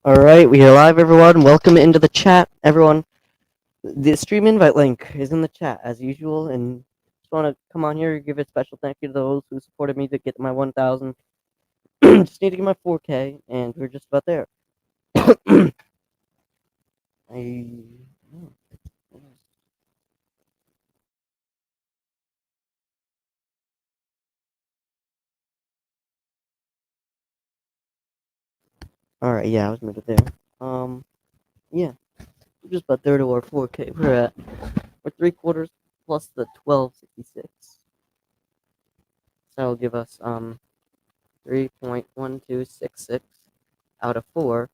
Alright, we are live, everyone. Welcome into the chat, everyone. The stream invite link is in the chat, as usual, and just want to come on here and give a special thank you to those who supported me to get my 1,000. Just need to get my 4K, and we're just about there. I... Alright, yeah, I was moved there. Yeah, we're just about there to our 4K. We're 3/4 plus the 1266. So that'll give us, 3.1266 out of 4.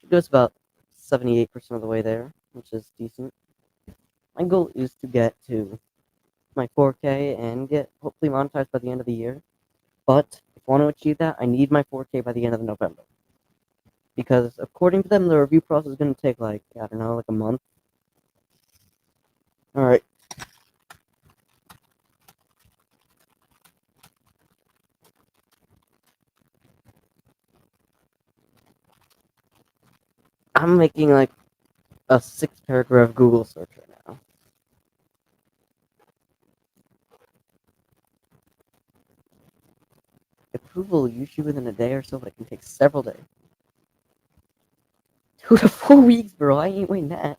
It goes about 78% of the way there, which is decent. My goal is to get to my 4K and get hopefully monetized by the end of the year. But if I want to achieve that, I need my 4K by the end of November. Because according to them, the review process is going to take like, I don't know, like a month. Alright. I'm making like a 6-paragraph Google search right now. Approval usually within a day or so, but it can take several days. 2 to 4 weeks, bro. I ain't waiting that.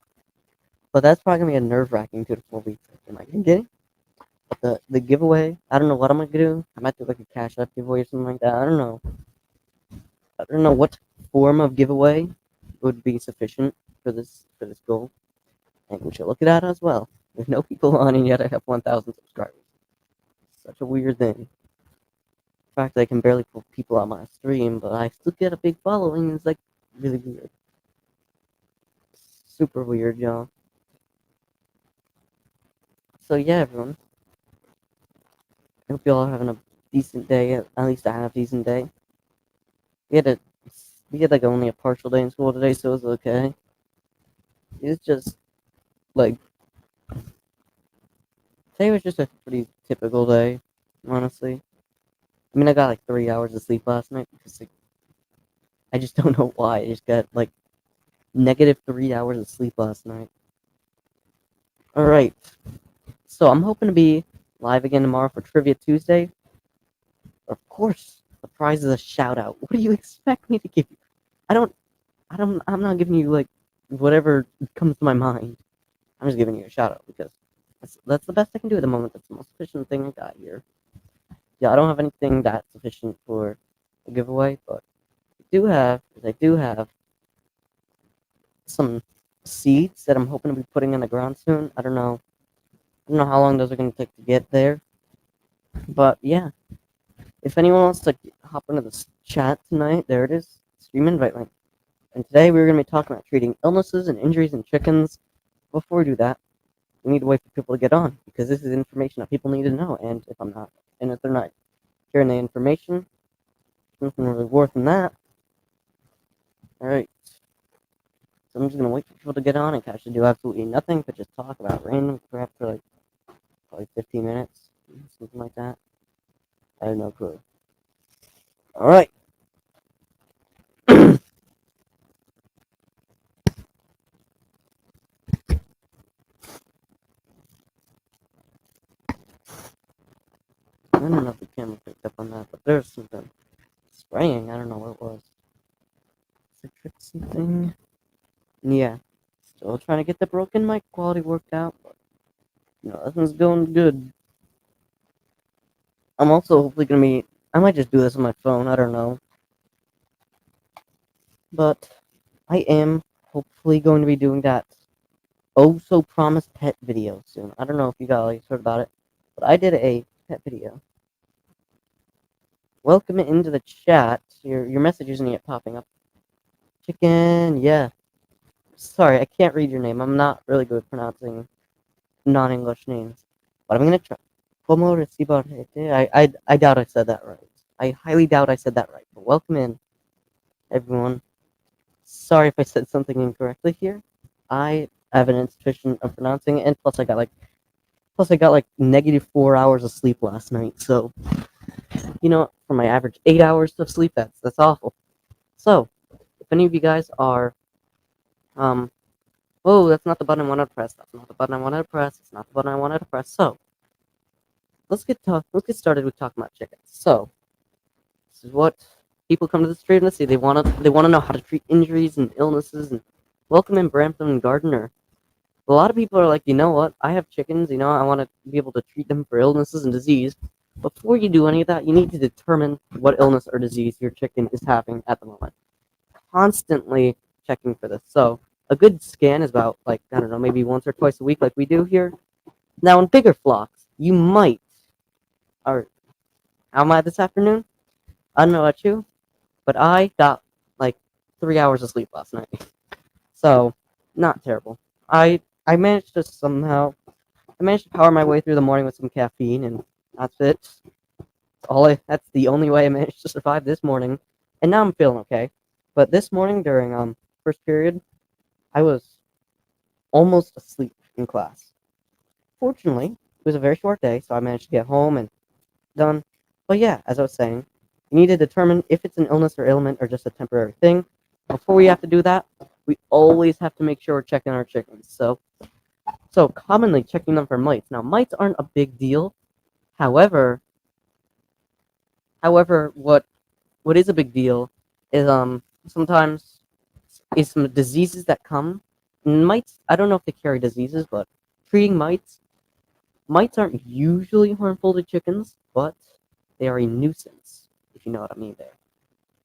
But that's probably gonna be a nerve-wracking 2 to 4 weeks. Am I gonna get it? But the giveaway, I don't know what I'm gonna do. I might do like a cash app giveaway or something like that. I don't know. I don't know what form of giveaway would be sufficient for this goal. And we should look at that as well. There's no people on, and yet I have 1,000 subscribers. Such a weird thing. In fact, I can barely pull people on my stream, but I still get a big following. It's like really weird. Super weird, y'all. So yeah, everyone. I hope you all are having a decent day. At least I have a decent day. We had like only a partial day in school today, so it was okay. It's just like today was just a pretty typical day, honestly. I mean, I got like 3 hours of sleep last night because like, I just don't know why. I just got like negative 3 hours of sleep last night. All right, so I'm hoping to be live again tomorrow for Trivia Tuesday. Of course, the prize is a shout out. What do you expect me to give you? I'm not giving you like whatever comes to my mind. I'm just giving you a shout out because that's the best I can do at the moment. That's the most efficient thing I got here. Yeah, I don't have anything that sufficient for a giveaway, but I do have some seeds that I'm hoping to be putting in the ground soon. I don't know how long those are going to take to get there, but yeah. If anyone wants to hop into the chat tonight, there it is. Stream invite link. And today we're going to be talking about treating illnesses and injuries in chickens. Before we do that, we need to wait for people to get on because this is information that people need to know. And if they're not hearing the information, nothing really worth in that. All right. So I'm just gonna wait for people to get on and actually do absolutely nothing but just talk about random crap for like probably 15 minutes, something like that. I have no clue. All right. I don't know if the camera picked up on that, but there's something spraying. I don't know what it was. Citric something. Yeah. Still trying to get the broken mic quality worked out, but nothing's going good. I'm also hopefully gonna be. I might just do this on my phone. I don't know. But I am hopefully going to be doing that oh so promised pet video soon. I don't know if you guys heard about it, but I did a pet video. Welcome into the chat. Your message isn't yet popping up. Chicken, yeah. Sorry, I can't read your name. I'm not really good at pronouncing non-English names, but I'm gonna try. Como recibo I doubt I said that right. I highly doubt I said that right. But welcome in, everyone. Sorry if I said something incorrectly here. I have an insufficient of pronouncing it, and plus I got like -4 hours of sleep last night. So for my average 8 hours of sleep, that's awful. So if any of you guys are um whoa, that's not the button I wanted to press. That's not the button I wanted to press. It's not the button I wanted to press. So let's get started with talking about chickens. So this is what people come to the stream to see. They wanna know how to treat injuries and illnesses and welcome in Brampton and Gardner. A lot of people are like, you know what? I have chickens. I want to be able to treat them for illnesses and disease. Before you do any of that, you need to determine what illness or disease your chicken is having at the moment. Constantly checking for this. So a good scan is about like I don't know, maybe once or twice a week, like we do here. Now in bigger flocks, you might. Or how am I this afternoon? I don't know about you, but I got like 3 hours of sleep last night. So not terrible. I managed to somehow I managed to power my way through the morning with some caffeine, and that's it. That's the only way I managed to survive this morning, and now I'm feeling okay. But this morning during first period, I was almost asleep in class. Fortunately, it was a very short day, so I managed to get home and done. But yeah, as I was saying, you need to determine if it's an illness or ailment or just a temporary thing. Before we have to do that, we always have to make sure we're checking our chickens. So commonly checking them for mites. Now mites aren't a big deal. However, what is a big deal is sometimes is some diseases that come. And mites, I don't know if they carry diseases, but treating mites aren't usually harmful to chickens, but they are a nuisance, if you know what I mean there.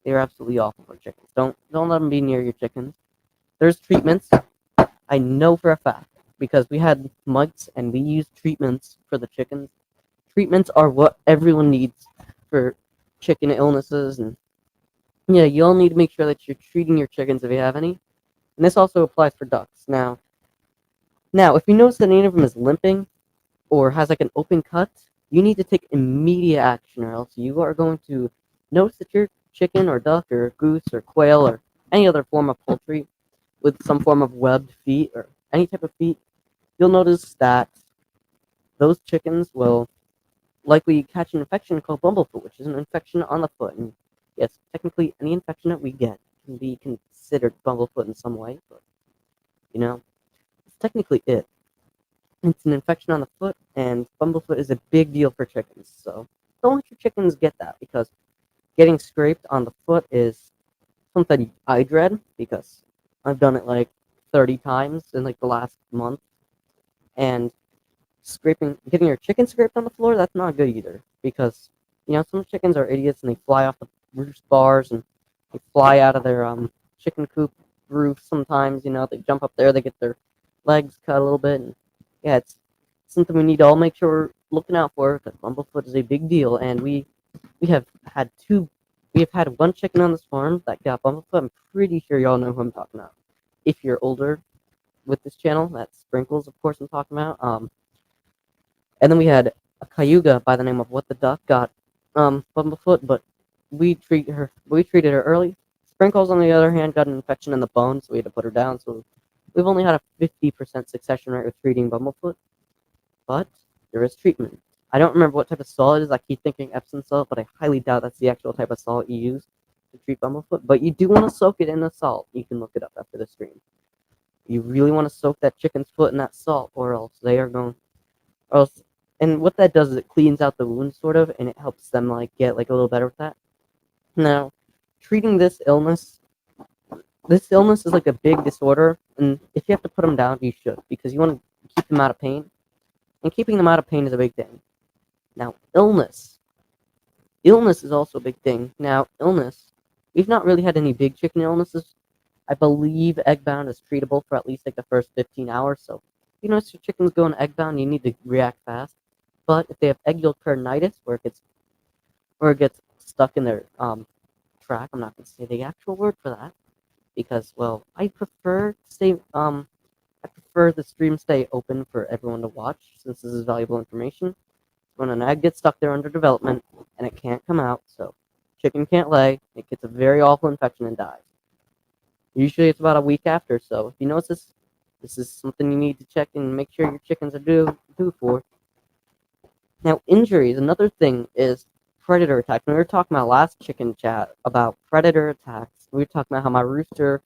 They're absolutely awful for chickens. Don't let them be near your chickens. There's treatments. I know for a fact because we had mites and we used treatments for the chickens. Treatments are what everyone needs for chicken illnesses, and yeah, you all need to make sure that you're treating your chickens if you have any. And this also applies for ducks. Now, if you notice that any of them is limping or has like an open cut, you need to take immediate action, or else you are going to notice that your chicken or duck or goose or quail or any other form of poultry with some form of webbed feet or any type of feet, you'll notice that those chickens will likely catch an infection called bumblefoot, which is an infection on the foot. And yes, technically, any infection that we get can be considered bumblefoot in some way, but it's technically it. It's an infection on the foot, and bumblefoot is a big deal for chickens. So don't let your chickens get that because getting scraped on the foot is something I dread because I've done it like 30 times in like the last month, and getting your chicken scraped on the floor, that's not good either because some chickens are idiots and they fly off the roost bars and they fly out of their chicken coop roof sometimes. They jump up there, they get their legs cut a little bit, and yeah, it's something we need to all make sure we're looking out for because bumblefoot is a big deal, and we have had one chicken on this farm that got bumblefoot. I'm pretty sure y'all know who I'm talking about. If you're older with this channel, that's Sprinkles, of course, I'm talking about. And then we had a cayuga by the name of What the Duck got bumblefoot, but we treated her early. Sprinkles, on the other hand, got an infection in the bone, so we had to put her down. So we've only had a 50% succession rate with treating bumblefoot, but there is treatment. I don't remember what type of salt it is. I keep thinking Epsom salt, but I highly doubt that's the actual type of salt you use to treat bumblefoot. But you do want to soak it in the salt. You can look it up after the stream. You really want to soak that chicken's foot in that salt, or else they are going. Or else, and what that does is it cleans out the wound, sort of, and it helps them like get like a little better with that. Now, treating this illness is like a big disorder, and if you have to put them down, you should, because you want to keep them out of pain, and keeping them out of pain is a big thing. Now, illness is also a big thing. Now, we've not really had any big chicken illnesses. I believe eggbound is treatable for at least like the first 15 hours. So, if you notice your chicken's going eggbound, you need to react fast. But if they have egg yolk kernitis, where it gets stuck in their track, I'm not going to say the actual word for that because, well, I prefer the stream stay open for everyone to watch since this is valuable information. When an egg gets stuck there under development and it can't come out, so chicken can't lay, it gets a very awful infection and dies. Usually it's about a week after. So if you notice this is something you need to check and make sure your chickens are due for. Now, injuries, another thing is predator attacks. We were talking about last chicken chat about predator attacks. We were talking about how my rooster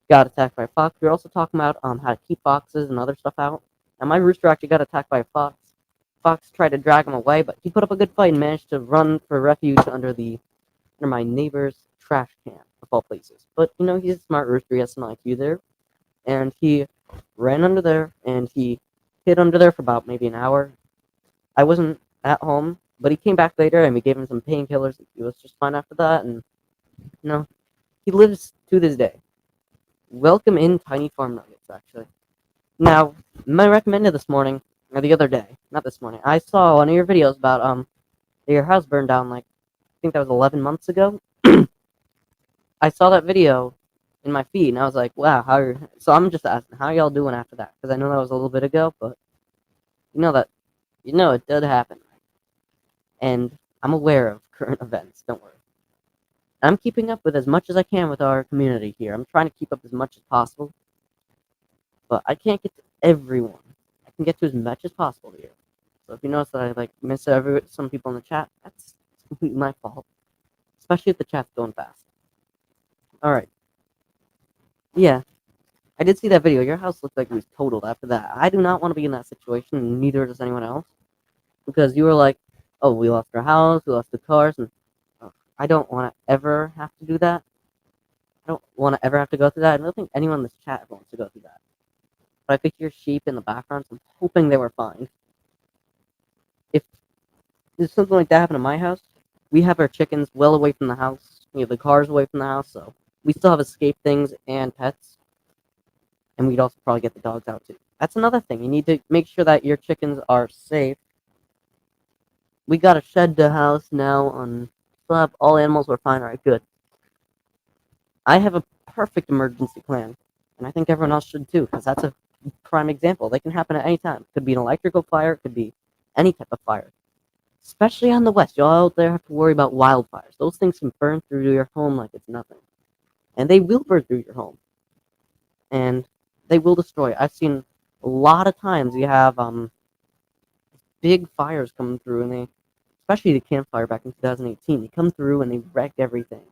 got attacked by a fox. We were also talking about how to keep foxes and other stuff out. And my rooster actually got attacked by a fox. Fox tried to drag him away, but he put up a good fight and managed to run for refuge under my neighbor's trash can, of all places. But he's a smart rooster. He has some IQ there, and he ran under there and he hid under there for about maybe an hour. I wasn't at home, but he came back later and we gave him some painkillers. He was just fine after that, and he lives to this day. Welcome in Tiny Farm Nuggets, actually. Now, my recommended this morning, or the other day, not this morning, I saw one of your videos about your house burned down like I think that was 11 months ago. I saw that video in my feed and I was like, wow, so I'm just asking, how y'all doing after that? Because I know that was a little bit ago, but it did happen. And I'm aware of current events, don't worry. I'm keeping up with as much as I can with our community here. I'm trying to keep up as much as possible. But I can't get to everyone. I can get to as much as possible here. So if you notice that I miss some people in the chat, that's completely my fault. Especially if the chat's going fast. Alright. Yeah. I did see that video. Your house looked like it was totaled after that. I do not want to be in that situation, and neither does anyone else. Because you were like, oh, we lost our house, we lost the cars, and I don't want to ever have to do that. I don't want to ever have to go through that. I don't think anyone in this chat wants to go through that. But I could hear sheep in the background, so I'm hoping they were fine. If something like that happened to my house, we have our chickens well away from the house. We have the cars away from the house, so we still have escape things and pets. And we'd also probably get the dogs out too. That's another thing. You need to make sure that your chickens are safe. We got to shed the house now on slab. All animals were fine. Alright, good. I have a perfect emergency plan. And I think everyone else should too, because that's a prime example. They can happen at any time. It could be an electrical fire, it could be any type of fire. Especially on the west, y'all out there have to worry about wildfires. Those things can burn through your home like it's nothing. And they will burn through your home. And they will destroy it. I've seen a lot of times you have big fires coming through, and especially the campfire back in 2018, they come through and they wreck everything.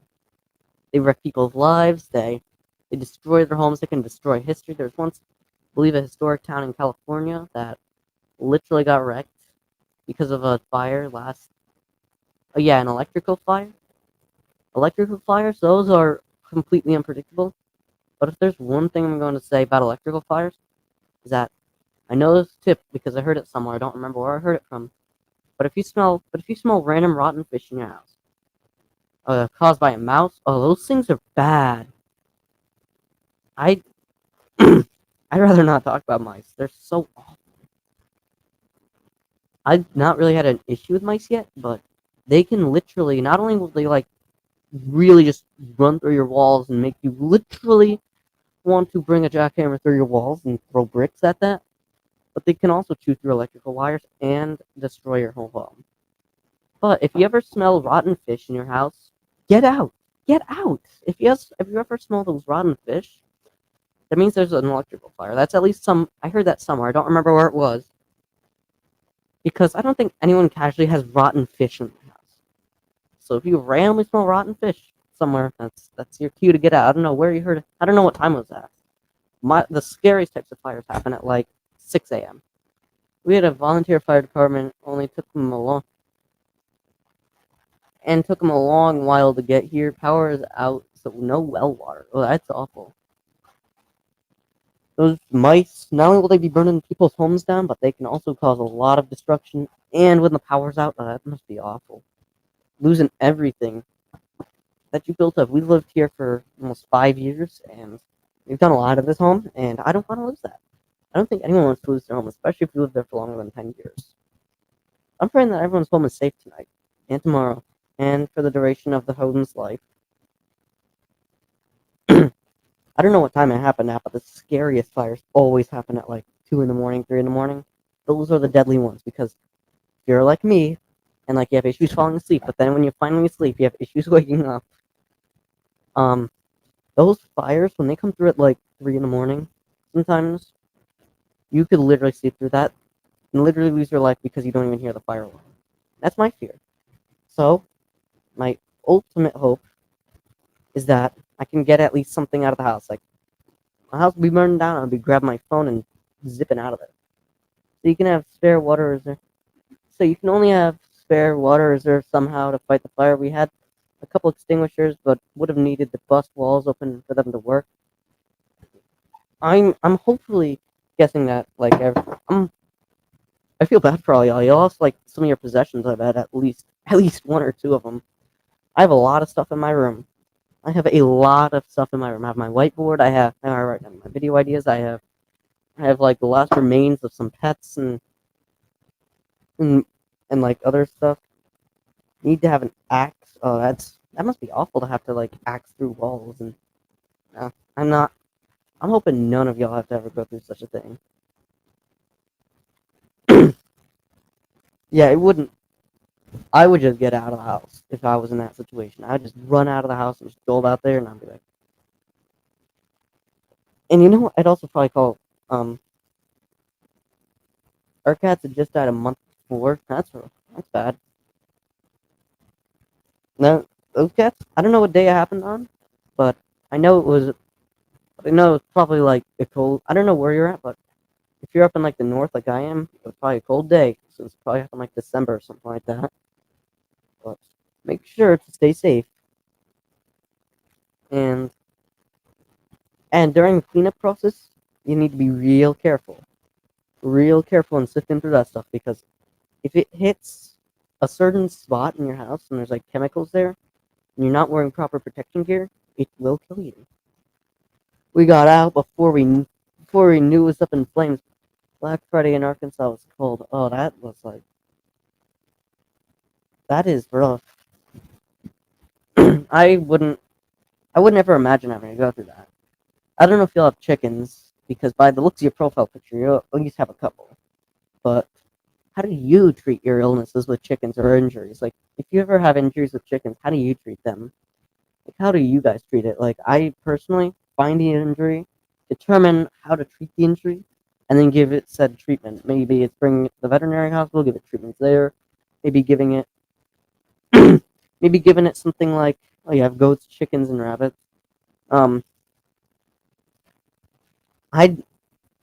They wreck people's lives, they destroy their homes, they can destroy history. There was once, I believe, a historic town in California that literally got wrecked because of a fire an electrical fire. Electrical fires, those are completely unpredictable. But if there's one thing I'm going to say about electrical fires, is that I know this tip because I heard it somewhere. I don't remember where I heard it from. But if you smell random rotten fish in your house, caused by a mouse, those things are bad. I'd rather not talk about mice. They're so awful. I've not really had an issue with mice yet, but they can literally, not only will they really just run through your walls and make you literally want to bring a jackhammer through your walls and throw bricks at that, but they can also chew through electrical wires and destroy your whole home. But if you ever smell rotten fish in your house, get out. Get out. If you ever smell those rotten fish, that means there's an electrical fire. That's at least I heard that somewhere. I don't remember where it was. Because I don't think anyone casually has rotten fish in their house. So if you randomly smell rotten fish somewhere, that's your cue to get out. I don't know where you heard it. I don't know what time it was at. The scariest types of fires happen at 6 a.m. We had a volunteer fire department. Only took them a long while to get here. Power is out, so no well water. Oh, that's awful. Those mice, not only will they be burning people's homes down, but they can also cause a lot of destruction. And when the power's out, that must be awful. Losing everything that you built up. We lived here for almost 5 years, and we've done a lot of this home, and I don't want to lose that. I don't think anyone wants to lose their home, especially if you live there for longer than 10 years. I'm praying that everyone's home is safe tonight, and tomorrow, and for the duration of the home's life. I don't know what time it happened at, but the scariest fires always happen at 2 in the morning, 3 in the morning. Those are the deadly ones, because if you're like me, and you have issues falling asleep, but then when you're finally asleep, you have issues waking up. those fires, when they come through at like 3 in the morning, sometimes you could literally see through that and literally lose your life because you don't even hear the fire alarm. That's my fear. So, my ultimate hope is that I can get at least something out of the house. Like, my house will be burning down, I'll be grabbing my phone and zipping out of it. So you can have spare water reserve. So you can only have spare water reserve somehow to fight the fire. We had a couple extinguishers, but would have needed to bust walls open for them to work. I'm hopefully guessing that I feel bad for all y'all. You lost like some of your possessions. I bet at least one or two of them. I have a lot of stuff in my room. I have a lot of stuff in my room. I have my whiteboard. I write down my video ideas. I have like the last remains of some pets and and like other stuff. Need to have an axe. Oh, that must be awful to have to like axe through walls and. I'm not. I'm hoping none of y'all have to ever go through such a thing. Yeah, it wouldn't. I would just get out of the house if I was in that situation. I would just run out of the house and just go out there, and I'd be like. And you know what? I'd also probably call. Um, our cats had just died a month before. That's bad. No, those cats. I don't know what day it happened on, but I know it was. I know it's probably like a cold. I don't know where you're at, but if you're up in like the north, like I am, it's probably a cold day. So it's probably happened like December or something like that. But make sure to stay safe. And and during the cleanup process, you need to be real careful and sifting through that stuff because if it hits a certain spot in your house and there's like chemicals there, and you're not wearing proper protection gear, it will kill you. We got out before we knew it was up in flames. Black Friday in Arkansas was cold. Oh, that is rough. I wouldn't I would never imagine having to go through that. I don't know if you'll have chickens because by the looks of your profile picture, you'll at least have a couple. But how do you treat your illnesses with chickens or injuries? Like, if you ever have injuries with chickens, how do you treat them? Like, how do you guys treat it? Like, I personally find the injury, determine how to treat the injury, and then give it said treatment. Maybe it's bringing it to the veterinary hospital, give it treatments there. Maybe giving it, maybe giving it something like, oh, you have goats, chickens, and rabbits. Um, I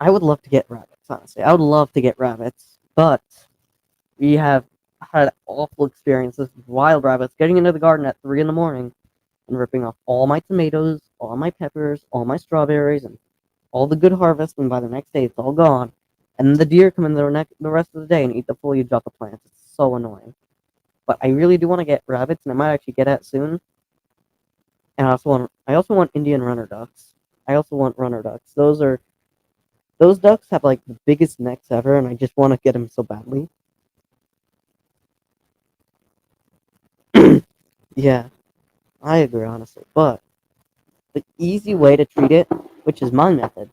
I would love to get rabbits. Honestly, I would love to get rabbits, but we have had awful experiences with wild rabbits getting into the garden at 3 in the morning and ripping off all my tomatoes, all my peppers, all my strawberries, and all the good harvest. And by the next day, it's all gone. And then the deer come in the rest of the day and eat the foliage off the plants. It's so annoying. But I really do want to get rabbits, and I might actually get it soon. And I also want Indian runner ducks. I also want runner ducks. Those ducks have like the biggest necks ever, and I just want to get them so badly. Yeah, I agree, honestly. But the easy way to treat it, which is my method,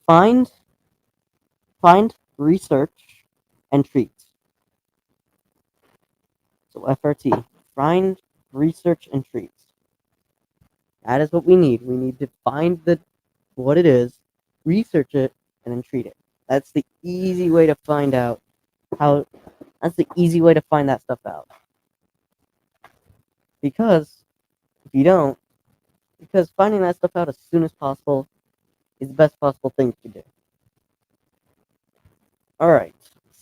find, research, and treat. So FRT, find, research, and treat. That is what we need. We need to find what it is, research it, and then treat it. That's the easy way to find out how. That's the easy way to find that stuff out. Because if you don't, because finding that stuff out as soon as possible is the best possible thing to do. All right.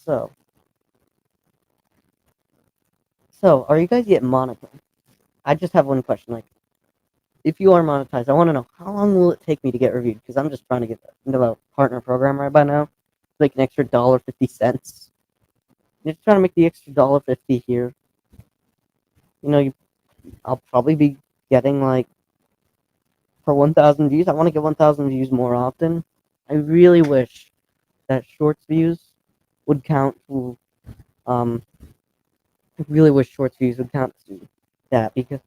So, are you guys yet monetized? I just have one question. Like, if you are monetized, I want to know how long will it take me to get reviewed? Because I'm just trying to get into a partner program right by now, like an extra $1.50. Just trying to make the extra $1.50 here. I'll probably be getting like for 1,000 views. I want to get 1,000 views more often. I really wish that shorts views would count to I really wish shorts views would count to that because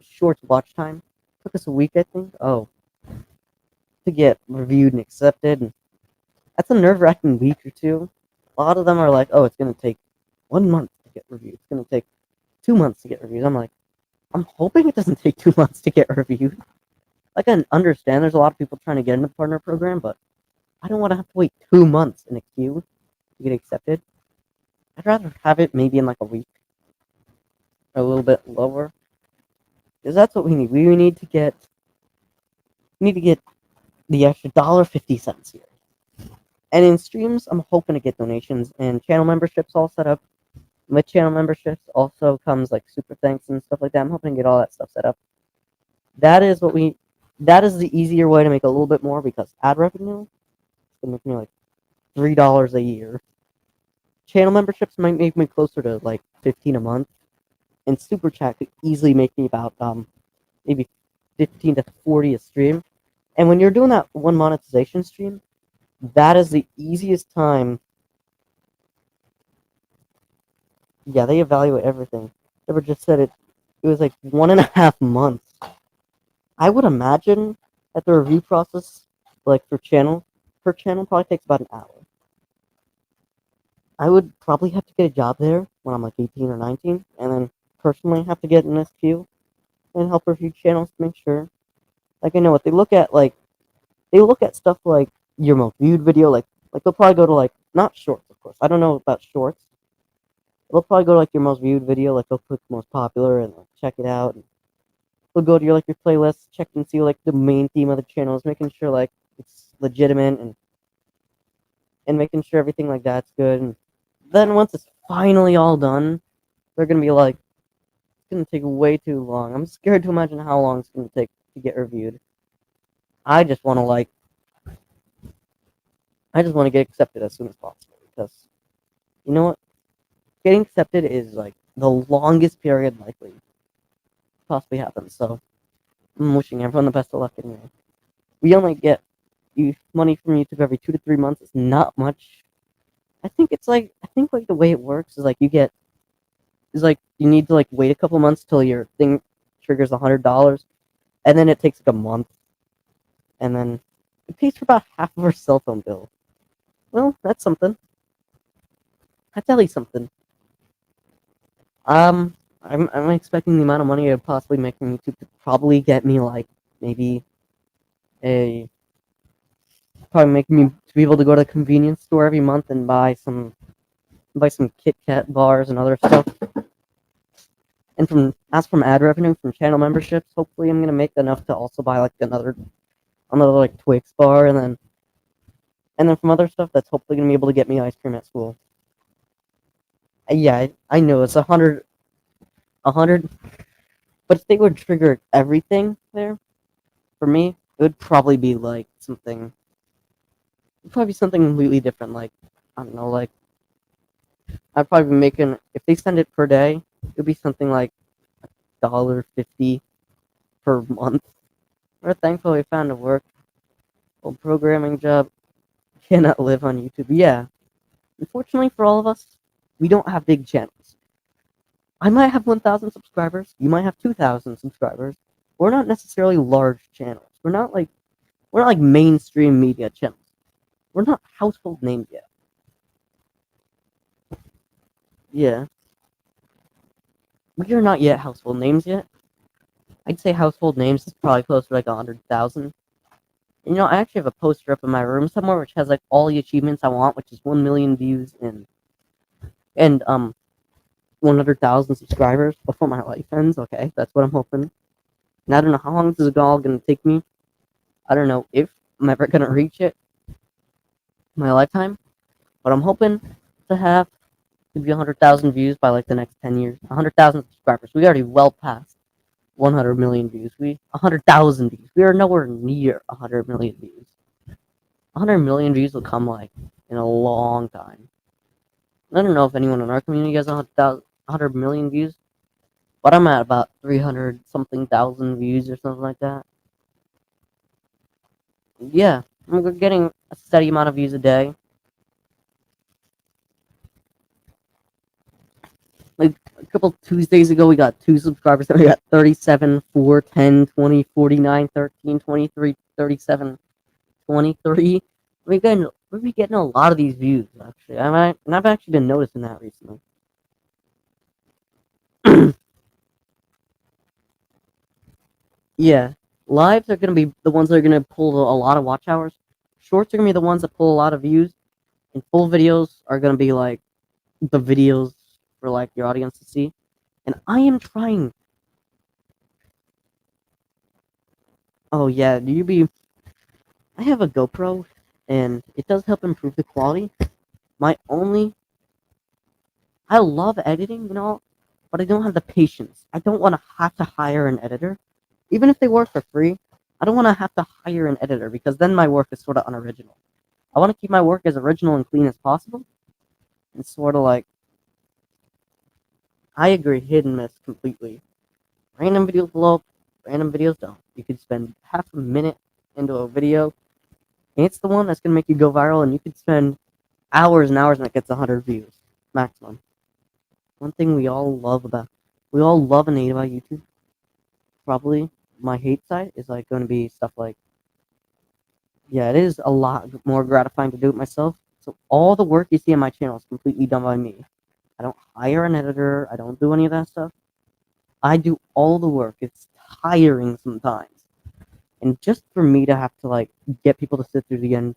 shorts watch time took us a week, I think. Oh, to get reviewed and accepted, and that's a nerve-wracking week or two. A lot of them are like, "Oh, it's gonna take 1 month to get reviewed. It's gonna take 2 months to get reviewed." I'm like, I'm hoping it doesn't take 2 months to get reviewed. Like, I understand there's a lot of people trying to get in the partner program, but I don't want to have to wait 2 months in a queue to get accepted. I'd rather have it maybe in like a week, or a little bit lower, because that's what we need. We need to get the extra $1.50 here. And in streams, I'm hoping to get donations and channel memberships all set up. With channel memberships also comes like super thanks and stuff like that. I'm hoping to get all that stuff set up. That is what we. That is the easier way to make a little bit more because ad revenue is gonna make me like $3 a year. Channel memberships might make me closer to like 15 a month, and super chat could easily make me about maybe 15 to 40 a stream. And when you're doing that one monetization stream, that is the easiest time. Yeah, they evaluate everything. They just said it. It was like 1.5 months. I would imagine that the review process, like per channel, probably takes about an hour. I would probably have to get a job there when I'm like 18 or 19, and then personally have to get in this queue and help review channels to make sure. Like I know what they look at. Like they look at stuff like your most viewed video. Like they'll probably go to like not shorts, of course. I don't know about shorts. They'll probably go to like your most viewed video. Like they'll click most popular and like, check it out. And they'll go to your like your playlist, check and see like the main theme of the channel is making sure like it's legitimate and making sure everything like that's good. And then once it's finally all done, they're gonna be like, it's gonna take way too long. I'm scared to imagine how long it's gonna take to get reviewed. I just want to like, I just want to get accepted as soon as possible because you know what, getting accepted is like the longest period likely to possibly happen. So I'm wishing everyone the best of luck anyway. We only get money from YouTube every 2 to 3 months. It's not much. I think like the way it works is like you need to like wait a couple months till your thing triggers $100, and then it takes like a month, and then it pays for about half of our cell phone bill. Well, that's something. That's at least something. I'm expecting the amount of money it possibly make from YouTube to probably get me like maybe a probably make me to be able to go to the convenience store every month and buy some Kit Kat bars and other stuff. And from ad revenue from channel memberships, hopefully I'm gonna make enough to also buy like another like Twix bar and then from other stuff that's hopefully gonna be able to get me ice cream at school. Yeah, I know it's 100, but if they would trigger everything there for me, it would probably be like something completely different. Like I don't know, like I'd probably be making if they send it per day, it'd be something like $1.50 per month. We're thankful we found a workable programming job. Cannot live on YouTube. Yeah, unfortunately for all of us, we don't have big channels. I might have 1,000 subscribers. You might have 2,000 subscribers. We're not necessarily large channels. We're not like mainstream media channels. We're not household names yet. Yeah, we are not yet household names yet. I'd say household names is probably close to like 100,000. You know, I actually have a poster up in my room somewhere which has like all the achievements I want, which is 1 million views and 100,000 subscribers before my life ends. Okay, that's what I'm hoping. And I don't know how long this is all gonna take me. I don't know if I'm ever gonna reach it in my lifetime, but I'm hoping to have maybe 100,000 views by like the next 10 years. 100,000 subscribers. We already well past 100 million views. 100,000 views. We are nowhere near 100 million views. 100 million views will come like in a long time. I don't know if anyone in our community has 100 million views, but I'm at about 300 something thousand views or something like that. Yeah, I'm getting a steady amount of views a day. Like a couple Tuesdays ago, we got 2 subscribers. Then we got 37, 4, 10, 20, 49, 13, 23, 37, 23. We've been getting a lot of these views, actually. I've actually been noticing that recently. Yeah. Lives are gonna be the ones that are gonna pull a lot of watch hours. Shorts are gonna be the ones that pull a lot of views, and full videos are gonna be like the videos for like your audience to see. And I am trying. Oh yeah, I have a GoPro, and it does help improve the quality. My only, I love editing, but I don't have the patience. I don't want to have to hire an editor, even if they work for free. I don't want to have to hire an editor because then my work is sort of unoriginal. I want to keep my work as original and clean as possible, and sort of like, I agree, hit and miss completely. Random videos blow up, random videos don't. You could spend half a minute into a video, and it's the one that's gonna make you go viral, and you could spend hours and hours and it gets 100 views maximum. One thing we all love and hate about YouTube. Probably my hate side is like going to be stuff like, yeah, it is a lot more gratifying to do it myself. So all the work you see on my channel is completely done by me. I don't hire an editor. I don't do any of that stuff. I do all the work. It's tiring sometimes. And just for me to have to like get people to sit through the end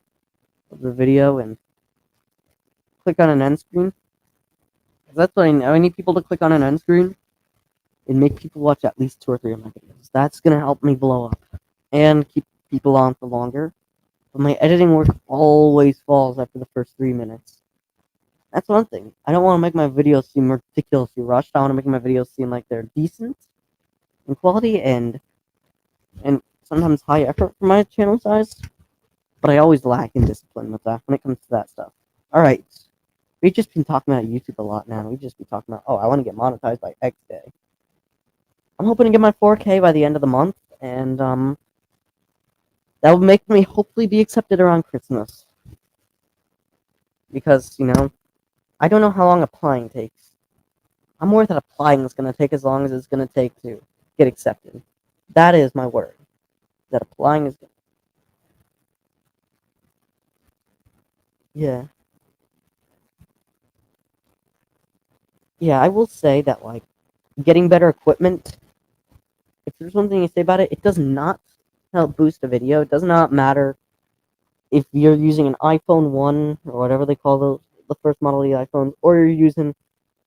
of the video and click on an end screen, that's what I need people to click on an end screen and make people watch at least 2 or 3 of my videos. That's gonna help me blow up and keep people on for longer. But my editing work always falls after the first 3 minutes. That's one thing. I don't want to make my videos seem ridiculously rushed. I want to make my videos seem like they're decent in quality and sometimes high effort for my channel size. But I always lack in discipline with that when it comes to that stuff. Alright. We've just been talking about YouTube a lot now. We've just been talking about, I want to get monetized by X day. I'm hoping to get my 4K by the end of the month, and that will make me hopefully be accepted around Christmas. Because, I don't know how long applying takes. I'm worried that applying is going to take as long as it's going to take to get accepted. That is my worry. That applying is... Yeah. Yeah, I will say that, like, getting better equipment, if there's one thing you say about it, it does not help boost a video. It does not matter if you're using an iPhone 1 or whatever they call the first model of the iPhones, or you're using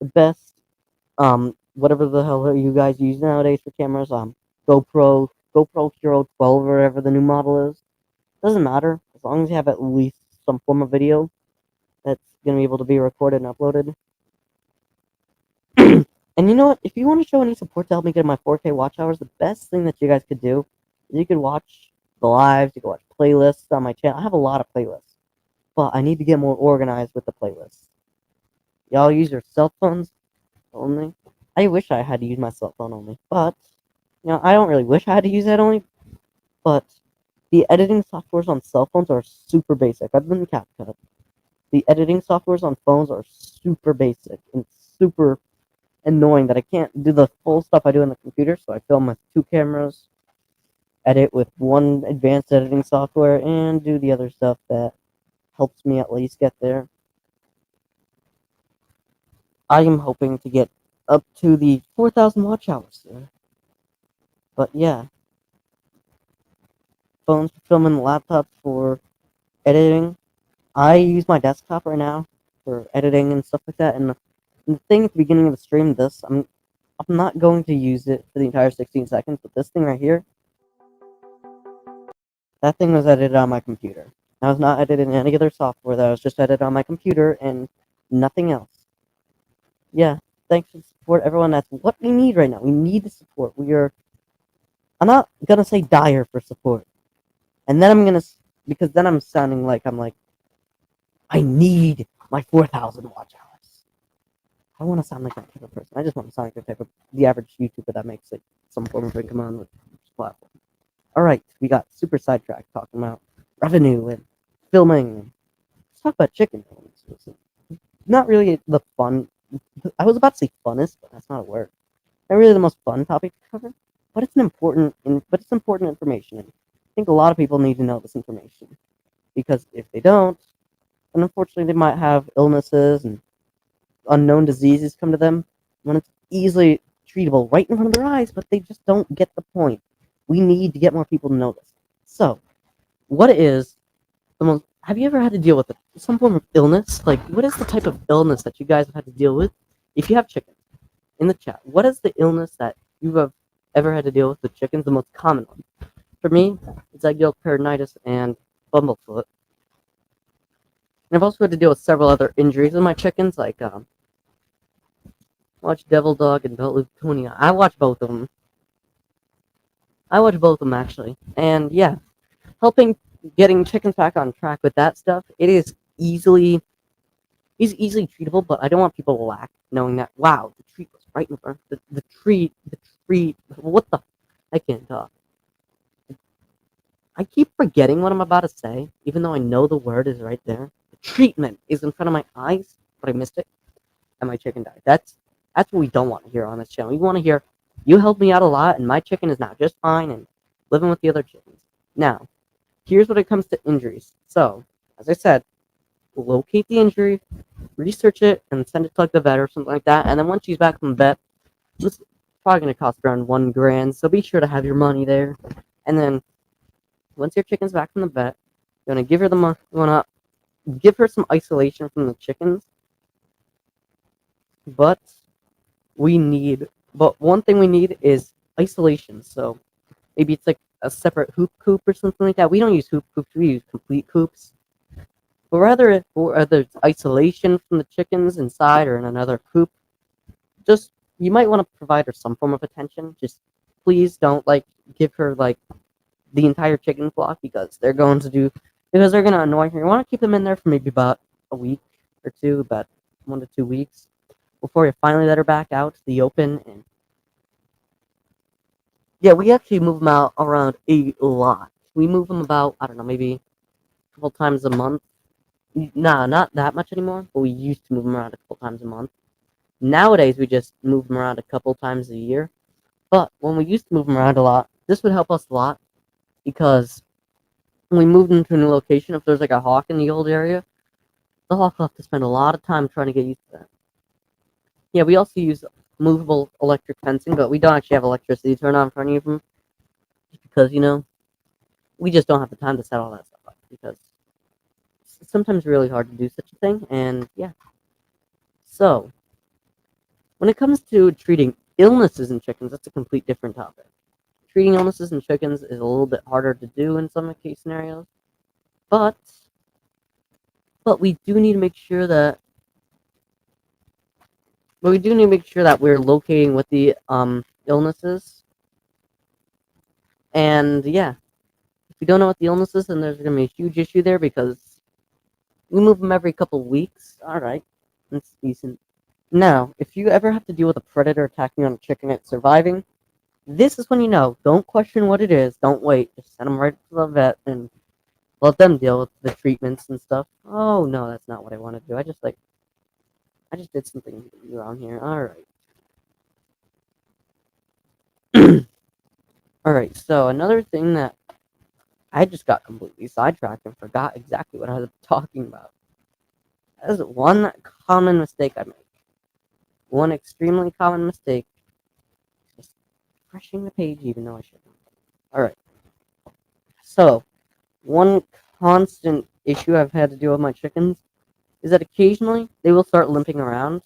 the best, whatever the hell you guys use nowadays for cameras, GoPro Hero 12 or whatever the new model is. Doesn't matter, as long as you have at least some form of video that's going to be able to be recorded and uploaded. And you know what? If you want to show any support to help me get my 4K watch hours, the best thing that you guys could do is you could watch the lives, you could watch playlists on my channel. I have a lot of playlists, but I need to get more organized with the playlists. Y'all use your cell phones only? I wish I had to use my cell phone only, but, I don't really wish I had to use that only, but the editing softwares on cell phones are super basic, other than CapCut. The editing softwares on phones are super basic and super annoying that I can't do the full stuff I do on the computer, so I film with 2 cameras, edit with 1 advanced editing software, and do the other stuff that helps me at least get there. I am hoping to get up to the 4,000 watch hours there. But yeah. Phones for filming, laptops for editing. I use my desktop right now for editing and stuff like that, and the thing at the beginning of the stream, I'm not going to use it for the entire 16 seconds, but this thing right here, that thing was edited on my computer. I was not edited in any other software. That was just edited on my computer and nothing else. Yeah, thanks for the support, everyone. That's what we need right now. We need the support. I'm not gonna say dire for support, and then because then I'm sounding like I need my 4,000 watch hours. I don't want to sound like that type of person. I just want to sound like the average YouTuber that makes like some form of income on this platform. Alright, we got super sidetracked talking about revenue and filming. Let's talk about chicken. Not really the fun. I was about to say funnest, but that's not a word. Not really the most fun topic to cover, but it's important information. And I think a lot of people need to know this information because if they don't, then unfortunately they might have illnesses and unknown diseases come to them when it's easily treatable right in front of their eyes, but they just don't get the point. We need to get more people to know this. So, what is the most? Have you ever had to deal with some form of illness? Like, what is the type of illness that you guys have had to deal with? If you have chickens in the chat, what is the illness that you have ever had to deal with chickens? The most common one for me, it's egg yolk peritonitis and bumblefoot. And I've also had to deal with several other injuries with my chickens, like watch Devil Dog and Belt Leukemia. I watch both of them. I watch both of them actually, and yeah, helping getting chickens back on track with that stuff. It is easily treatable, but I don't want people to lack knowing that. Wow, the treat was right in front. The treat. What the? I can't talk. I keep forgetting what I'm about to say, even though I know the word is right there. The treatment is in front of my eyes, but I missed it, and my chicken died. That's what we don't want to hear on this channel. We want to hear, you helped me out a lot, and my chicken is now just fine and living with the other chickens. Now, here's what it comes to injuries. So, as I said, locate the injury, research it, and send it to like the vet or something like that. And then once she's back from the vet, it's probably going to cost around $1,000. So be sure to have your money there. And then once your chicken's back from the vet, you want to give her give her some isolation from the chickens. But one thing we need is isolation. So maybe it's like a separate hoop coop or something like that. We don't use hoop coops, we use complete coops. But rather, whether it's isolation from the chickens inside or in another coop, just you might want to provide her some form of attention. Just please don't give her the entire chicken flock because they're going to annoy her. You want to keep them in there for maybe about a week or two, about 1 to 2 weeks before you finally let her back out to the open. And yeah, we actually move them out around a lot. We move them about, I don't know, maybe a couple times a month. Nah, not that much anymore, but we used to move them around a couple times a month. Nowadays, we just move them around a couple times a year. But when we used to move them around a lot, this would help us a lot because when we moved into a new location, if there's like a hawk in the old area, the hawk will have to spend a lot of time trying to get used to that. Yeah, we also use movable electric fencing, but we don't actually have electricity turned on for any of them because, we just don't have the time to set all that stuff up because it's sometimes really hard to do such a thing. And yeah, so when it comes to treating illnesses in chickens, that's a complete different topic. Treating illnesses in chickens is a little bit harder to do in some case scenarios, but we do need to make sure that we're locating what the illnesses. And yeah, if we don't know what the illness is, then there's going to be a huge issue there because we move them every couple weeks. All right, that's decent. Now, if you ever have to deal with a predator attacking on a chicken and surviving, this is when you know. Don't question what it is. Don't wait. Just send them right to the vet and let them deal with the treatments and stuff. Oh no, that's not what I want to do. I just did something wrong here. All right. All right. So another thing that I just got completely sidetracked and forgot exactly what I was talking about. That is one common mistake I make. One extremely common mistake. Just refreshing the page even though I shouldn't. Alright. So, one constant issue I've had to deal with my chickens is that occasionally they will start limping around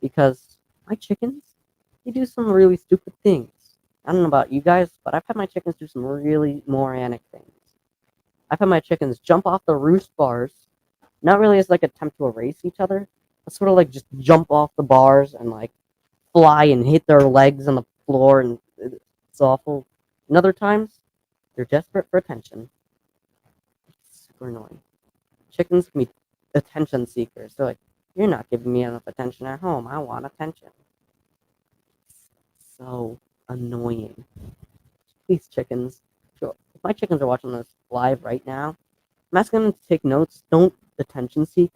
because my chickens, they do some really stupid things. I don't know about you guys, but I've had my chickens do some really moronic things. I've had my chickens jump off the roost bars, not really as attempt to erase each other, but sort of just jump off the bars and fly and hit their legs on the floor, and it's awful. And other times, they're desperate for attention. It's super annoying. Chickens can be attention seekers. They're you're not giving me enough attention at home. I want attention. It's so annoying. Please, chickens. Sure. If my chickens are watching this live right now, I'm asking them to take notes. Don't attention seek.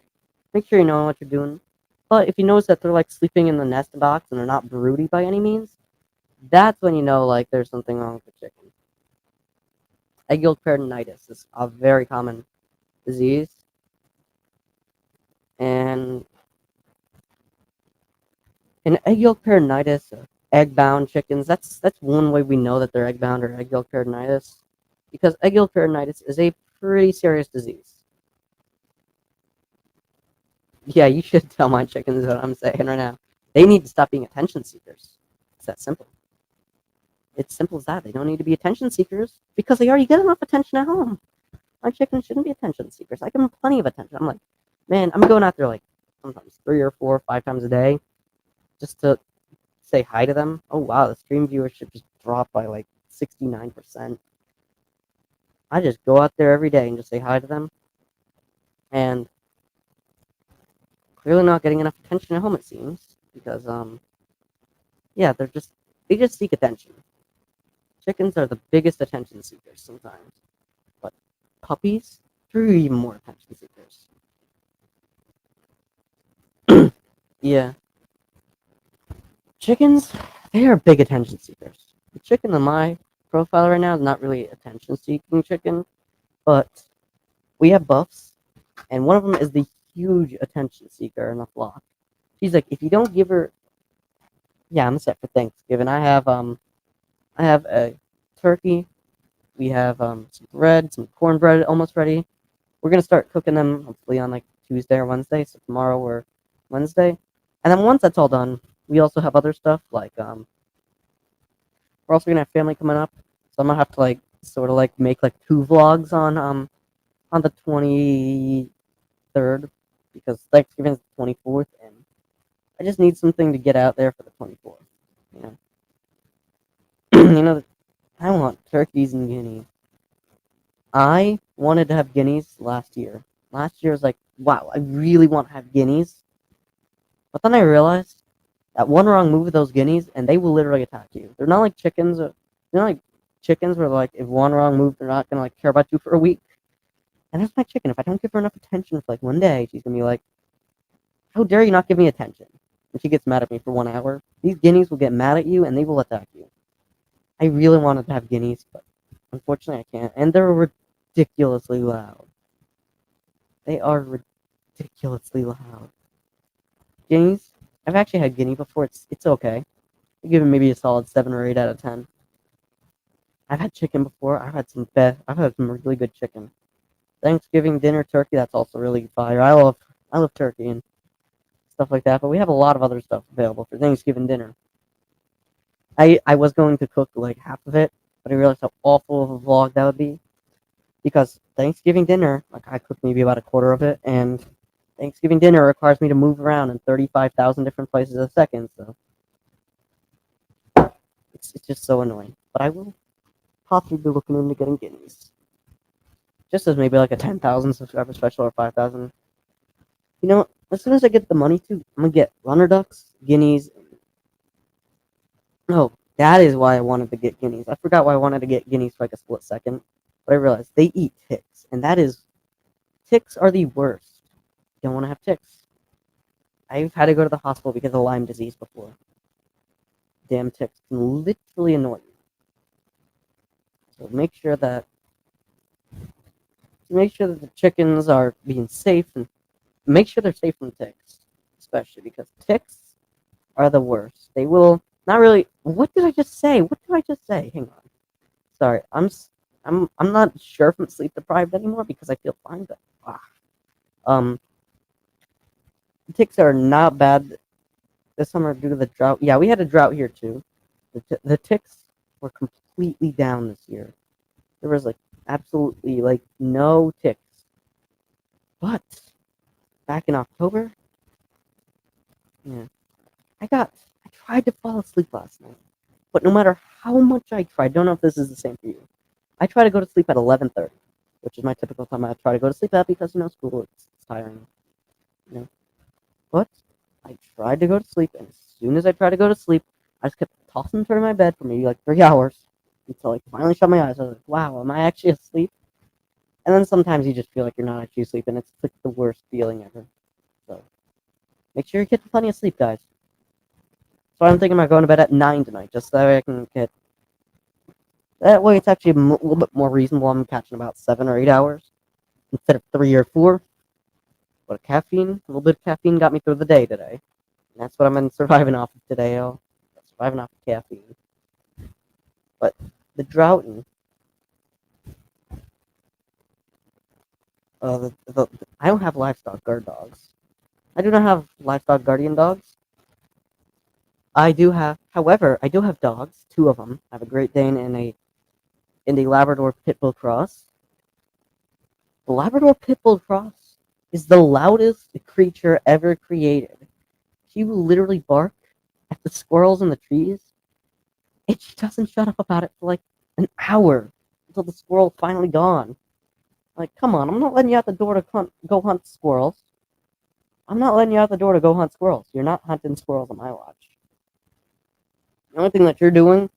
Make sure you know what you're doing. But if you notice that they're sleeping in the nest box and they're not broody by any means, that's when you know there's something wrong with the chicken. Egg yolk peritonitis is a very common disease, and in egg yolk peritonitis, egg-bound chickens. That's one way we know that they're egg-bound or egg yolk peritonitis, because egg yolk peritonitis is a pretty serious disease. Yeah, you should tell my chickens what I'm saying right now. They need to stop being attention seekers. It's that simple. It's simple as that. They don't need to be attention seekers because they already get enough attention at home. My chickens shouldn't be attention seekers. I give them plenty of attention. I'm like, man, I'm going out there like sometimes 3 or 4 or 5 times a day just to say hi to them. Oh wow, the stream viewership just dropped by like 69%. I just go out there every day and just say hi to them, and clearly not getting enough attention at home, it seems, because yeah, they just seek attention. Chickens are the biggest attention seekers sometimes, but puppies, they're even more attention seekers. Yeah, chickens, they are big attention seekers. The chicken on my profile right now is not really attention seeking chicken, but we have buffs, and one of them is the huge attention seeker in the flock. She's like, if you don't give her, yeah, I'm set for Thanksgiving. I have a turkey. We have some bread, some cornbread almost ready. We're gonna start cooking them hopefully on like Tuesday or Wednesday. So tomorrow or Wednesday, and then once that's all done, we also have other stuff like we're also gonna have family coming up. So I'm gonna have to like sort of like make like 2 vlogs on the 23rd because Thanksgiving is the 24th, and I just need something to get out there for the 24th. You know, you know, I want turkeys and guineas. I wanted to have guineas last year. Last year was like, wow, I really want to have guineas. But then I realized that one wrong move of those guineas, and they will literally attack you. They're not like chickens. They're not like chickens where like if one wrong move, they're not gonna like care about you for a week. And that's my chicken. If I don't give her enough attention for like one day, she's gonna be like, "How dare you not give me attention?" And she gets mad at me for 1 hour. These guineas will get mad at you, and they will attack you. I really wanted to have guineas, but unfortunately I can't. And they're ridiculously loud. They are ridiculously loud. Guineas? I've actually had guinea before. It's okay. I give it maybe a solid 7 or 8 out of 10. I've had chicken before. I've had some really good chicken. Thanksgiving dinner turkey, that's also really fire. I love turkey and stuff like that, but we have a lot of other stuff available for Thanksgiving dinner. I was going to cook like half of it, but I realized how awful of a vlog that would be. Because Thanksgiving dinner, like I cooked maybe about a quarter of it, and Thanksgiving dinner requires me to move around in 35,000 different places a second, so it's just so annoying. But I will possibly be looking into getting guineas. Just as maybe like a 10,000 subscriber special or 5,000. You know, as soon as I get the money to, I'm gonna get runner ducks, guineas. Oh, that is why I wanted to get guineas. I forgot why I wanted to get guineas for like a split second, but I realized they eat ticks, and ticks are the worst. You don't want to have ticks. I've had to go to the hospital because of Lyme disease before. Damn ticks can literally annoy you. So make sure that the chickens are being safe, and make sure they're safe from ticks, especially because ticks are the worst. They will not really. What did I just say? What did I just say? Hang on. Sorry, I'm not sure if I'm sleep deprived anymore because I feel fine, but um, ticks are not bad this summer due to the drought. Yeah, we had a drought here too. The ticks were completely down this year. There was like absolutely like no ticks. But back in October, yeah, I tried to fall asleep last night. But no matter how much I tried, don't know if this is the same for you. I try to go to sleep at 11:30, which is my typical time I try to go to sleep at because school it's tiring, you know. But I tried to go to sleep, and as soon as I tried to go to sleep, I just kept tossing and turning my bed for maybe like 3 hours until I finally shut my eyes. I was like, "Wow, am I actually asleep?" And then sometimes you just feel like you're not actually asleep, and it's like the worst feeling ever. So make sure you get plenty of sleep, guys. So I'm thinking about going to bed at 9 tonight, just so I can get. That way, it's actually a little bit more reasonable. I'm catching about 7 or 8 hours instead of 3 or 4. But a little bit of caffeine got me through the day today. And that's what I'm surviving off of today. I have enough caffeine. But the Droughton, I don't have livestock guard dogs. I do not have livestock guardian dogs. I do have, however, I do have dogs, 2 of them. I have a Great Dane and a Labrador Pit Bull Cross. The Labrador Pit Bull Cross is the loudest creature ever created. She will literally bark at the squirrels in the trees, and she doesn't shut up about it for like an hour until the squirrel's finally gone. Like, come on, I'm not letting you out the door to go hunt squirrels. I'm not letting you out the door to go hunt squirrels. You're not hunting squirrels on my watch. The only thing that you're doing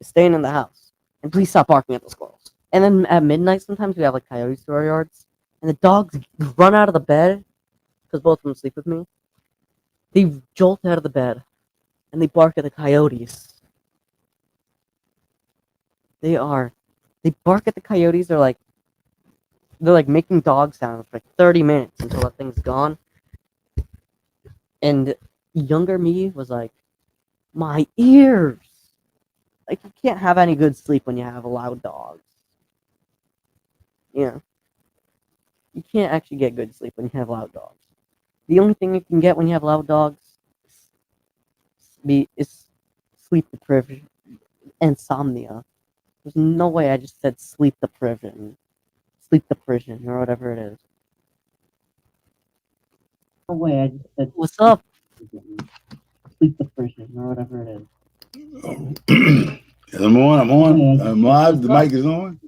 is staying in the house. And please stop barking at the squirrels. And then at midnight, sometimes we have like coyotes through our yards, and the dogs run out of the bed because both of them sleep with me. They jolt out of the bed and they bark at the coyotes. They bark at the coyotes. They're like making dog sounds for like 30 minutes until that thing's gone. And younger me was like, my ears. Like, you can't have any good sleep when you have loud dogs. Yeah. You can't actually get good sleep when you have loud dogs. The only thing you can get when you have loud dogs is sleep deprivation, insomnia. There's no way I just said sleep deprivation, or whatever it is. No way I just said what's up? Sleep deprivation, or whatever it is. I'm on. I'm live. The mic is on.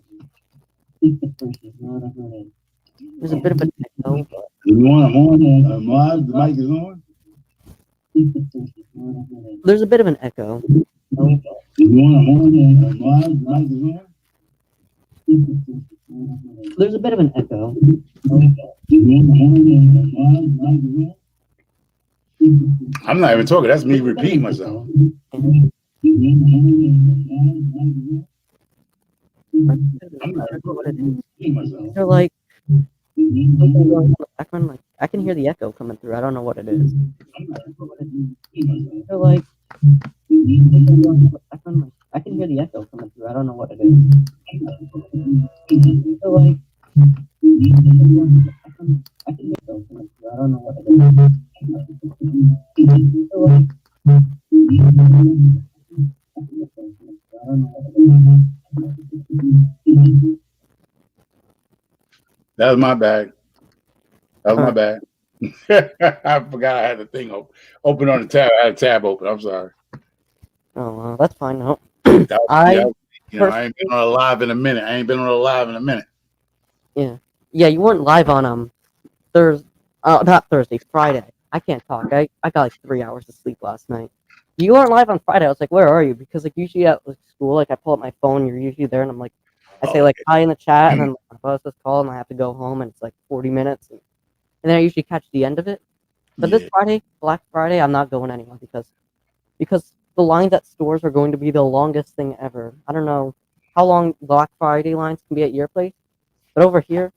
Sleep deprivation, or whatever it is. There's a bit of an echo. I'm on. I'm live. The mic is on. There's a bit of an echo. I'm live. The mic is on. There's a bit of an echo. I'm not even talking. That's me repeating myself. They're like, I can hear the echo coming through. I don't know what it is. They're like, I can hear the echo coming through. I don't know what it is. They're like, I can hear the echo coming through. I don't know what it is. They're like, That was my bad. I forgot I had the thing open on the tab. I had a tab open. I'm sorry. Oh, that's fine. No. I ain't been on a live in a minute. Yeah, you weren't live on Thursday. Not Thursday, Friday. I can't talk. I got like 3 hours of sleep last night. You weren't live on Friday. I was like, where are you? Because like usually at like, school, like I pull up my phone, you're usually there, and I'm like, I say like hi in the chat, and then my boss just call, and I have to go home, and it's like 40 minutes, and then I usually catch the end of it. But this Friday, Black Friday, I'm not going anywhere because the lines at stores are going to be the longest thing ever. I don't know how long Black Friday lines can be at your place, but over here,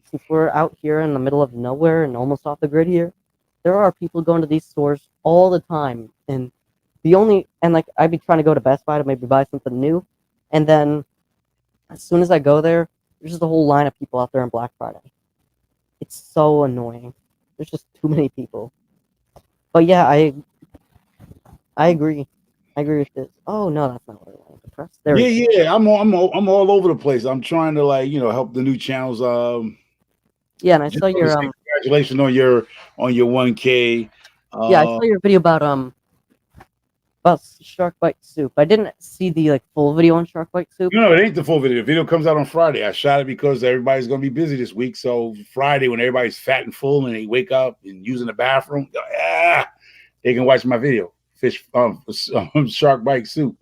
since we're out here in the middle of nowhere and almost off the grid here, there are people going to these stores all the time, and like I'd be trying to go to Best Buy to maybe buy something new, and then as soon as I go there, there's just a whole line of people out there on Black Friday. It's so annoying. There's just too many people. But yeah, I agree. I agree with this. Oh no, that's not what I wanted to press. There. Yeah. I'm all over the place. I'm trying to help the new channels. Yeah, and I saw your congratulations on your 1K. Yeah, I saw your video about shark bite soup. I didn't see the full video on shark bite soup. No, it ain't the full video. The video comes out on Friday. I shot it because everybody's gonna be busy this week. So Friday, when everybody's fat and full and they wake up and using the bathroom, they can watch my video. Shark bite soup.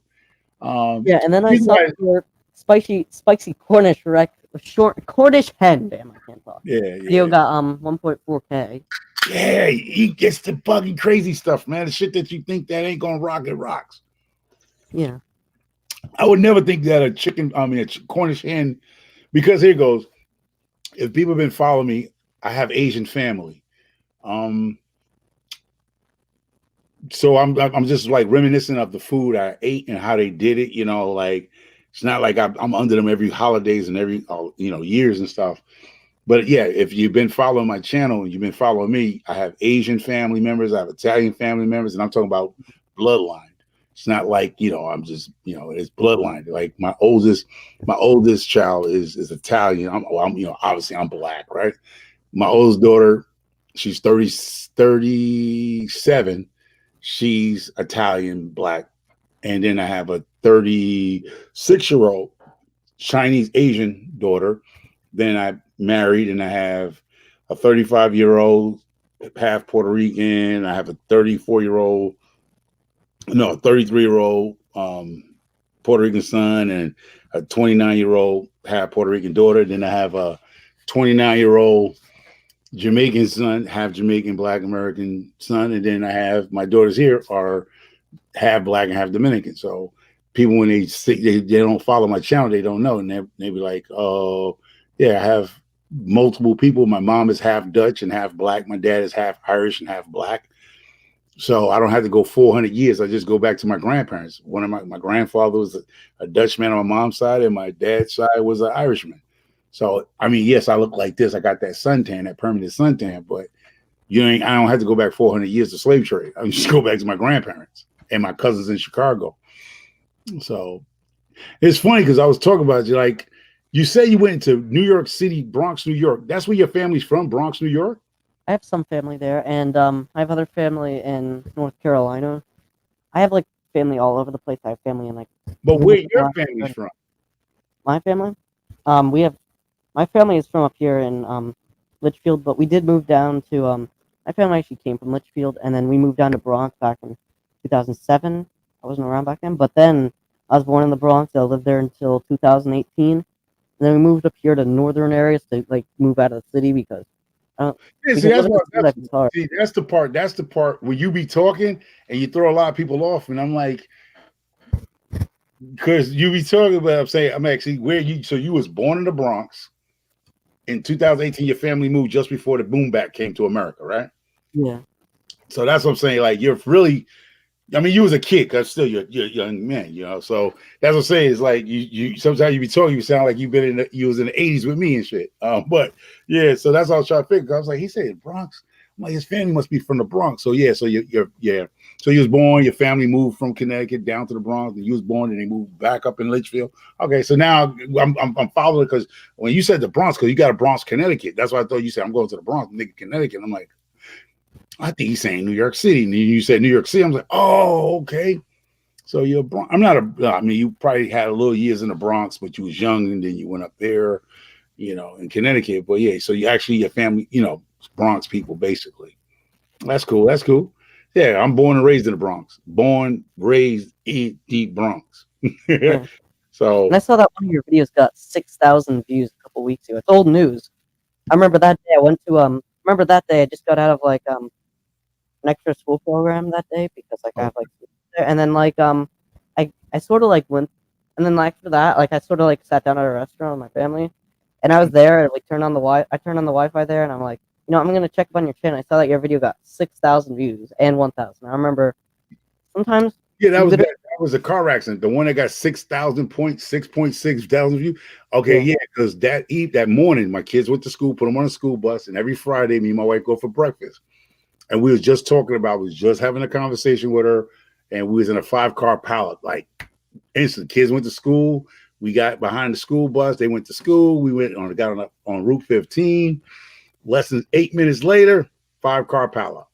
Yeah, and then I saw your spicy Cornish Cornish hen. Damn, I can't talk. Yeah. Video got 1.4K. Yeah, he gets the fucking crazy stuff, man. The shit that you think that ain't gonna rock, it rocks. Yeah. I would never think that a Cornish hen, because here goes. If people have been following me, I have Asian family. So I'm just like reminiscent of the food I ate and how they did it. You know, like it's not like I'm under them every holidays and every years and stuff. But yeah, if you've been following my channel and you've been following me, I have Asian family members, I have Italian family members, and I'm talking about bloodline. It's not like I'm just it's bloodline. Like my oldest child is Italian. I'm obviously I'm black, right? My oldest daughter, she's 37. She's Italian, black. And then I have a 36-year-old Chinese Asian daughter. Then I married and I have a 35-year-old half Puerto Rican. I have a 33-year-old Puerto Rican son and a 29-year-old half Puerto Rican daughter. Then I have a 29-year-old Jamaican son, half Jamaican Black American son, and then I have my daughters here are half Black and half Dominican. So people when they see they don't follow my channel, they don't know, and they be like, "Oh, yeah, I have multiple people. My mom is half Dutch and half Black. My dad is half Irish and half Black." So I don't have to go 400 years. I just go back to my grandparents. One of my grandfather was a Dutchman on my mom's side, and my dad's side was an Irishman. So I mean, yes, I look like this. I got that suntan, that permanent suntan, but I don't have to go back 400 years to slave trade. I just go back to my grandparents and my cousins in Chicago. So it's funny because I was talking about you. Like you say, you went to New York City, Bronx, New York. That's where your family's from, Bronx, New York. I have some family there, and I have other family in North Carolina. I have like family all over the place. I have family in like. But where your family's from? My family, we have. My family is from up here in Litchfield, but we did move down to my family actually came from Litchfield, and then we moved down to Bronx back in 2007. I wasn't around back then, but then I was born in the Bronx. I lived there until 2018, and then we moved up here to northern areas to like move out of the city because. Yeah, see, that's the part. That's the part where you be talking and you throw a lot of people off, and I'm like, because you be talking about. I'm actually where you. So you was born in the Bronx. In 2018, your family moved just before the boom back came to America, right? Yeah. So that's what I'm saying. Like you're really. I mean, you was a kid, cause still you're a young man, So that's what I'm saying. It's like you sometimes you be talking, you sound like you was in the 80s with me and shit. But yeah, so that's what I was trying to figure. I was like, he said Bronx. I'm like, his family must be from the Bronx. So yeah, so you're So you was born, your family moved from Connecticut down to the Bronx, and you was born and they moved back up in Litchfield. Okay, so now I'm following because when you said the Bronx, because you got a Bronx, Connecticut, that's why I thought you said I'm going to the Bronx, nigga, Connecticut. I'm like, I think he's saying New York City. And you said New York City. I'm like, oh, okay. So you're I'm not I mean, you probably had a little years in the Bronx, but you was young and then you went up there, in Connecticut. But yeah, so you actually, your family, Bronx people, basically. That's cool. That's cool. Yeah, I'm born and raised in the Bronx. Born, raised in the Bronx. Yeah. So. And I saw that one of your videos got 6,000 views a couple weeks ago. It's old news. I remember that day I went to remember that day I just got out of like an extra school program that day because like I have like and then like I sort of like went and then after that like I sort of like sat down at a restaurant with my family and I was there and like turned on the Wi-Fi there and I'm like, I'm gonna check up on your channel. I saw that your video got 6,000 views and 1,000. I remember sometimes that was a car accident. The one that got 6,6.6 thousand views. Okay, yeah, because that morning my kids went to school, put them on a school bus, and every Friday me and my wife go for breakfast. And we was just having a conversation with her, and we was in a 5-car Pilot. Like instant, kids went to school. We got behind the school bus. They went to school. We got on Route 15. Less than 8 minutes later, 5-car Pilot.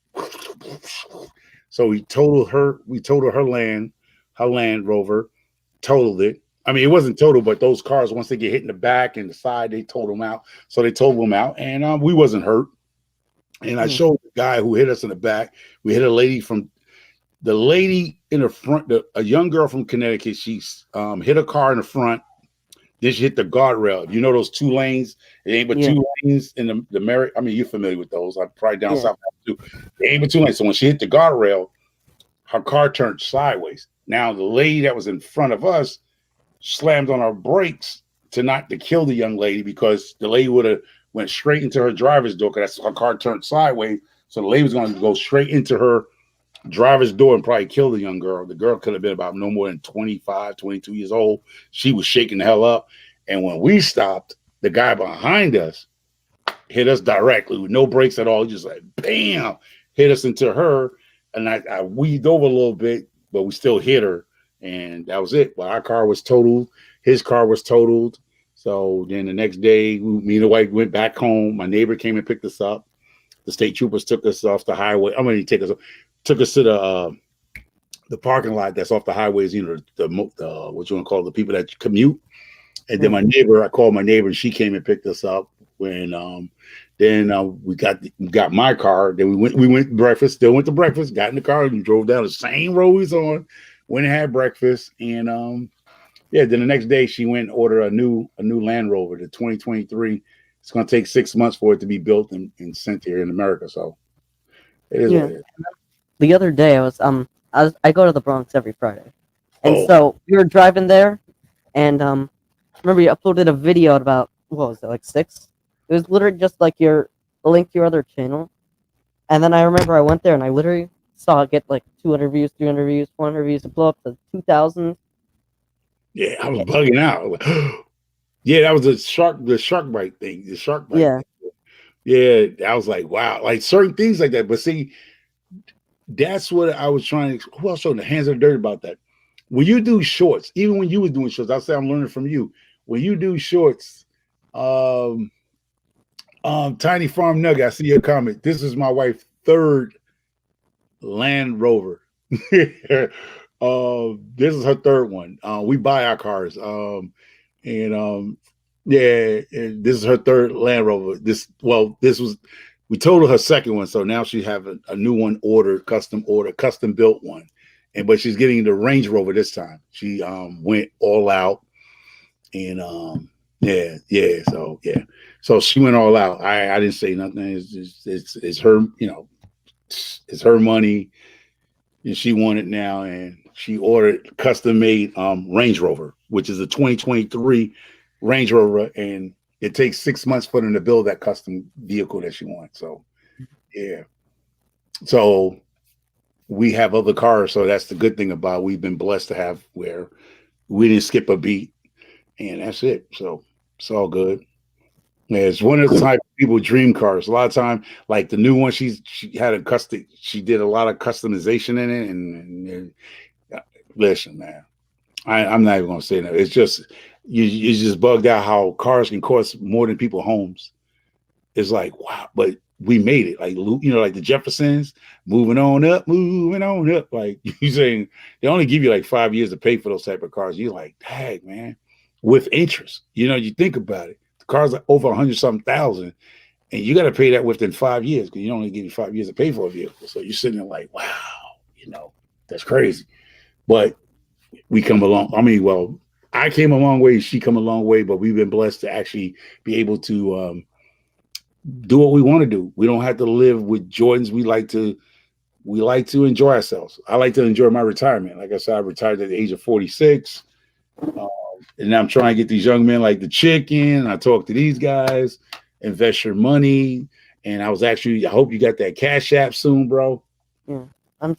So we totaled her Land Rover, totaled it. I mean, it wasn't total, but those cars, once they get hit in the back and the side, they total them out. So they totaled them out, and we wasn't hurt. And I showed the guy who hit us in the back. We hit the lady in the front, a young girl from Connecticut. She hit a car in the front. Then she hit the guardrail. You know those 2 lanes? It ain't but 2 lanes in the Merritt. I mean, you're familiar with those. I'm probably down south too. It ain't but 2 lanes. So when she hit the guardrail, her car turned sideways. Now the lady that was in front of us slammed on her brakes to kill the young lady because the lady would have went straight into her driver's door because her car turned sideways. So the lady was going to go straight into her driver's door and probably killed a young girl. The girl could have been about no more than 25, 22 years old. She was shaking the hell up. And when we stopped, the guy behind us hit us directly with no brakes at all. Just like, bam, hit us into her. And I weaved over a little bit, but we still hit her. And that was it. But our car was totaled. His car was totaled. So then the next day, me and the wife went back home. My neighbor came and picked us up. The state troopers took us off the highway. I'm going to took us to the parking lot that's off the highways. You know, the what you want to call the people that commute. And then I called my neighbor, and she came and picked us up. When we got my car. Then we went breakfast. Still went to breakfast. Got in the car and drove down the same road we was on. Went and had breakfast. And then the next day she went and ordered a new Land Rover, the 2023. It's going to take 6 months for it to be built and sent here in America. So it is what it is. The other day I go to the Bronx every Friday, and so we were driving there, and remember you uploaded a video at about, what was it, like 6? It was literally just like a link to your other channel, and then I remember I went there and I literally saw it get like 200 views, 300 views, 400 views, to blow up to 2,000. Yeah, I was bugging out. Yeah, that was the shark bite thing. The shark bite. Yeah. Yeah, I was like, wow, like certain things like that. But see, that's what I was trying to. Who else showed the hands are dirty about that? When you do shorts, even when you were doing shorts, I'll say I'm learning from you. When you do shorts, Tiny Farm Nugget, I see your comment. This is my wife's 3rd Land Rover. This is her 3rd one. We buy our cars. And this is her 3rd Land Rover. We told her 2nd one, so now she have a new one custom built one. But she's getting the Range Rover this time. She went all out. And so she went all out. I didn't say nothing. It's her, it's her money, and she wanted it now, and she ordered custom made Range Rover, which is a 2023 Range Rover, and it takes 6 months for them to build that custom vehicle that she wants. So yeah. So we have other cars, so that's the good thing about we've been blessed to have where we didn't skip a beat. And that's it. So it's all good. Yeah, it's one of the type of people dream cars. A lot of time, like the new one, she had she did a lot of customization in it. And listen, man, I'm not even gonna say that. It's just you just bugged out how cars can cost more than people's homes. It's like, wow, but we made it. Like, like the Jeffersons, moving on up. Like you saying they only give you like 5 years to pay for those type of cars. You're like, dang, man. With interest, you think about it. The car's like over 100-something thousand, and you got to pay that within 5 years because you only give you 5 years to pay for a vehicle. So you're sitting there like, wow, that's crazy. But we come along. I mean, well, I came a long way. She come a long way, but we've been blessed to actually be able to do what we want to do. We don't have to live with Jordans. We like to enjoy ourselves. I like to enjoy my retirement. Like I said, I retired at the age of 46. And now I'm trying to get these young men like the Chicken. I talk to these guys, invest your money. And I hope you got that Cash App soon, bro. Yeah, I'm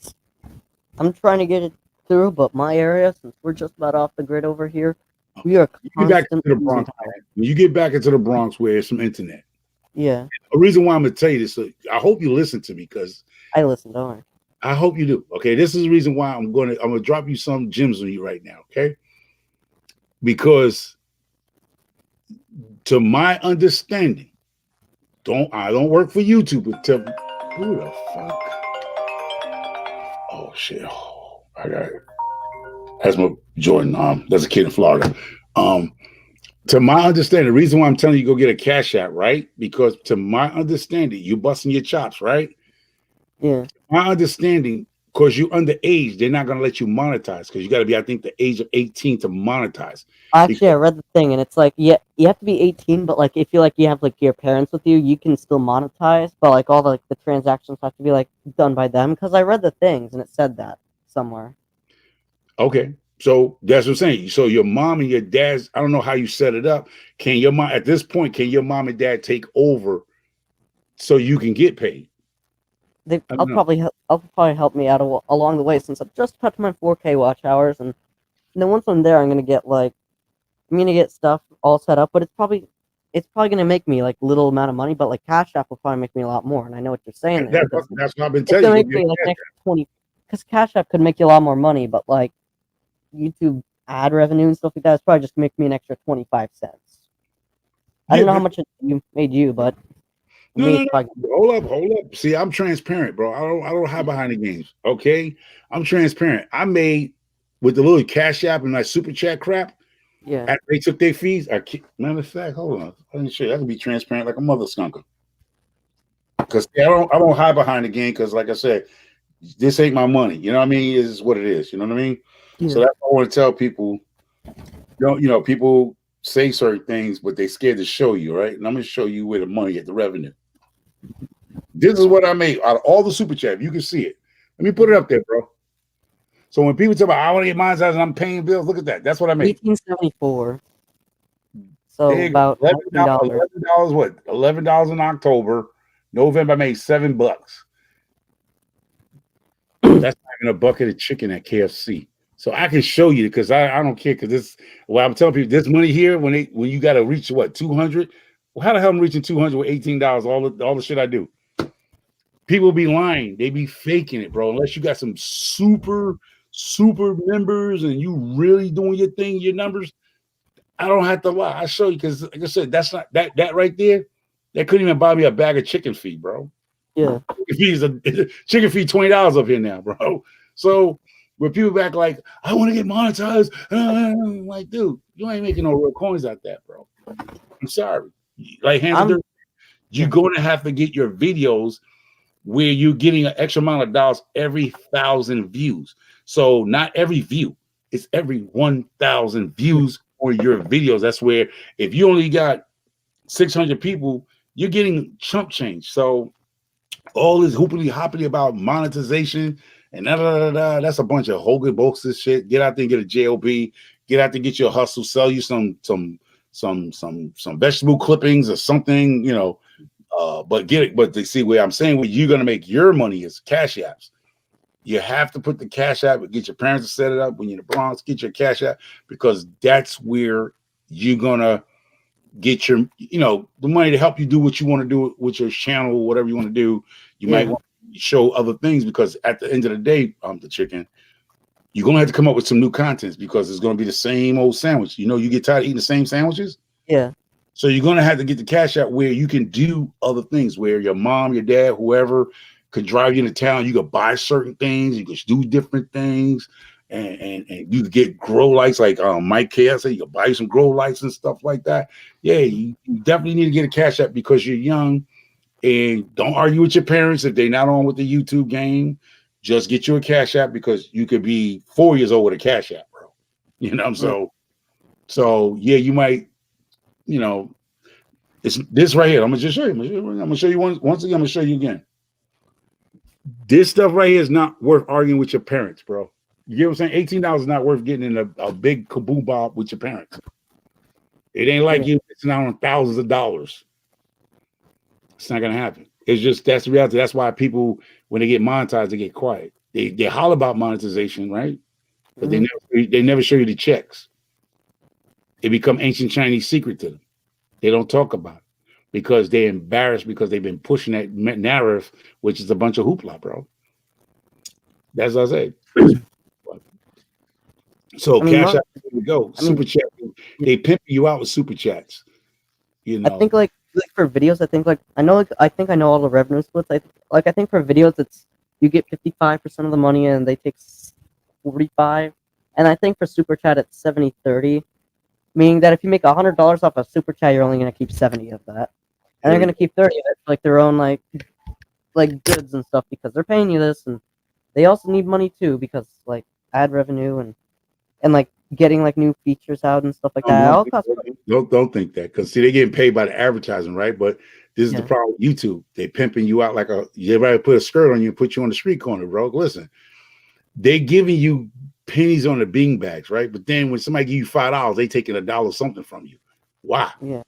trying to get it through, but my area, since we're just about off the grid over here, we are constantly when you get back into the Bronx where there's some internet. Yeah. The reason why I'm gonna tell you this, I hope you listen to me because I listen, don't worry. I hope you do. Okay, this is the reason why I'm gonna drop you some gems on you right now. Okay. Because to my understanding, I don't work for YouTube, but who the fuck? Oh shit. Oh, I got it. That's my Jordan. That's a kid in Florida. To my understanding, the reason why I'm telling you go get a Cash App, right? Because to my understanding, you busting your chops, right? Yeah. My understanding, because you're underage, they're not going to let you monetize because you got to be, I think, the age of 18 to monetize. Actually, I read the thing, and it's like, yeah, you have to be 18, but like if you have like your parents with you, you can still monetize, but like all the transactions have to be like done by them. Because I read the things, and it said that somewhere. Okay, so that's what I'm saying. So your mom and your dad's, I don't know how you set it up. Can your mom at this point? Can your mom and dad take over so you can get paid? I don't know. I'll probably help me out along the way since I've just touched my 4K watch hours, and then once I'm there, I'm gonna get stuff all set up, but it's probably gonna make me like little amount of money, but like Cash App will probably make me a lot more, and I know what you're saying there because That's what I've been it's telling gonna you. make me like an extra 20, because Cash App could make you a lot more money, but like YouTube ad revenue and stuff like that is probably just make me an extra 25 cents. I don't know how much it made you, but No, me no, it's no. probably Hold up. See, I'm transparent, bro. I don't hide behind the games. Okay, I'm transparent. I made with the little Cash App and my super chat crap. yeah. After they took their fees, matter of fact, hold on. I didn't show you. I can be transparent like a mother skunker. Because I don't hide behind the game. Because like I said, this ain't my money. You know what I mean? It is what it is. You know what I mean? Yeah. So that's what I want to tell people. People say certain things, but they scared to show you, right? And I'm gonna show you where the money at the revenue. This is what I made out of all the super chat. You can see it. Let me put it up there, bro. So when people talk about I want to get monetized and I'm paying bills, look at that. That's what I made. 1874. So There you go. about $19. $11. What? $11 in October. November I made $7. That's not even a bucket of chicken at KFC. So I can show you because I don't care because this. Well, I'm telling people this money here when you got to reach what 200. Well, how the hell I'm reaching 200 with $18? All the shit I do. People be lying. They be faking it, bro. Unless you got some super members and you really doing your thing, your numbers. I don't have to lie. I show you because, like I said, that's not that right there. That couldn't even buy me a bag of chicken feet, bro. Yeah. Chicken feet $20 up here now, bro. So when people back like, I want to get monetized, I'm like, dude, you ain't making no real coins out that, bro. I'm sorry. Like you're going to have to get your videos where you're getting an extra amount of dollars every 1,000 views. So not every view, it's every 1,000 views on your videos. That's where if you only got 600 people, you're getting chump change. So all this hoopity hoppity about monetization and that's a bunch of Hogan Boxes shit. Get out there and get a JOB. Get out there and get your hustle. Sell you some vegetable clippings or something, but get it. But they see where I'm saying where you're gonna make your money is Cash Apps. You have to put the Cash App. Get your parents to set it up when you're in the Bronx. Get your Cash App because that's where you're gonna get your, the money to help you do what you want to do with your channel, whatever you want to do. You might want to show other things because at the end of the day, the chicken, you're gonna have to come up with some new contents because it's gonna be the same old sandwich. You get tired of eating the same sandwiches. Yeah. So you're gonna have to get the Cash App where you can do other things, where your mom, your dad, whoever could drive you into town. You could buy certain things. You could do different things. And you get grow lights like Mike K. I said you can buy some grow lights and stuff like that. Yeah, you definitely need to get a Cash App because you're young, and don't argue with your parents if they're not on with the YouTube game. Just get you a Cash App because you could be 4 years old with a Cash App, bro. So yeah, you might, it's this right here. I'm gonna just show you. I'm gonna show you once again. I'm gonna show you again. This stuff right here is not worth arguing with your parents, bro. You get what I'm saying? $18 is not worth getting in a big kaboom bob with your parents. It ain't like you missing out on thousands of dollars. It's not gonna happen. It's just that's the reality. That's why people, when they get monetized, they get quiet. They holler about monetization, right? But they never show you the checks. It become ancient Chinese secret to them. They don't talk about it because they're embarrassed because they've been pushing that narrative, which is a bunch of hoopla, bro. That's what I say. So Cash App, here we go. Super chat. They pimp you out with super chats. I think like for videos, I think I know all the revenue splits. I think for videos, it's you get 55% of the money and they take 45. And I think for super chat, it's 70-30, meaning that if you make $100 off a super chat, you're only gonna keep 70 of that, and they're gonna keep 30 of it for like their own like goods and stuff because they're paying you this, and they also need money too because like ad revenue and like getting like new features out and stuff like that. Don't think that because see they're getting paid by the advertising, right? But this is the problem with YouTube. They pimping you out like everybody put a skirt on you and put you on the street corner, bro. Listen, they giving you pennies on the bean bags, right? But then when somebody give you $5, they taking $1 something from you. Why? Yeah.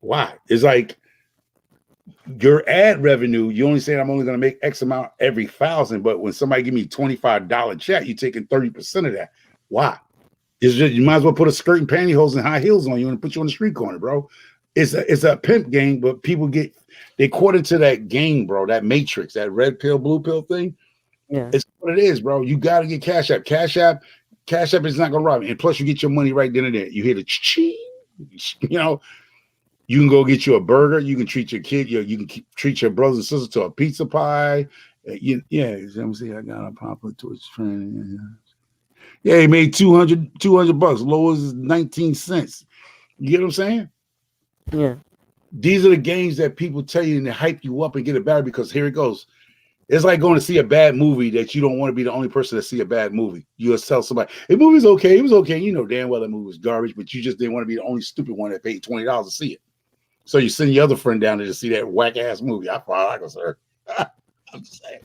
Why? It's like your ad revenue, you only saying I'm only going to make X amount every 1,000, but when somebody give me $25 check, you're taking 30% of that. Why? It's just, you might as well put a skirt and pantyhose and high heels on you and put you on the street corner, bro. It's a pimp game, but people they caught into that game, bro. That matrix, that red pill, blue pill thing. Yeah. It's what it is, bro. You got to get Cash App. Cash App is not going to rob you. And plus, you get your money right then and there. You hear the ching, you know. You can go get you a burger. You can treat your kid. You can treat your brothers and sisters to a pizza pie. Let me see. I got a popular Twitch friend. Yeah, he made 200 bucks. Low as 19 cents. You get what I'm saying? Yeah. These are the games that people tell you and they hype you up and get it better because here it goes. It's like going to see a bad movie that you don't want to be the only person to see a bad movie. You'll tell somebody, the movie's okay. It was okay. You know damn well that movie was garbage, but you just didn't want to be the only stupid one that paid $20 to see it. So you send your other friend down there to see that whack ass movie. I thought I was her. I'm just saying.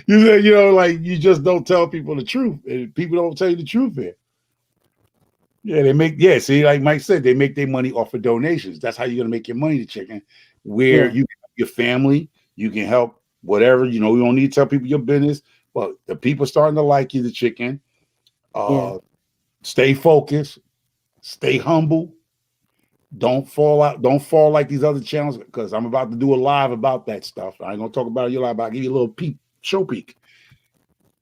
You know, like you just don't tell people the truth. And people don't tell you the truth here. Yeah, see, like Mike said, they make their money off of donations. That's how you're gonna make your money, the chicken. Where you can help your family, you can help whatever, you know, you don't need to tell people your business. But the people starting to like you, the chicken. Stay focused, stay humble. Don't fall out. Don't fall like these other channels because I'm about to do a live about that stuff. I ain't gonna talk about it your live, but I'll give you a little show peek.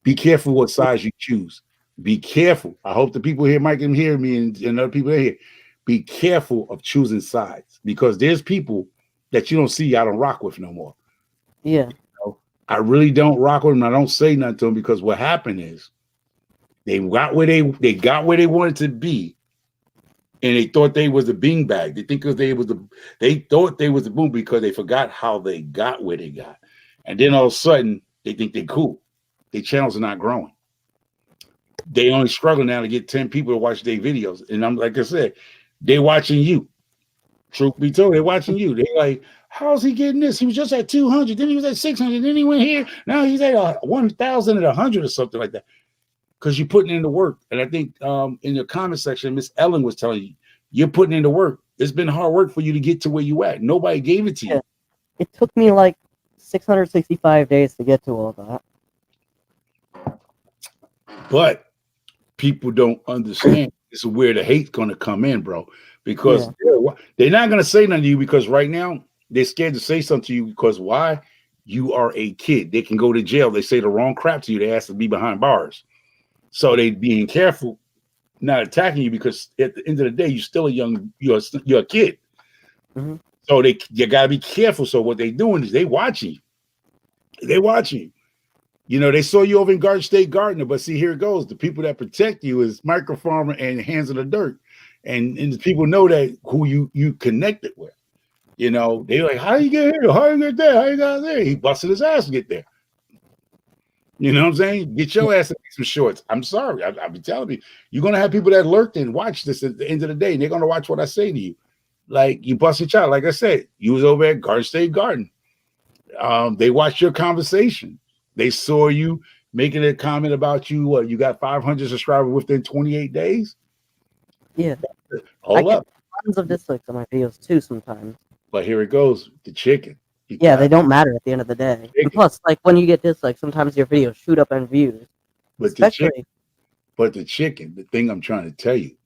Be careful what size you choose. Be careful. I hope the people here, Mike, can hear me and other people here. Be careful of choosing sides because there's people that you don't see I don't rock with no more. Yeah. You know, I really don't rock with them. I don't say nothing to them because what happened is they got where they wanted to be. And they thought they was a beanbag. They thought they was a boom because they forgot how they got where they got. And then all of a sudden, they think they're cool. Their channels are not growing. They only struggle now to get 10 people to watch their videos. And I'm like I said, they watching you. Truth be told, they're watching you. They're like, how's he getting this? He was just at 200, then he was at 600, then he went here. Now he's at 1,000 at 100 or something like that. Because you're putting in the work. And I think in the comment section, Miss Ellen was telling you, you're putting in the work. It's been hard work for you to get to where you at. Nobody gave it to you. It took me like 665 days to get to all that. But people don't understand. This is where the hate's going to come in, bro. Because they're not going to say nothing to you because right now they're scared to say something to you because why? You are a kid. They can go to jail. They say the wrong crap to you. They ask to be behind bars. So they being careful, not attacking you because at the end of the day, you're still you're a kid. Mm-hmm. So you gotta be careful. So what they doing is they watching you. They watching. You know, they saw you over in Garden State Gardener, but see, here it goes. The people that protect you is Micro Farmer and Hands of the Dirt. And the people know that who you connected with. You know, they like, how you get here? How you get there? How you got there? He busted his ass to get there. You know what I'm saying? Get your ass in some shorts. I'm sorry. I'll be telling you, you're going to have people that lurk and watch this at the end of the day, and they're going to watch what I say to you. Like, you bust your child. Like I said, you was over at Garden State Garden. They watched your conversation. They saw you making a comment about you. What, you got 500 subscribers within 28 days? Yeah. Hold up. Tons of dislikes on my videos, too, sometimes. But here it goes. The chicken. They don't matter at the end of the day. And plus, like when you get dislikes, sometimes your videos shoot up in views. But the chicken, the thing I'm trying to tell you,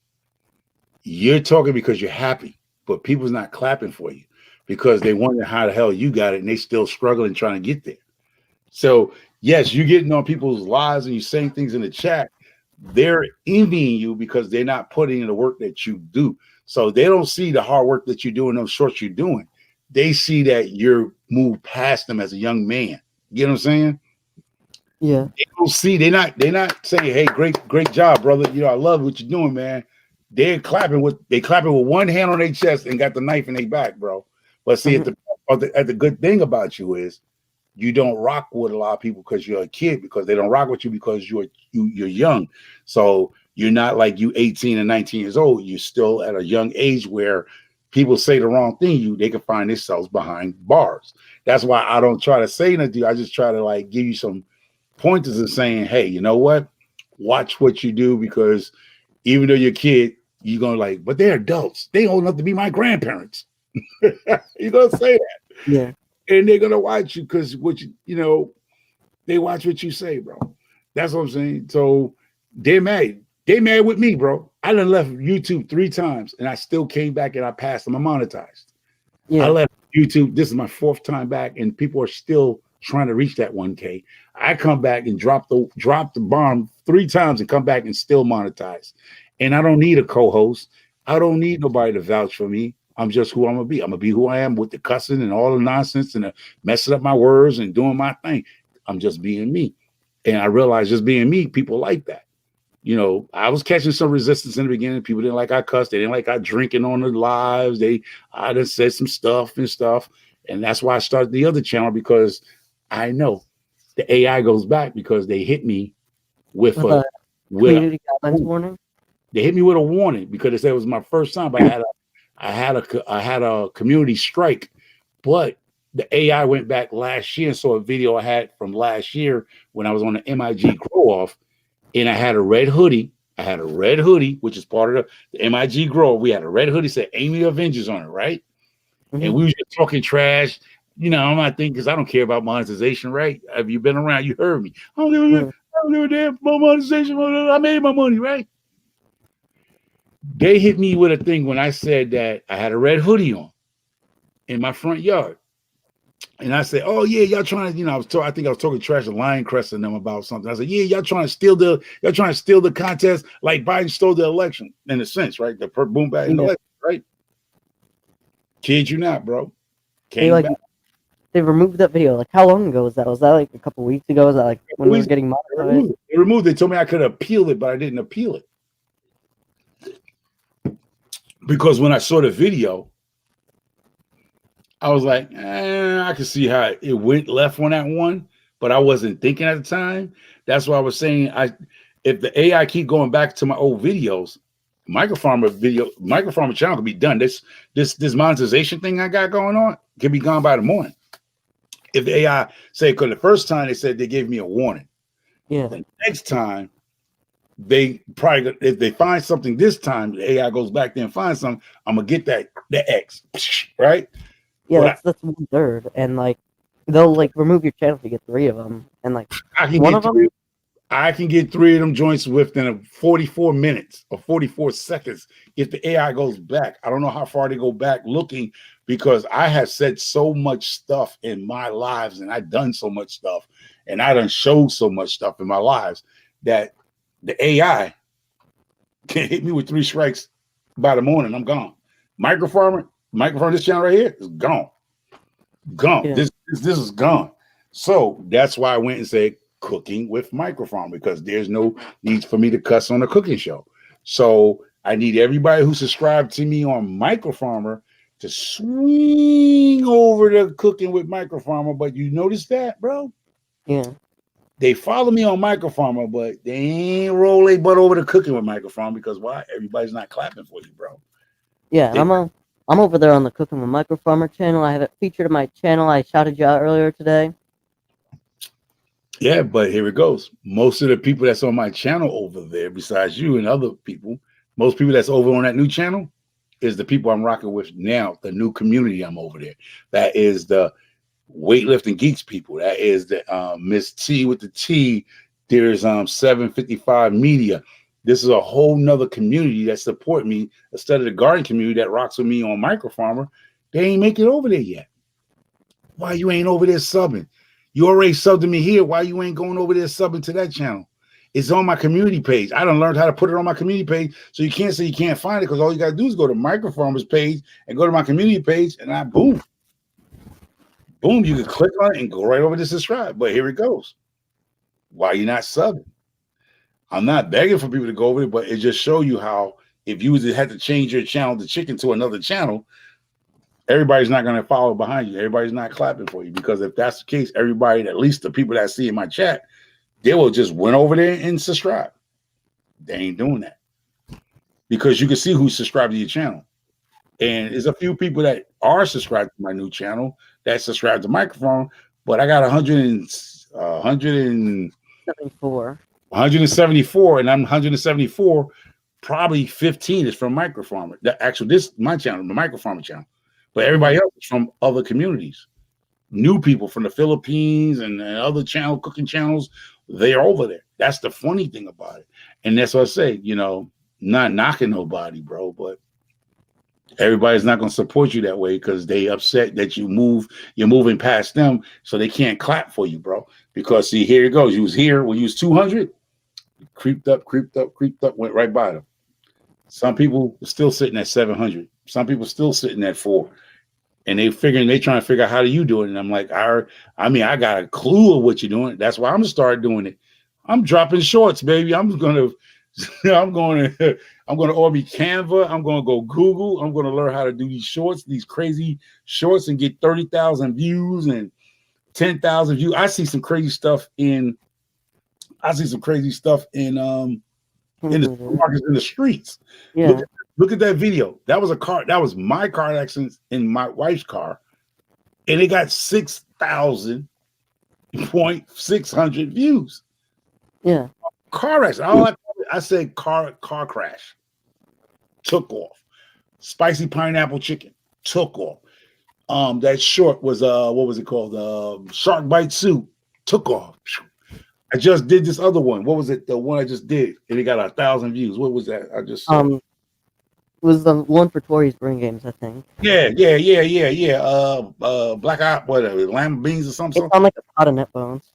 you're talking because you're happy, but people's not clapping for you because they wonder how the hell you got it and they still struggling trying to get there. So yes, you're getting on people's lives and you're saying things in the chat. They're envying you because they're not putting in the work that you do. So they don't see the hard work that you do in those shorts you're doing. They see that you're moved past them as a young man. You know what I'm saying? Yeah. They don't see, they're not saying, hey, great job, brother. You know, I love what you're doing, man. They're clapping with one hand on their chest and got the knife in their back, bro. But see, at the good thing about you is you don't rock with a lot of people because you're a kid, because they don't rock with you because you're young. So you're not like you 18 and 19 years old. You're still at a young age where people say the wrong thing, they can find themselves behind bars. That's why I don't try to say nothing. I just try to like give you some pointers and saying, hey, you know what? Watch what you do because even though you're a kid, you're gonna like, but they're adults. They old enough to be my grandparents. You're gonna say that. Yeah. and they're gonna watch you because they watch what you say, bro. That's what I'm saying. So they're mad. They mad with me, bro. I done left YouTube 3 times and I still came back and I passed them. I monetized. Yeah. I left YouTube. This is my 4th time back, and people are still trying to reach that 1K. I come back and drop the bomb 3 times and come back and still monetize. And I don't need a co-host. I don't need nobody to vouch for me. I'm just who I'm gonna be. I'm gonna be who I am with the cussing and all the nonsense and the messing up my words and doing my thing. I'm just being me. And I realized just being me, people like that. I was catching some resistance in the beginning. People didn't like I cussed. They didn't like I drinking on the lives. I just said some stuff. And that's why I started the other channel, because I know the AI goes back because they hit me with a community guidelines warning. They hit me with a warning because they said it was my first time, but I had a community strike, but the AI went back last year and saw a video I had from last year when I was on the MIG Grow Off, and I had a red hoodie. I had a red hoodie, which is part of the MIG Grow. We had a red hoodie said Amy Avengers on it, right? Mm-hmm. And we were just talking trash. I'm not thinking, because I don't care about monetization, right? Have you been around? You heard me. I don't give a damn about monetization. I made my money, right? They hit me with a thing when I said that I had a red hoodie on in my front yard. And I said, oh yeah, y'all trying to, I think I was talking trash to Lioncrest and them about something. I said, yeah, y'all trying to steal the contest like Biden stole the election, in a sense, right? The boom back in the election, right? Kid you not, bro. They removed that video. Like, how long ago was that? Was that like a couple weeks ago? Was that like when we were getting monetized? They removed it. They told me I could appeal it, but I didn't appeal it. Because when I saw the video, I was like, I can see how it went left on that one, but I wasn't thinking at the time. That's why I was saying, if the AI keep going back to my old videos, Microfarmer channel could be done. This monetization thing I got going on can be gone by the morning. If the AI say, because the first time they said they gave me a warning. Yeah. The next time, they probably, if they find something this time, the AI goes back there and finds something, I'm gonna get the X, right? Yeah, that's 1/3, and like they'll like remove your channel if you get 3 of them, and like I can get 3 of them joints within 44 minutes or 44 seconds if the AI goes back. I don't know how far they go back looking, because I have said so much stuff in my lives, and I've done so much stuff, and I done showed so much stuff in my lives that the AI can hit me with 3 strikes by the morning. I'm gone. Microfarmer, this channel right here is gone. Yeah. This is gone. So that's why I went and said cooking with Microfarmer, because there's no need for me to cuss on a cooking show. So I need everybody who subscribed to me on Microfarmer to swing over to cooking with Microfarmer. But you notice that, bro? Yeah. They follow me on Microfarmer, but they ain't roll their butt over to cooking with Microfarmer, because why? Everybody's not clapping for you, bro. Yeah, I'm over there on the Cooking with Microfarmer channel. I have it featured in my channel. I shouted you out earlier today. Yeah, but here it goes. Most of the people that's on my channel over there, besides you and other people, most people that's over on that new channel is the people I'm rocking with now, the new community I'm over there. That is the Weightlifting Geeks people. That is the Miss T with the T. There's 755 Media. This is a whole nother community that support me instead of the garden community that rocks with me on Microfarmer. They ain't make it over there yet. Why you ain't over there subbing? You already subbed to me here. Why you ain't going over there subbing to that channel? It's on my community page. I done learned how to put it on my community page, so you can't say you can't find it, because all you got to do is go to Microfarmer's page and go to my community page, and boom, you can click on it and go right over to subscribe. But here it goes. Why you not subbing? I'm not begging for people to go over there, but it just show you how if you had to change your channel to chicken to another channel, everybody's not going to follow behind you. Everybody's not clapping for you, because if that's the case, everybody, at least the people that see in my chat, they will just went over there and subscribe. They ain't doing that, because you can see who's subscribed to your channel. And there's a few people that are subscribed to my new channel that subscribe to Microphone, but I got 174, and I'm 174. Probably 15 is from Microfarmer. My channel, the Microfarmer channel, but everybody else is from other communities. new people from the Philippines and other cooking channels. They are over there. That's the funny thing about it. And that's what I say, you know, not knocking nobody, bro, but everybody's not going to support you that way because they upset that you're moving past them, so they can't clap for you, bro. Because see, here it goes. You was here when you was 200, creeped up, went right by them. Some people are still sitting at 700. Some people still sitting at 4. And they trying to figure out how do you do it. And I'm like, I got a clue of what you're doing. That's why I'm gonna start doing it. I'm dropping shorts, baby. I'm going to Orbi Canva. I'm going to go Google. I'm going to learn how to do these shorts, these crazy shorts, and get 30,000 views and 10,000 views. I see some crazy stuff in the markets, in the streets. Yeah. Look at that video. That was my car accident in my wife's car, and it got 6,600 views. Yeah. Car accident. I said car crash. Took off. Spicy pineapple chicken. Took off. That short was what was it called? Shark bite soup. Took off. I just did this other one. What was it? The one I just did, and it got 1,000 views. What was that? I just it was the one for Tori's Brain Games, I think. Yeah. Black eye, whatever, lamb beans or something. It's on like a pot of neck bones.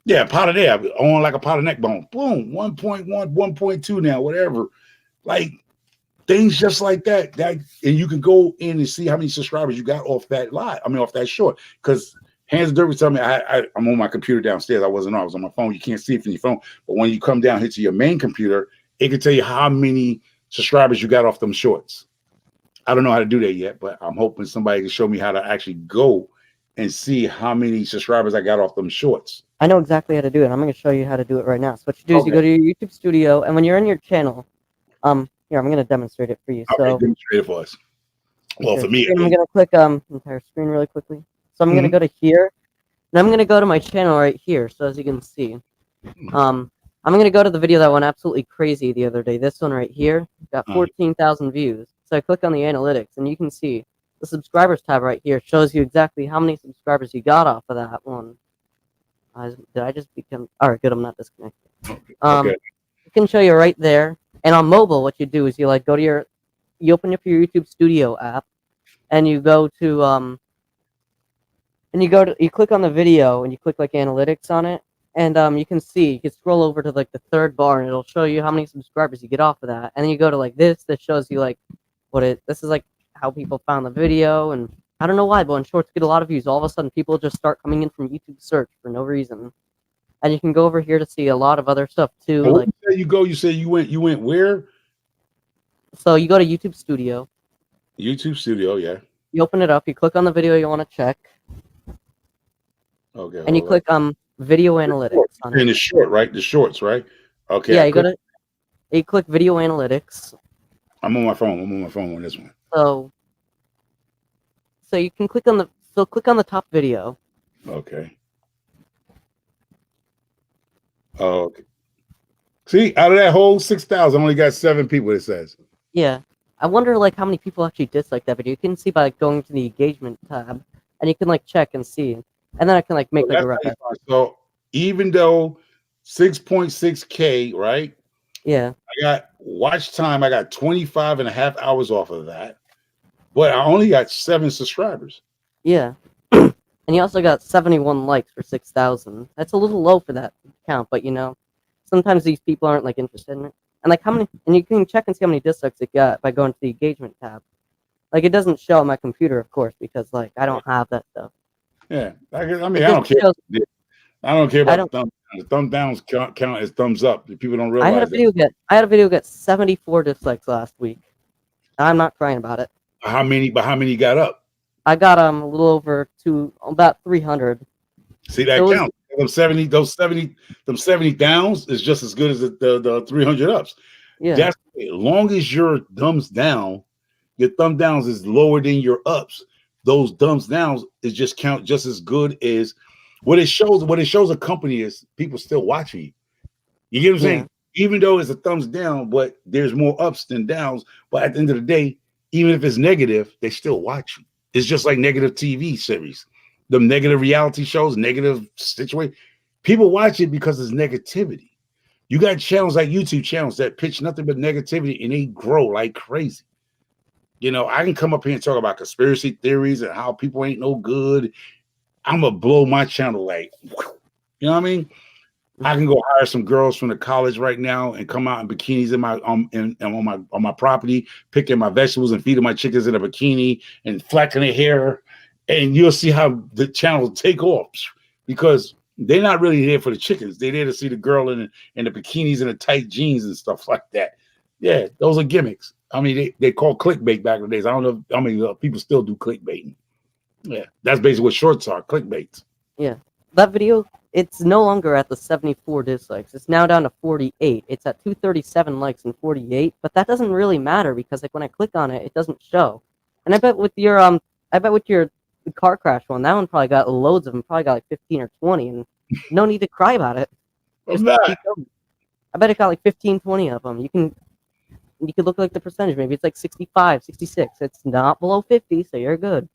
Yeah, pot of there, on like a pot of neck bone. Boom, 1.1, 1.2 now, whatever. Like things just like that. And you can go in and see how many subscribers you got off that live. I mean, off that short. Because Hands of Dirt was telling me I'm on my computer downstairs. I was on my phone. You can't see it from your phone. But when you come down here to your main computer, it can tell you how many subscribers you got off them shorts. I don't know how to do that yet, but I'm hoping somebody can show me how to actually go and see how many subscribers I got off them shorts. I know exactly how to do it. I'm going to show you how to do it right now. So what you do is you go to your YouTube studio, and when you're in your channel, here, I'm going to demonstrate it for you. Okay, demonstrate it for us. Well, for me, I'm going to click entire screen really quickly. So I'm going to go to here, and I'm going to go to my channel right here. So as you can see, I'm going to go to the video that went absolutely crazy the other day. This one right here got 14,000 views. So I click on the analytics, and you can see the subscribers tab right here shows you exactly how many subscribers you got off of that one. Did I just become... All right, good. I'm not disconnected. It can show you right there. And on mobile, what you do is you go to you open up your YouTube Studio app, and you go to you click on the video, and you click like analytics on it, and you can scroll over to like the third bar, and it'll show you how many subscribers you get off of that. And then you go to like this that shows you like this is like how people found the video. And I don't know why, but when shorts get a lot of views, all of a sudden people just start coming in from YouTube search for no reason. And you can go over here to see a lot of other stuff too. Well, you say you went where? So you go to YouTube Studio. YouTube Studio, yeah. You open it up, you click on the video you want to check. Okay. And you click video analytics on it. And the short, right? The shorts, right? Okay. Yeah, you click video analytics. I'm on my phone on this one. So you can click on the top video. Okay. Okay. See, out of that whole 6,000, I only got 7 people, it says. Yeah. I wonder how many people actually dislike that video. You can see by going to the engagement tab, and you can check and see. And then I can make a record. So even though 6.6K, right? Yeah. I got watch time. I got 25 and a half hours off of that. But I only got 7 subscribers. Yeah. And you also got 71 likes for 6,000. That's a little low for that count, but sometimes these people aren't interested in it. And and you can check and see how many dislikes it got by going to the engagement tab. It doesn't show on my computer, of course, because I don't have that stuff. Yeah. I don't care. I don't care about the thumb downs count as thumbs up. People don't realize. I had a video get 74 dislikes last week. I'm not crying about it. How many you got up? I got a little over about 300. See that count? Them 70 downs is just as good as the 300 ups. Yeah. That's as long as your thumbs down, your thumb downs is lower than your ups. Those thumbs downs is just count just as good as what it shows. What it shows a company is people still watching you. You get what I'm saying? Even though it's a thumbs down, but there's more ups than downs. But at the end of the day, even if it's negative, they still watch you. It's just like negative TV series. the negative reality shows, negative situation. People watch it because it's negativity. You got channels like YouTube channels that pitch nothing but negativity and they grow like crazy. You know, I can come up here and talk about conspiracy theories and how people ain't no good. I'm gonna blow my channel like, you know what I mean? I can go hire some girls from the college right now and come out in bikinis in my on my property, picking my vegetables and feeding my chickens in a bikini and flecking their hair, and you'll see how the channel will take off because they're not really there for the chickens. They're there to see the girl in the bikinis and the tight jeans and stuff like that. Yeah, those are gimmicks. I mean, they call clickbait back in the days. I don't know how many people still do clickbaiting. Yeah, that's basically what shorts are, clickbaits. Yeah. That video, it's no longer at the 74 dislikes. It's now down to 48. It's at 237 likes and 48, but that doesn't really matter because like when I click on it, it doesn't show. And I bet with your car crash one, that one probably got loads of them, probably got like 15 or 20, and no need to cry about it. Just keep going. I bet it got like 15, 20 of them. You could look like the percentage. Maybe it's like 65, 66. It's not below 50, so you're good.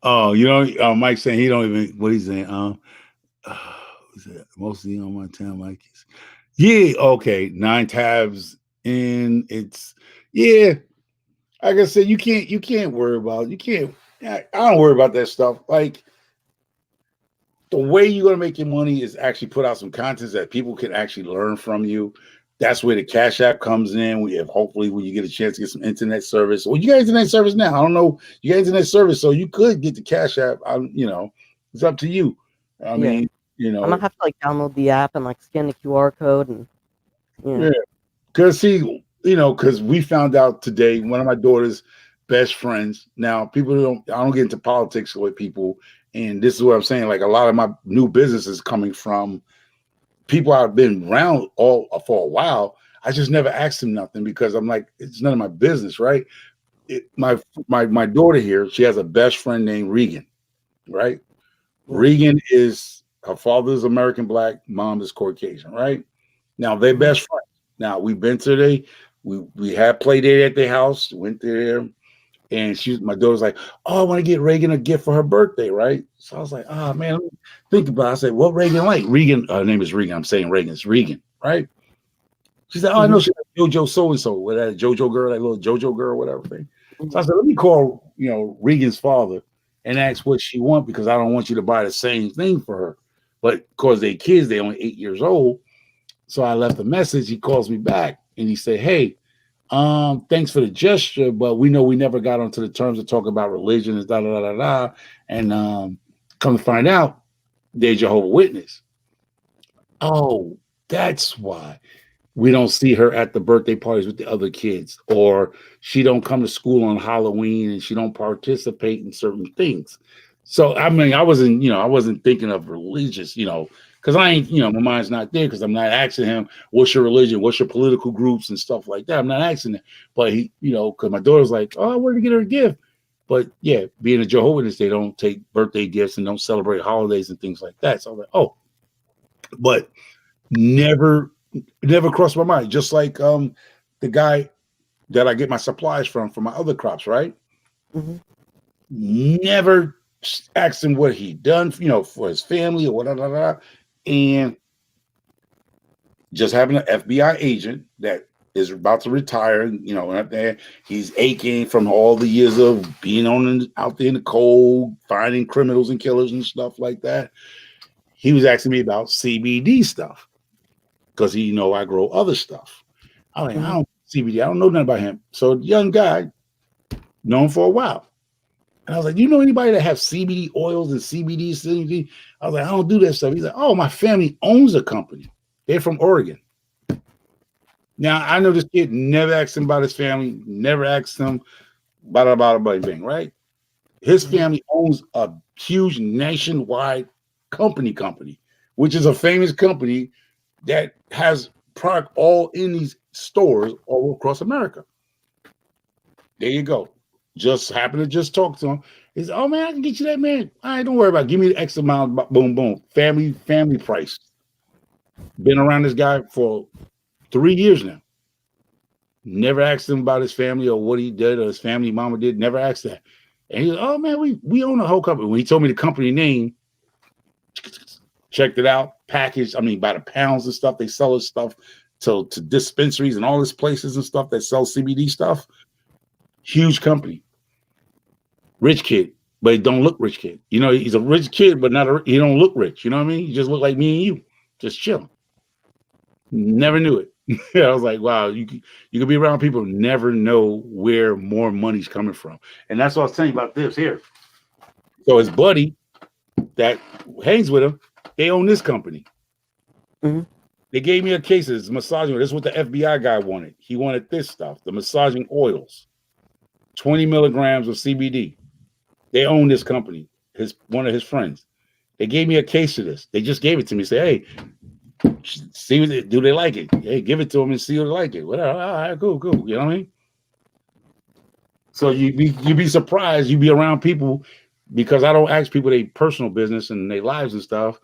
Oh, you know, Mike's saying he don't even what he's saying. Mostly on my town, Mike is. Yeah, okay. 9 tabs in. It's yeah. Like I said, you can't worry about. You can't. I don't worry about that stuff. Like the way you're gonna make your money is actually put out some content that people can actually learn from you. That's where the Cash App comes in. We have hopefully when you get a chance to get some internet service. Well, you got internet service now. I don't know. You got internet service, so you could get the Cash App. You know, it's up to you. I mean, you know, I'm gonna have to like download the app and like scan the QR code and yeah. Because see, you know, because we found out today one of my daughter's best friends. Now, I don't get into politics with people, and this is what I'm saying. Like a lot of my new business is coming from people I've been around for a while. I just never asked them nothing because I'm like, it's none of my business, right? My daughter here, she has a best friend named Regan, right? Regan is her father's American Black, mom is Caucasian, right? Now they're best friends. Now we've been to we had play date at their house, went there, and my daughter's like, oh, I want to get Reagan a gift for her birthday, right? So I was like, oh man, let me think about it. I said, what Reagan like? Regan, her name is Regan. I'm saying Reagan, it's Regan, right? She said, oh, I know she's like JoJo so-and-so, with that JoJo girl, that little JoJo girl, whatever thing. So I said, let me call, you know, Regan's father and ask what she wants because I don't want you to buy the same thing for her. But because they're kids, they're only 8 years old. So I left a message. He calls me back and he said, hey, thanks for the gesture, but we know we never got onto the terms of talking about religion and da da da da da. And come to find out, they're Jehovah's Witness. Oh, that's why we don't see her at the birthday parties with the other kids, or she don't come to school on Halloween and she don't participate in certain things. So I mean, I wasn't thinking of religious, you know, because I ain't, you know, my mind's not there because I'm not asking him, what's your religion, what's your political groups and stuff like that. I'm not asking that. But he, you know, because my daughter's like, oh, I wanted to get her a gift. But yeah, being a Jehovah's Witness, they don't take birthday gifts and don't celebrate holidays and things like that. So I was like, oh, but never crossed my mind. Just like the guy that I get my supplies from for my other crops, right? Never asked him what he done, you know, for his family or whatever. And just having an FBI agent that is about to retire, you know, out there, he's aching from all the years of being out there in the cold, finding criminals and killers and stuff like that. He was asking me about CBD stuff because he, you know, I grow other stuff. I'm like, I don't CBD, I don't know nothing about him. So young guy, known for a while. And I was like, you know anybody that have CBD oils and CBD? I was like, I don't do that stuff. He's like, oh, my family owns a company. They're from Oregon. Now, I know this kid never asked him about his family, never asked him about anything, right? His family owns a huge nationwide company, which is a famous company that has product all in these stores all across America. There you go. Just happened to just talk to him. He said, oh man, I can get you that, man. All right, don't worry about it. Give me the X amount, boom, boom. Family price. Been around this guy for 3 years now. Never asked him about his family or what he did or his family mama did. Never asked that. And he's like, oh man, we own the whole company. When he told me the company name, checked it out, packaged, I mean, by the pounds and stuff, they sell this stuff to dispensaries and all these places and stuff that sell CBD stuff. Huge company. Rich kid, but he don't look rich kid. You know, he's a rich kid, but he don't look rich. You know what I mean? He just look like me and you, just chilling. Never knew it. I was like, wow, you could be around people who never know where more money's coming from. And that's what I was telling you about this here. So his buddy that hangs with him, they own this company. Mm-hmm. They gave me a case of this massaging. This is what the FBI guy wanted. He wanted this stuff, the massaging oils, 20 milligrams of CBD. They own this company. One of his friends. They gave me a case of this. They just gave it to me. Say, hey, see, do they like it? Hey, give it to them and see if they like it. Whatever. All right, cool. You know what I mean? So you be surprised. You be around people, because I don't ask people their personal business and their lives and stuff.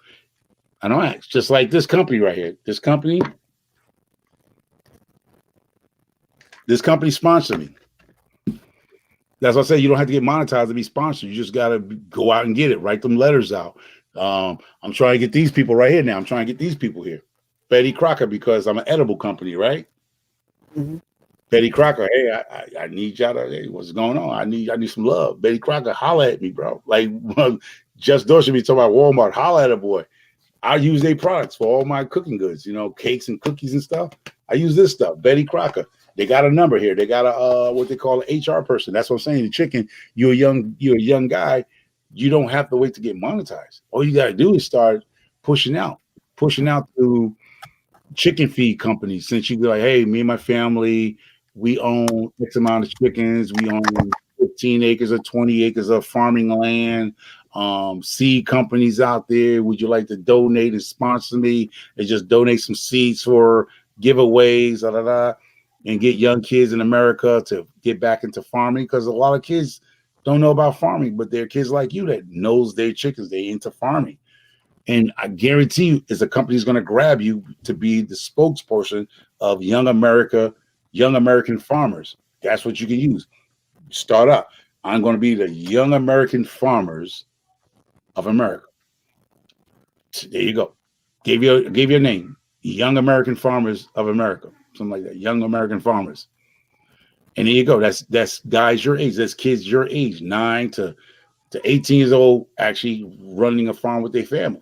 I don't ask. Just like this company right here. This company sponsored me. That's what I say. You don't have to get monetized to be sponsored. You just got to go out and get it. Write them letters out. I'm trying to get these people right here now. I'm trying to get these people here. Betty Crocker, because I'm an edible company, right? Mm-hmm. Betty Crocker, hey, I need y'all to, hey, what's going on? I need some love. Betty Crocker, holla at me, bro. Like, Just Dorsey be talking about Walmart, holla at a boy. I use their products for all my cooking goods, you know, cakes and cookies and stuff. I use this stuff. Betty Crocker. They got a number here. They got a what they call an HR person. That's what I'm saying. The chicken, you're a young guy. You don't have to wait to get monetized. All you gotta do is start pushing out to chicken feed companies. Since you be like, hey, me and my family, we own X amount of chickens. We own 15 acres or 20 acres of farming land. Seed companies out there. Would you like to donate and sponsor me and just donate some seeds for giveaways, and get young kids in America to get back into farming? Because a lot of kids don't know about farming, but there are kids like you that knows their chickens. They into farming. And I guarantee you, is a company's going to grab you to be the spokesperson of young American farmers. That's what you can use. Start up. I'm going to be the Young American Farmers of America. There you go. Gave you a name. Young American Farmers of America. Something like that. Young American Farmers. And there you go. That's guys your age. That's kids your age, 9 to 18 years old, actually running a farm with their family.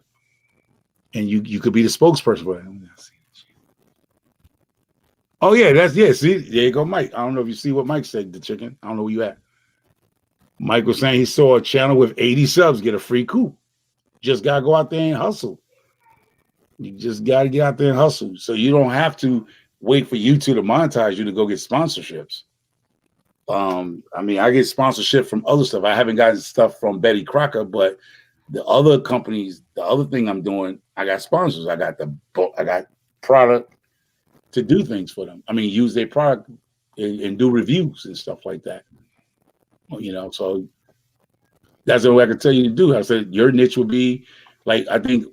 And you could be the spokesperson for them. Oh yeah, see, there you go, Mike. I don't know if you see what Mike said, the chicken. I don't know where you at. Mike was saying he saw a channel with 80 subs get a free coop. Just gotta go out there and hustle. You just gotta get out there and hustle. So you don't have to wait for YouTube to monetize you to go get sponsorships. I mean, I get sponsorship from other stuff. I haven't gotten stuff from Betty Crocker, but the other companies, the other thing I'm doing, I got sponsors. I got product to do things for them. I mean, use their product and do reviews and stuff like that. You know, so that's what I can tell you to do. I said your niche would be like, I think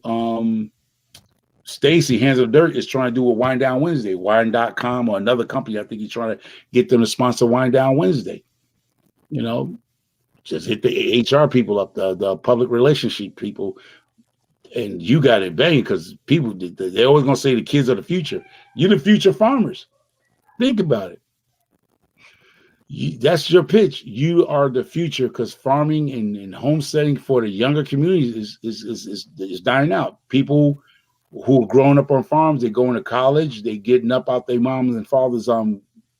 Stacy Hands of Dirt is trying to do a Wine Down Wednesday. Wine.com or another company, I think he's trying to get them to sponsor Wine Down Wednesday. You know, just hit the HR people up, the public relationship people, and you got it bang, because people, they're always going to say the kids are the future. You're the future farmers. Think about it. That's your pitch. You are the future, because farming and homesteading for the younger communities is dying out. People who are growing up on farms, they're going to college, they getting up out their moms and fathers'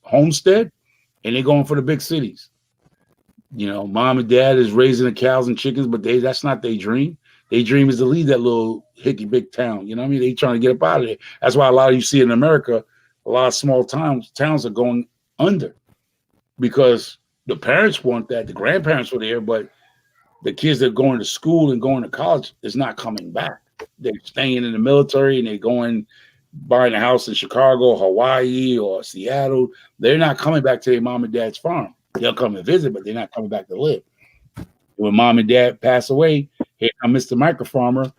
homestead, and they're going for the big cities. You know, mom and dad is raising the cows and chickens, but that's not their dream. Their dream is to leave that little hickey big town. You know what I mean? They trying to get up out of there. That's why a lot of you see in America, a lot of small towns are going under, because the parents want that. The grandparents were there, but the kids that are going to school and going to college is not coming back. They're staying in the military and they're going buying a house in Chicago, Hawaii, or Seattle. They're not coming back to their mom and dad's farm. They'll come and visit, but they're not coming back to live. When mom and dad pass away, hey, I'm Mr. Microfarmer.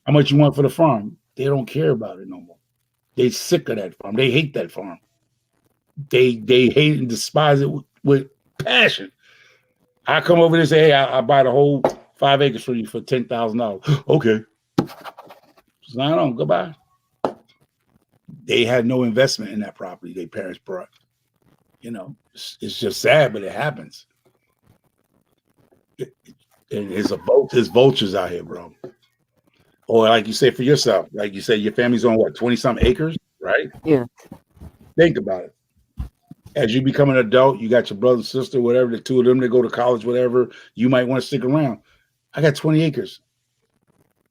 How much you want for the farm? They don't care about it no more. They sick of that farm. They hate that farm. They hate and despise it with passion. I come over there and say, hey, I buy the whole 5 acres for you for $10,000. Okay. So I don't goodbye. They had no investment in that property their parents brought. You know, it's just sad, but it happens. There's vultures out here, bro. Or like you say for yourself, like you say, your family's on what, 20-something acres, right? Yeah. Think about it. As you become an adult, you got your brother, sister, whatever, the two of them, they go to college, whatever, you might want to stick around. I got 20 acres.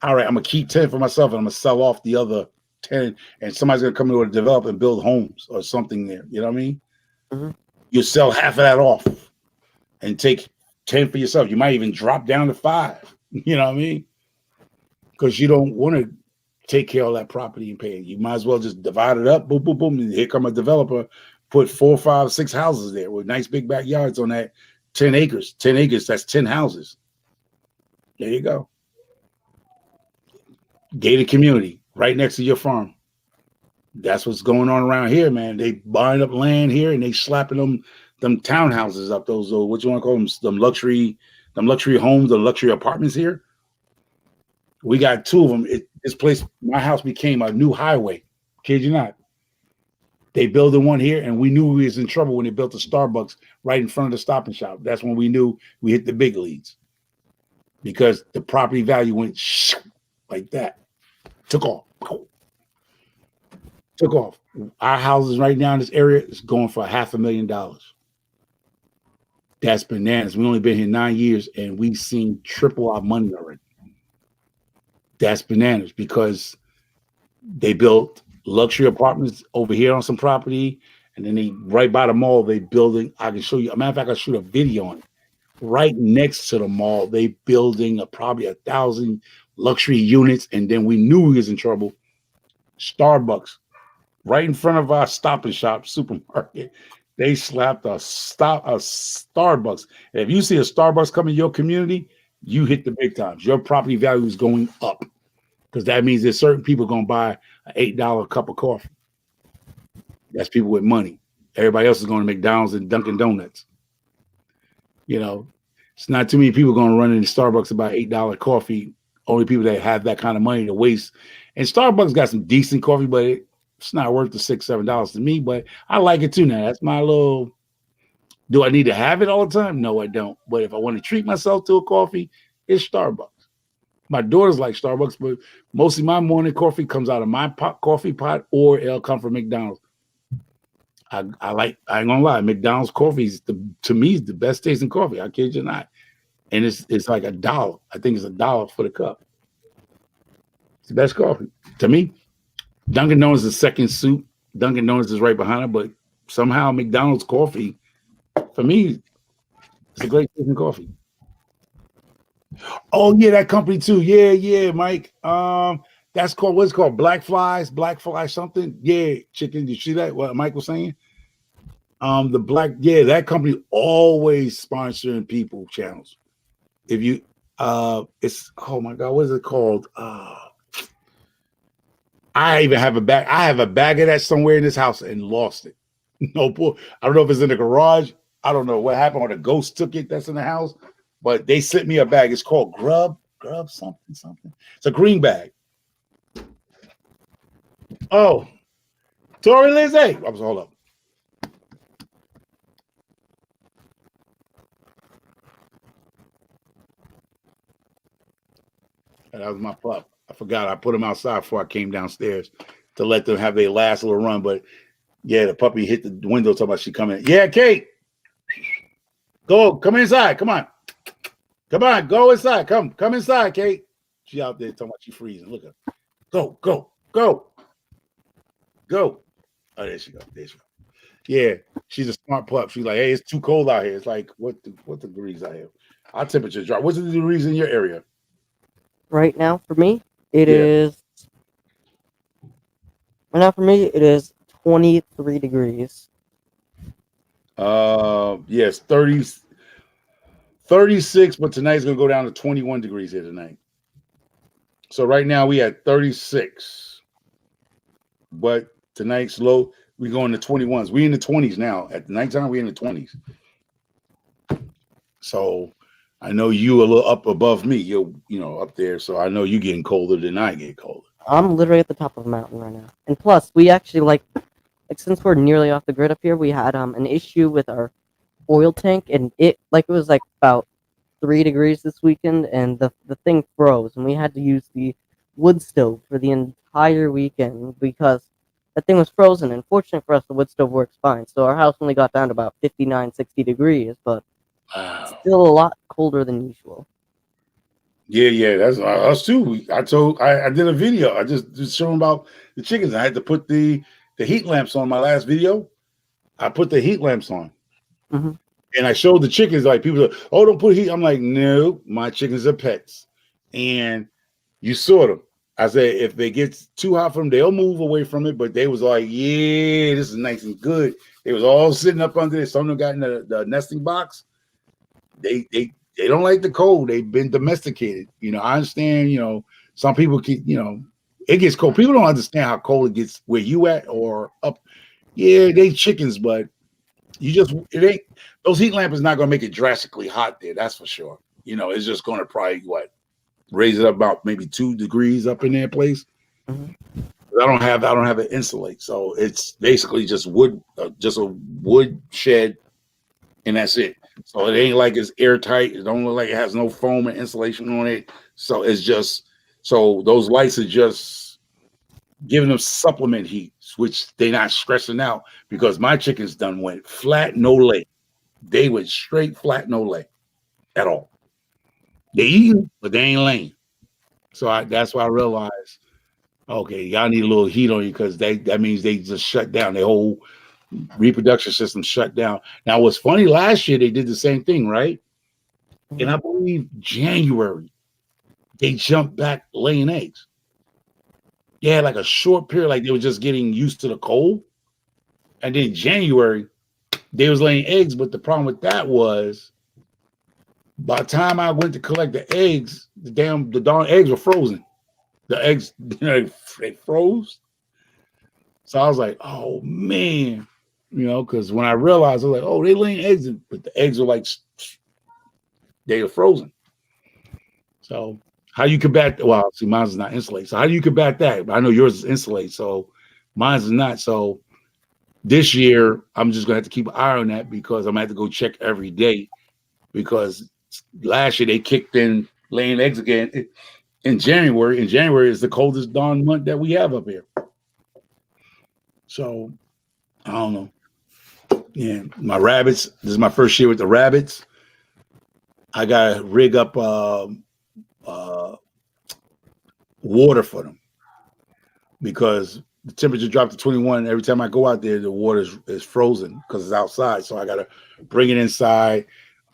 All right, I'm going to keep 10 for myself and I'm going to sell off the other 10 and somebody's going to come in to develop and build homes or something there. You know what I mean? Mm-hmm. You sell half of that off and take 10 for yourself. You might even drop down to 5. You know what I mean? Because you don't want to take care of that property and pay it. You might as well just divide it up. Boom, boom, boom. And here come a developer, put 4, 5, 6 houses there with nice big backyards on that 10 acres. 10 acres, that's 10 houses. There you go. Gated community right next to your farm. That's what's going on around here, man. They buying up land here and they slapping them townhouses up, those what you want to call them, them luxury homes, the luxury apartments here. We got 2 of them. This place, my house became a new highway. Kid you not. They built one here, and we knew we was in trouble when they built a Starbucks right in front of the Stop and Shop. That's when we knew we hit the big leagues because the property value went like that. Took off. Took off. Our houses right now in this area is going for $500,000. That's bananas. We only been here 9 years, and we've seen triple our money already. That's bananas because they built luxury apartments over here on some property, and then they right by the mall, they building. I can show you. As a matter of fact, I shoot a video on it. Right next to the mall, they building probably 1,000 luxury units, and then we knew we was in trouble. Starbucks, right in front of our Stop and Shop supermarket, they slapped a Starbucks. And if you see a Starbucks come in your community, you hit the big times. Your property value is going up because that means there's certain people going to buy an $8 cup of coffee. That's people with money. Everybody else is going to McDonald's and Dunkin' Donuts. You know, it's not too many people going to run into Starbucks to buy $8 coffee. Only people that have that kind of money to waste. And Starbucks got some decent coffee, but it's not worth the $6, $7 to me. But I like it too now. That's my little. Do I need to have it all the time? No, I don't. But if I want to treat myself to a coffee, it's Starbucks. My daughters like Starbucks, but mostly my morning coffee comes out of my coffee pot or it'll come from McDonald's. I ain't gonna lie, McDonald's coffee to me is the best tasting coffee. I kid you not. And it's like $1. I think it's $1 for the cup. It's the best coffee to me. Dunkin' Donuts is second suit. Dunkin' Donuts is right behind it, but somehow McDonald's coffee, for me, it's a great tasting coffee. Oh yeah, that company too. Yeah, Mike. That's called what's called Black Fly something. Yeah, chicken. You see that? What Mike was saying? That company always sponsoring people channels. If you it's oh my god, what is it called? I even have a bag. I have a bag of that somewhere in this house and lost it. No, I don't know if it's in the garage. I don't know what happened or the ghost took it that's in the house, but they sent me a bag. It's called Grub something. It's a green bag. Oh, Tori Lizzie. Hold up. And that was my pup. I forgot I put him outside before I came downstairs to let them have their last little run. But yeah, the puppy hit the window talking about she coming. Yeah, Kate. Come inside. Come on. Go inside. Come inside, Kate. She out there talking about she freezing. Look at her. Go. Oh, there she go. Yeah, she's a smart pup. She's like, hey, it's too cold out here. It's like, what degrees out here? Our temperature drop. What's the degrees in your area? Right now, for me, it is 23 degrees. Yes, 36, but tonight's gonna go down to 21 degrees here tonight. So right now we at 36, but tonight's low. We go in the 21s. We in the 20s now. At nighttime, we in the 20s. So I know you a little up above me. You're up there, so I know you getting colder than I get colder. I'm literally at the top of a mountain right now. And plus, we actually like since we're nearly off the grid up here, we had an issue with our oil tank, and it was like about 3 degrees this weekend, and the thing froze, and we had to use the wood stove for the entire weekend because that thing was frozen. And fortunately for us, the wood stove works fine, so our house only got down to about 59, 60 degrees, but Wow. still a lot colder than usual. Yeah, that's us too. I did a video. I just showing about the chickens. I had to put the heat lamps on my last video. I put the heat lamps on, Mhm. and I showed the chickens. Like people, are, oh, don't put heat. I'm like, no, my chickens are pets, and you saw them. I said if they get too hot for them, they'll move away from it. But they was like, yeah, this is nice and good. They was all sitting up under it. Some of them got in the nesting box. They don't like the cold. They've been domesticated. I understand. Some people keep. It gets cold. People don't understand how cold it gets where you at or up. Yeah, they chickens, but it ain't. Those heat lamps is not going to make it drastically hot there. That's for sure. It's just going to probably raise it up about maybe 2 degrees up in that place. Mhm. I don't have an insulate, so it's basically just wood, just a wood shed, and that's it. So it ain't like it's airtight. It don't look like it has no foam and insulation on it. So it's just those lights are just giving them supplement heat, which they not stressing out because my chickens done went flat, no lay. They went straight flat, no lay at all. They eating, but they ain't laying. So that's why I realized, okay, y'all need a little heat on you because that means they just shut down. Their whole reproduction system shut down. Now, what's funny, last year they did the same thing, right? And I believe January, they jumped back laying eggs. Yeah, like a short period, like they were just getting used to the cold. And then January, they was laying eggs, but the problem with that was by the time I went to collect the eggs, the darn eggs were frozen. The eggs, they froze. So I was like, oh man, because when I realized, I was like, oh, they laying eggs, but the eggs are like they are frozen. So how you combat? Well, see, mine's is not insulated. So how do you combat that? I know yours is insulated, so mine's is not. So this year, I'm just gonna have to keep an eye on that because I'm gonna have to go check every day because last year they kicked in laying eggs again in January. And January is the coldest darn month that we have up here. So I don't know. Yeah, my rabbits. This is my first year with the rabbits. I gotta rig up water for them because the temperature dropped to 21. And every time I go out there, the water is frozen because it's outside. So I gotta bring it inside.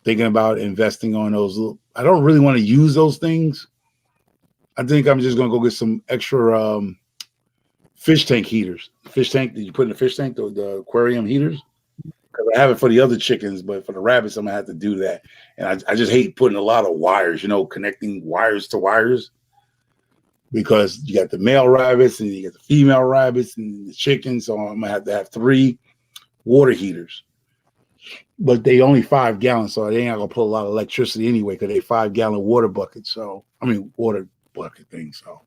Thinking about investing on those. I don't really want to use those things. I think I'm just gonna go get some extra fish tank heaters. Fish tank that you put in the fish tank, the aquarium heaters. Because I have it for the other chickens, but for the rabbits, I'm gonna have to do that. And I just hate putting a lot of wires, connecting wires to wires. Because you got the male rabbits and you got the female rabbits and the chickens. So I'm gonna have to have 3 water heaters. But they only 5 gallons, so they ain't gonna put a lot of electricity anyway, because they 5-gallon water buckets. So water bucket thing. So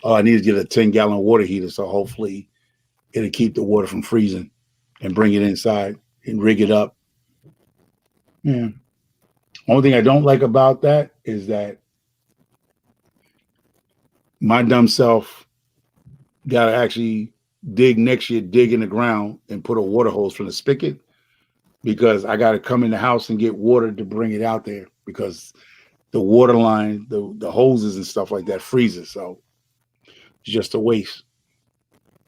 all I need is get a 10-gallon water heater. So hopefully it'll keep the water from freezing and bring it inside and rig it up. Yeah. Only thing I don't like about that is that my dumb self got to actually dig in the ground and put a water hose from the spigot because I got to come in the house and get water to bring it out there because the water line, the hoses and stuff like that freezes. So it's just a waste.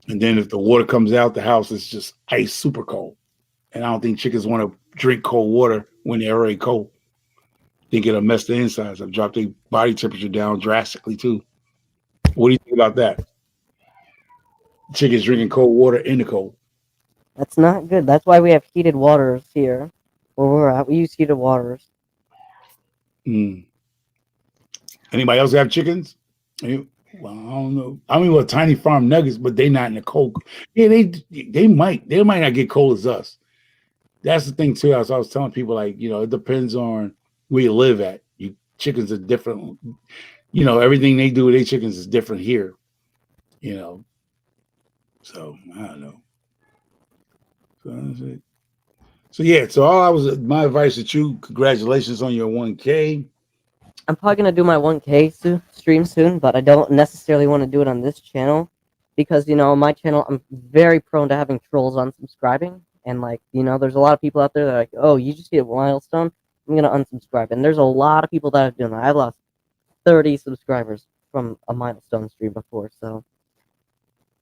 And then if the water comes out the house, it's just ice super cold. And I don't think chickens want to drink cold water when they're already cold. I think it'll mess the insides. I've dropped their body temperature down drastically too. What do you think about that? Chickens drinking cold water in the cold. That's not good. That's why we have heated waters here where we're at. We use heated waters. Anybody else have chickens? Well, I don't know. Well, Tiny Farm Nuggets, but they not in the cold. Yeah, they might not get cold as us. That's the thing too. As I was telling people, it depends on where you live at. You chickens are different. You know, everything they do with their chickens is different here. You know, so I don't know. So that's it. So yeah, so all I was my advice to you, congratulations on your 1K. I'm probably gonna do my 1K stream soon, but I don't necessarily want to do it on this channel because my channel I'm very prone to having trolls unsubscribing, and there's a lot of people out there that are like, oh, you just hit a milestone, I'm gonna unsubscribe, and there's a lot of people that have done that. I've lost 30 subscribers from a milestone stream before, so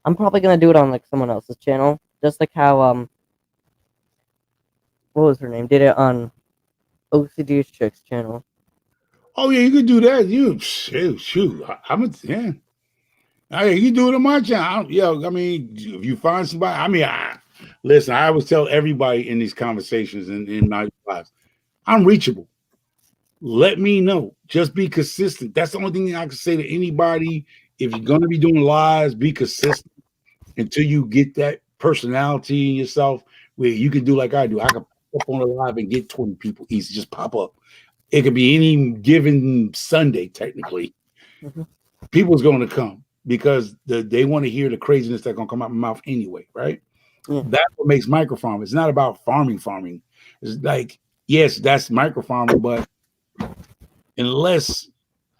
I'm probably gonna do it on someone else's channel, just like how what was her name did it on OCD Chick's channel. Oh yeah, you could do that. You shoot. I'm a yeah. Hey, you do it on my channel. I mean, if you find somebody, listen. I always tell everybody in these conversations in my lives, I'm reachable. Let me know. Just be consistent. That's the only thing I can say to anybody. If you're gonna be doing lives, be consistent until you get that personality in yourself where you can do like I do. I can pop up on a live and get 20 people easy. Just pop up. It could be any given Sunday, technically. Mm-hmm. People's going to come because they want to hear the craziness that's going to come out of my mouth anyway, right? Yeah. That's what makes microfarm. It's not about farming. It's like, yes, that's microfarming, but unless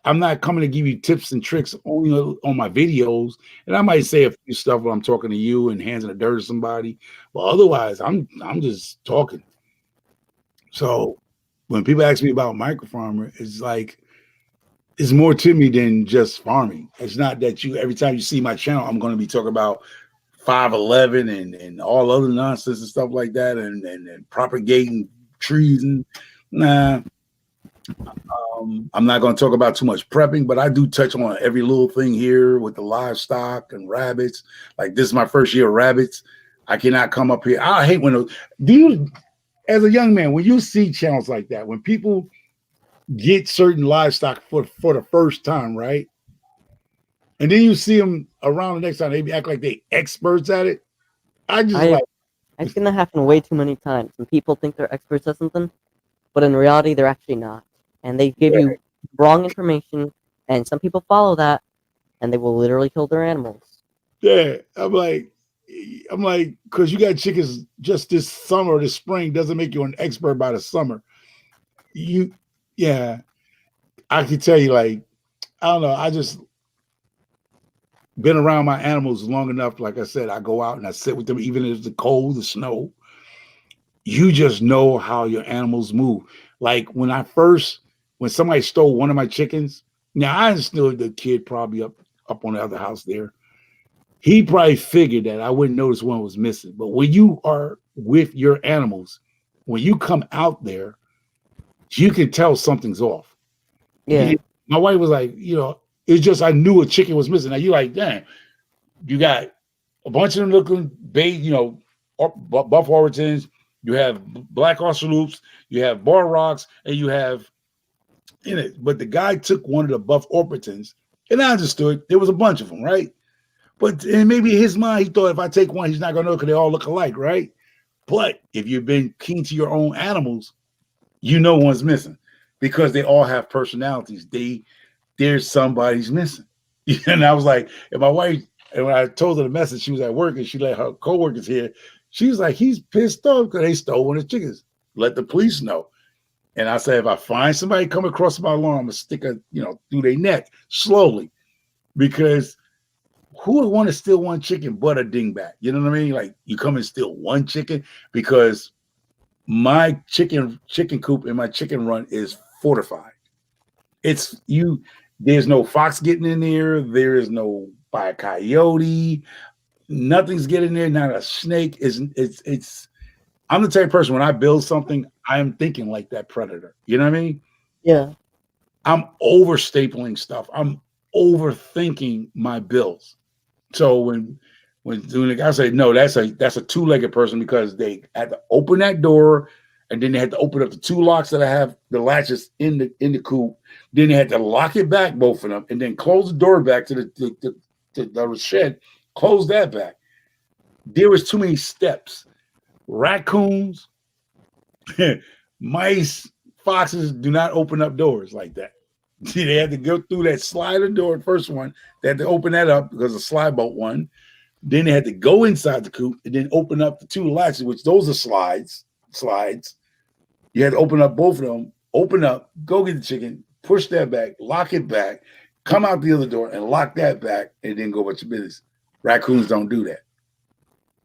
I'm not coming to give you tips and tricks only on my videos, and I might say a few stuff when I'm talking to you and hands in the dirt to somebody, but otherwise, I'm just talking. So when people ask me about microfarmer, it's like it's more to me than just farming. It's not that every time you see my channel, I'm going to be talking about 511 and all other nonsense and stuff like that and propagating trees and nah. I'm not going to talk about too much prepping, but I do touch on every little thing here with the livestock and rabbits. Like this is my first year of rabbits. I cannot come up here. I hate when as a young man, when you see channels like that, when people get certain livestock for the first time, right? And then you see them around the next time, they act like they experts at it. I've seen that happen way too many times. And people think they're experts at something, but in reality, they're actually not. And they give you wrong information, and some people follow that, and they will literally kill their animals. Yeah, I'm like, because you got chickens just this summer, this spring, doesn't make you an expert by the summer. Yeah, I can tell you, like, I don't know. I just been around my animals long enough. Like I said, I go out and I sit with them, even if it's the cold, the snow. You just know how your animals move. Like when somebody stole one of my chickens, now I understood the kid probably up on the other house there. He probably figured that I wouldn't notice one was missing. But when you are with your animals, when you come out there, you can tell something's off. Yeah. My wife was like, it's just I knew a chicken was missing. Now you're like, damn, you got a bunch of them looking buff Oritons, you have black Australoops, you have bar rocks, and you have in it. But the guy took one of the buff Oritons, and I understood there was a bunch of them, right? But maybe in his mind, he thought if I take one, he's not going to know because they all look alike, right? But if you've been keen to your own animals, you know one's missing because they all have personalities. There's somebody's missing. And I was like, and my wife, and when I told her the message, she was at work and she let her coworkers hear. She was like, he's pissed off because they stole one of his chickens. Let the police know. And I said, if I find somebody come across my lawn, I'm gonna stick a through their neck slowly, because who would want to steal one chicken but a dingbat? You know what I mean? Like you come and steal one chicken, because my chicken coop and my chicken run is fortified. There's no fox getting in there. There is no by a coyote. Nothing's getting there. Not a snake. I'm the type of person, when I build something, I am thinking like that predator. You know what I mean? Yeah. I'm over stapling stuff. I'm overthinking my builds. So when doing it, I say, no, that's a two-legged person, because they had to open that door, and then they had to open up the two locks that I have the latches in the coop. Then they had to lock it back, both of them, and then close the door back to the shed, close that back. There was too many steps. Raccoons, mice, foxes do not open up doors like that. They had to go through that slider door, first one. They had to open that up because of slide bolt one. Then they had to go inside the coop and then open up the two latches, which those are slides. You had to open up both of them, open up, go get the chicken, push that back, lock it back, come out the other door and lock that back, and then go about your business. Raccoons don't do that.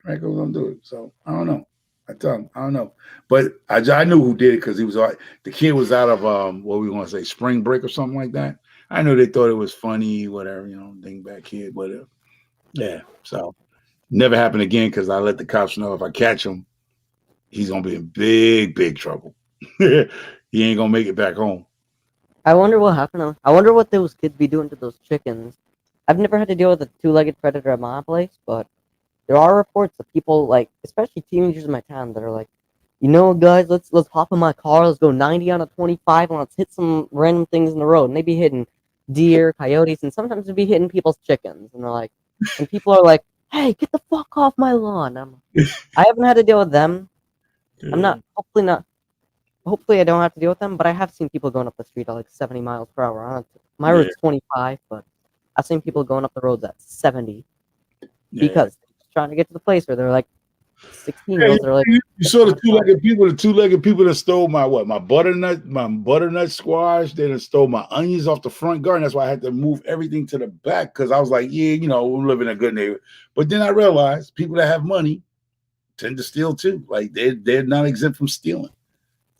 Raccoons don't do it. So I don't know. I tell him, I don't know. But I knew who did it because he was the kid was out of what we want to say, spring break or something like that. I know they thought it was funny, whatever, dingbat kid, but yeah. So never happened again because I let the cops know if I catch him, he's gonna be in big, big trouble. He ain't gonna make it back home. I wonder what happened. I wonder what those kids be doing to those chickens. I've never had to deal with a two-legged predator at my place, but there are reports of people, like, especially teenagers in my town, that are like, guys, let's hop in my car, let's go 90 on a 25, and let's hit some random things in the road. And they be hitting deer, coyotes, and sometimes they be hitting people's chickens. And they're like, and people are like, hey, get the fuck off my lawn. I haven't had to deal with them. Hopefully I don't have to deal with them, but I have seen people going up the street at like 70 miles per hour. My route's 25, but I've seen people going up the roads at 70 because they're trying to get to the place where they're like 16-year-olds. They're like, you saw the two-legged people that stole my butternut squash. They done stole my onions off the front garden. That's why I had to move everything to the back because I was like, we live in a good neighborhood. But then I realized people that have money tend to steal too. Like they're not exempt from stealing.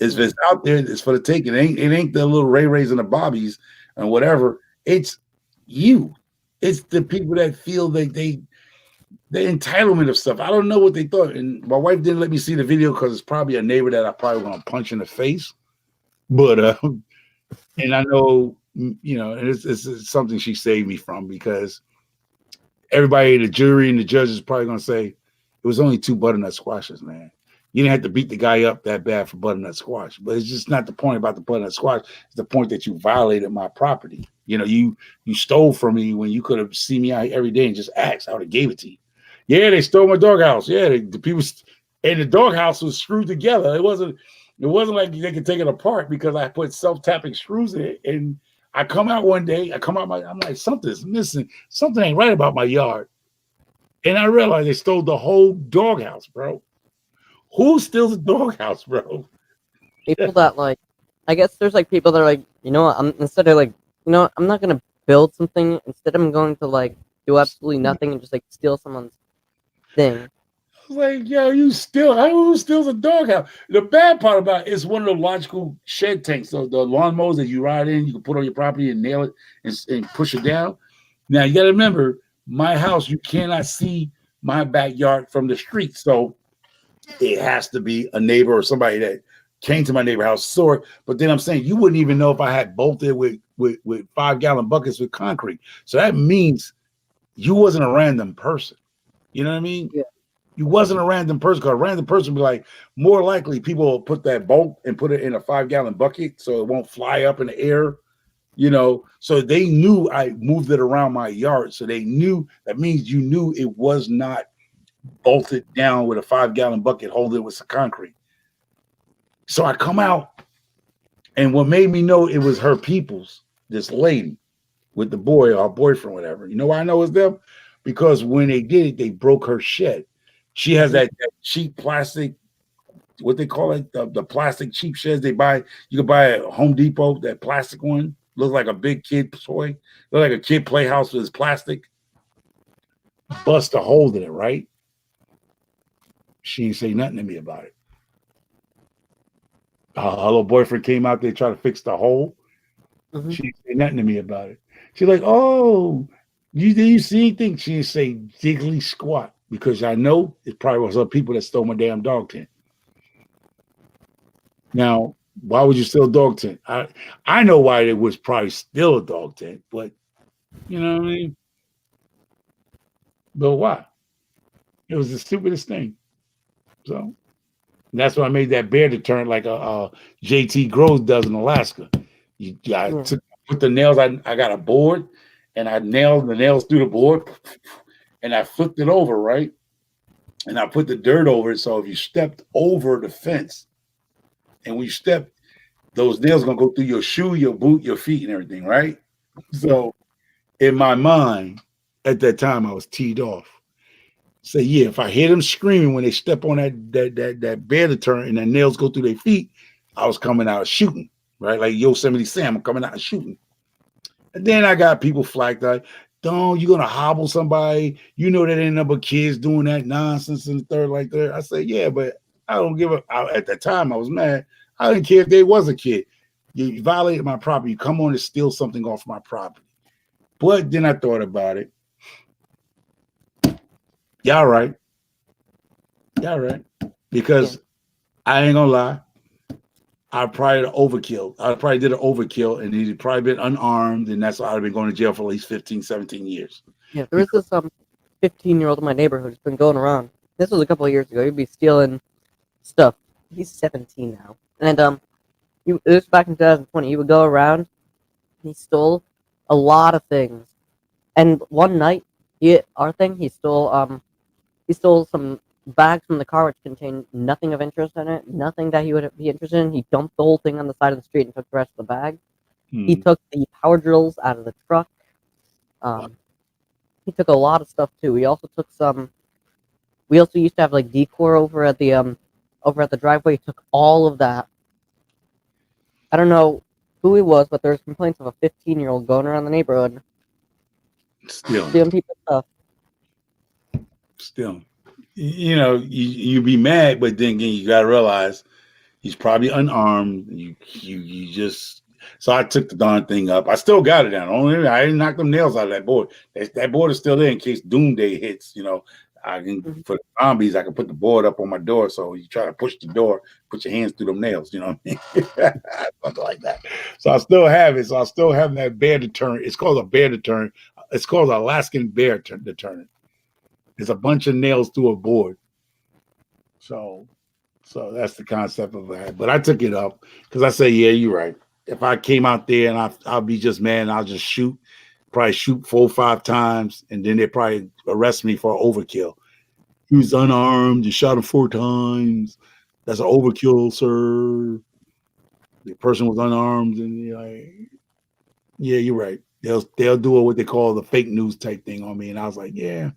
If it's out there, it's for the taking. It ain't the little Ray Rays and the Bobbies and whatever. It's you. It's the people that feel that the entitlement of stuff. I don't know what they thought. And my wife didn't let me see the video because it's probably a neighbor that I probably want to punch in the face. But and I know, and it's something she saved me from because everybody, the jury and the judge is probably going to say it was only 2 butternut squashes, man. You didn't have to beat the guy up that bad for butternut squash, but it's just not the point about the butternut squash. It's the point that you violated my property. You stole from me when you could have seen me out every day and just asked. I would have gave it to you. Yeah, they stole my doghouse. Yeah, the people and the doghouse was screwed together. It wasn't like they could take it apart because I put self-tapping screws in it. And I come out one day, I'm like, something's missing. Something ain't right about my yard. And I realized they stole the whole doghouse, bro. Who steals a doghouse, bro? People that like, I guess there's like people that are like, instead of like, I'm not gonna build something. Instead, I'm going to like do absolutely nothing and just like steal someone's thing. I was like, yo, who steals a doghouse? The bad part about it is one of the logical shed tanks. So the lawnmowers that you ride in, you can put on your property and nail it and push it down. Now you got to remember, my house, you cannot see my backyard from the street, so it has to be a neighbor or somebody that came to my neighbor house saw it. But then I'm saying you wouldn't even know if I had bolted with 5-gallon buckets with concrete. So that means you wasn't a random person. You know what I mean? Yeah. You wasn't a random person, because a random person would be like, more likely people will put that bolt and put it in a 5-gallon bucket so it won't fly up in the air. So they knew I moved it around my yard. So they knew, that means you knew it was not bolted down with a 5-gallon bucket holding it with some concrete. So I come out, and what made me know it was her people's, this lady with the boy, our boyfriend, whatever. You know why I know it's them? Because when they did it, they broke her shed. She has that cheap plastic, what they call it, the plastic cheap sheds they buy. You can buy at Home Depot, that plastic one. Looks like a big kid toy. Look like a kid playhouse with his plastic. Bust a hole in it, right? She didn't say nothing to me about it. Her little boyfriend came out there trying to fix the hole. Mm-hmm. She didn't say nothing to me about it. She's like, oh, did you see anything? She didn't say diggly squat, because I know it probably was other people that stole my damn dog tent. Now, why would you steal a dog tent? I know why it was probably still a dog tent, but you know what I mean? But why? It was the stupidest thing. So that's why I made that bear deterrent like a JT Groves does in Alaska. Put the nails, I got a board, and I nailed the nails through the board, and I flipped it over, right? And I put the dirt over it, so if you stepped over the fence, and we stepped, those nails gonna go through your shoe, your boot, your feet, and everything, right? So in my mind, at that time, I was teed off. Say, yeah, if I hear them screaming when they step on that bear deterrent and the nails go through their feet, I was coming out shooting, right? Like Yosemite Sam, I'm coming out shooting. And then I got people flagged like, don't you gonna hobble somebody? You know that ain't nothing but kids doing that nonsense and the third like that. I said, yeah, but I don't give a. At that time, I was mad. I didn't care if they was a kid. You violated my property. You come on to steal something off my property. But then I thought about it. Y'all right. Y'all right. Because I ain't gonna lie. I probably did an overkill. I probably did an overkill, and he'd probably been unarmed, and that's why I'd have been going to jail for at least 15, 17 years. Yeah, there is this 15-year-old in my neighborhood who's been going around. This was a couple of years ago. He'd be stealing stuff. He's 17 now, and this was back in 2020. He would go around. He stole a lot of things, and one night, he stole some bags from the car which contained nothing of interest in it, nothing that he would be interested in. He dumped the whole thing on the side of the street and took the rest of the bag. He took the power drills out of the truck. He took a lot of stuff too. He also took some. We also used to have like decor over at the driveway. He took all of that. I don't know who he was, but there's complaints of a 15-year-old going around the neighborhood stealing people's stuff. Still, you know, you be mad, but then again, you gotta realize he's probably unarmed. You just. So I took the darn thing up. I still got it down. I didn't knock them nails out of that board. That board is still there in case doomsday hits. You know, I can for the zombies. I can put the board up on my door. So you try to push the door, put your hands through them nails. You know what I mean? Something like that. So I still have it. So I still have that bear deterrent. It's called a bear deterrent. It's called Alaskan bear deterrent. It's a bunch of nails through a board. So that's the concept of that. But I took it up because I say, yeah, you're right. If I came out there and I'll be just mad and I'll just probably shoot 4 or 5 times, and then they probably arrest me for overkill. He was unarmed. You shot him 4 times. That's an overkill, sir. The person was unarmed, and you're like, yeah, you're right. They'll do what they call the fake news type thing on me, and I was like, yeah,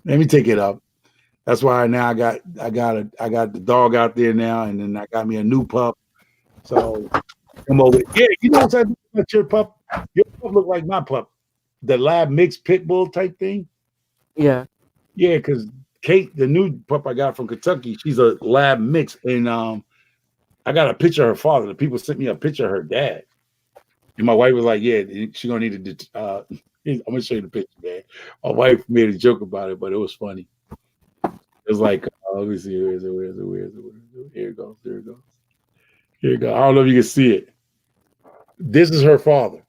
let me take it up. That's why now I got the dog out there now, and then I got me a new pup. So come over. Yeah, you know what I'm saying? Your pup look like my pup, the lab mixed pit bull type thing. Yeah, because Kate, the new pup I got from Kentucky, she's a lab mix, and I got a picture of her father. The people sent me a picture of her dad, and my wife was like, "Yeah, she's gonna need to." I'm gonna show you the picture, man. My wife made a joke about it, but it was funny. It was like, let me see, where is it? Here it goes. Here it goes. Here you go. I don't know if you can see it. This is her father.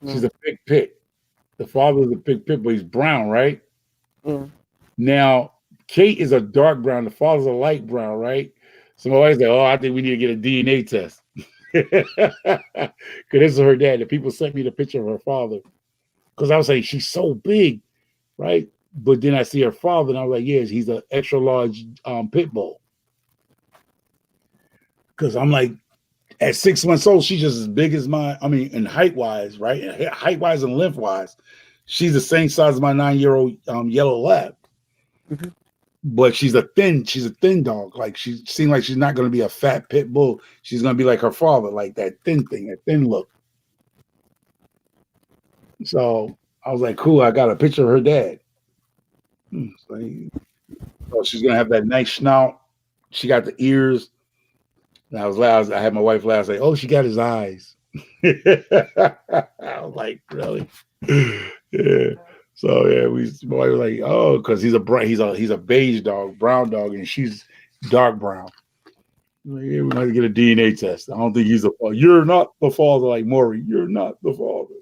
She's a big pit. The father is a big pit, but he's brown, right? Now, Kate is a dark brown. The father's a light brown, right? So my wife's like, oh, I think we need to get a DNA test. Because this is her dad. The people sent me the picture of her father. Because I was like, she's so big, right? But then I see her father, and I was like, yes, he's an extra large pit bull. Because I'm like, at 6 months old, she's just as big as mine. I mean, in height wise, right? Height wise and length wise, she's the same size as my 9-year-old yellow lab. But she's a thin dog. Like she seems like she's not going to be a fat pit bull. She's going to be like her father, like that thin thing, that thin look. So I was like, cool. I got a picture of her dad. So she's going to have that nice snout. She got the ears. And I was loud. I had my wife laugh, say, "Oh, she got his eyes." I was like, "Really?" Yeah. So yeah, my wife was like, "Oh, because he's a beige dog, brown dog, and she's dark brown." Like, yeah, we might get a DNA test. I don't think he's the father. You're not the father, like Maury. You're not the father.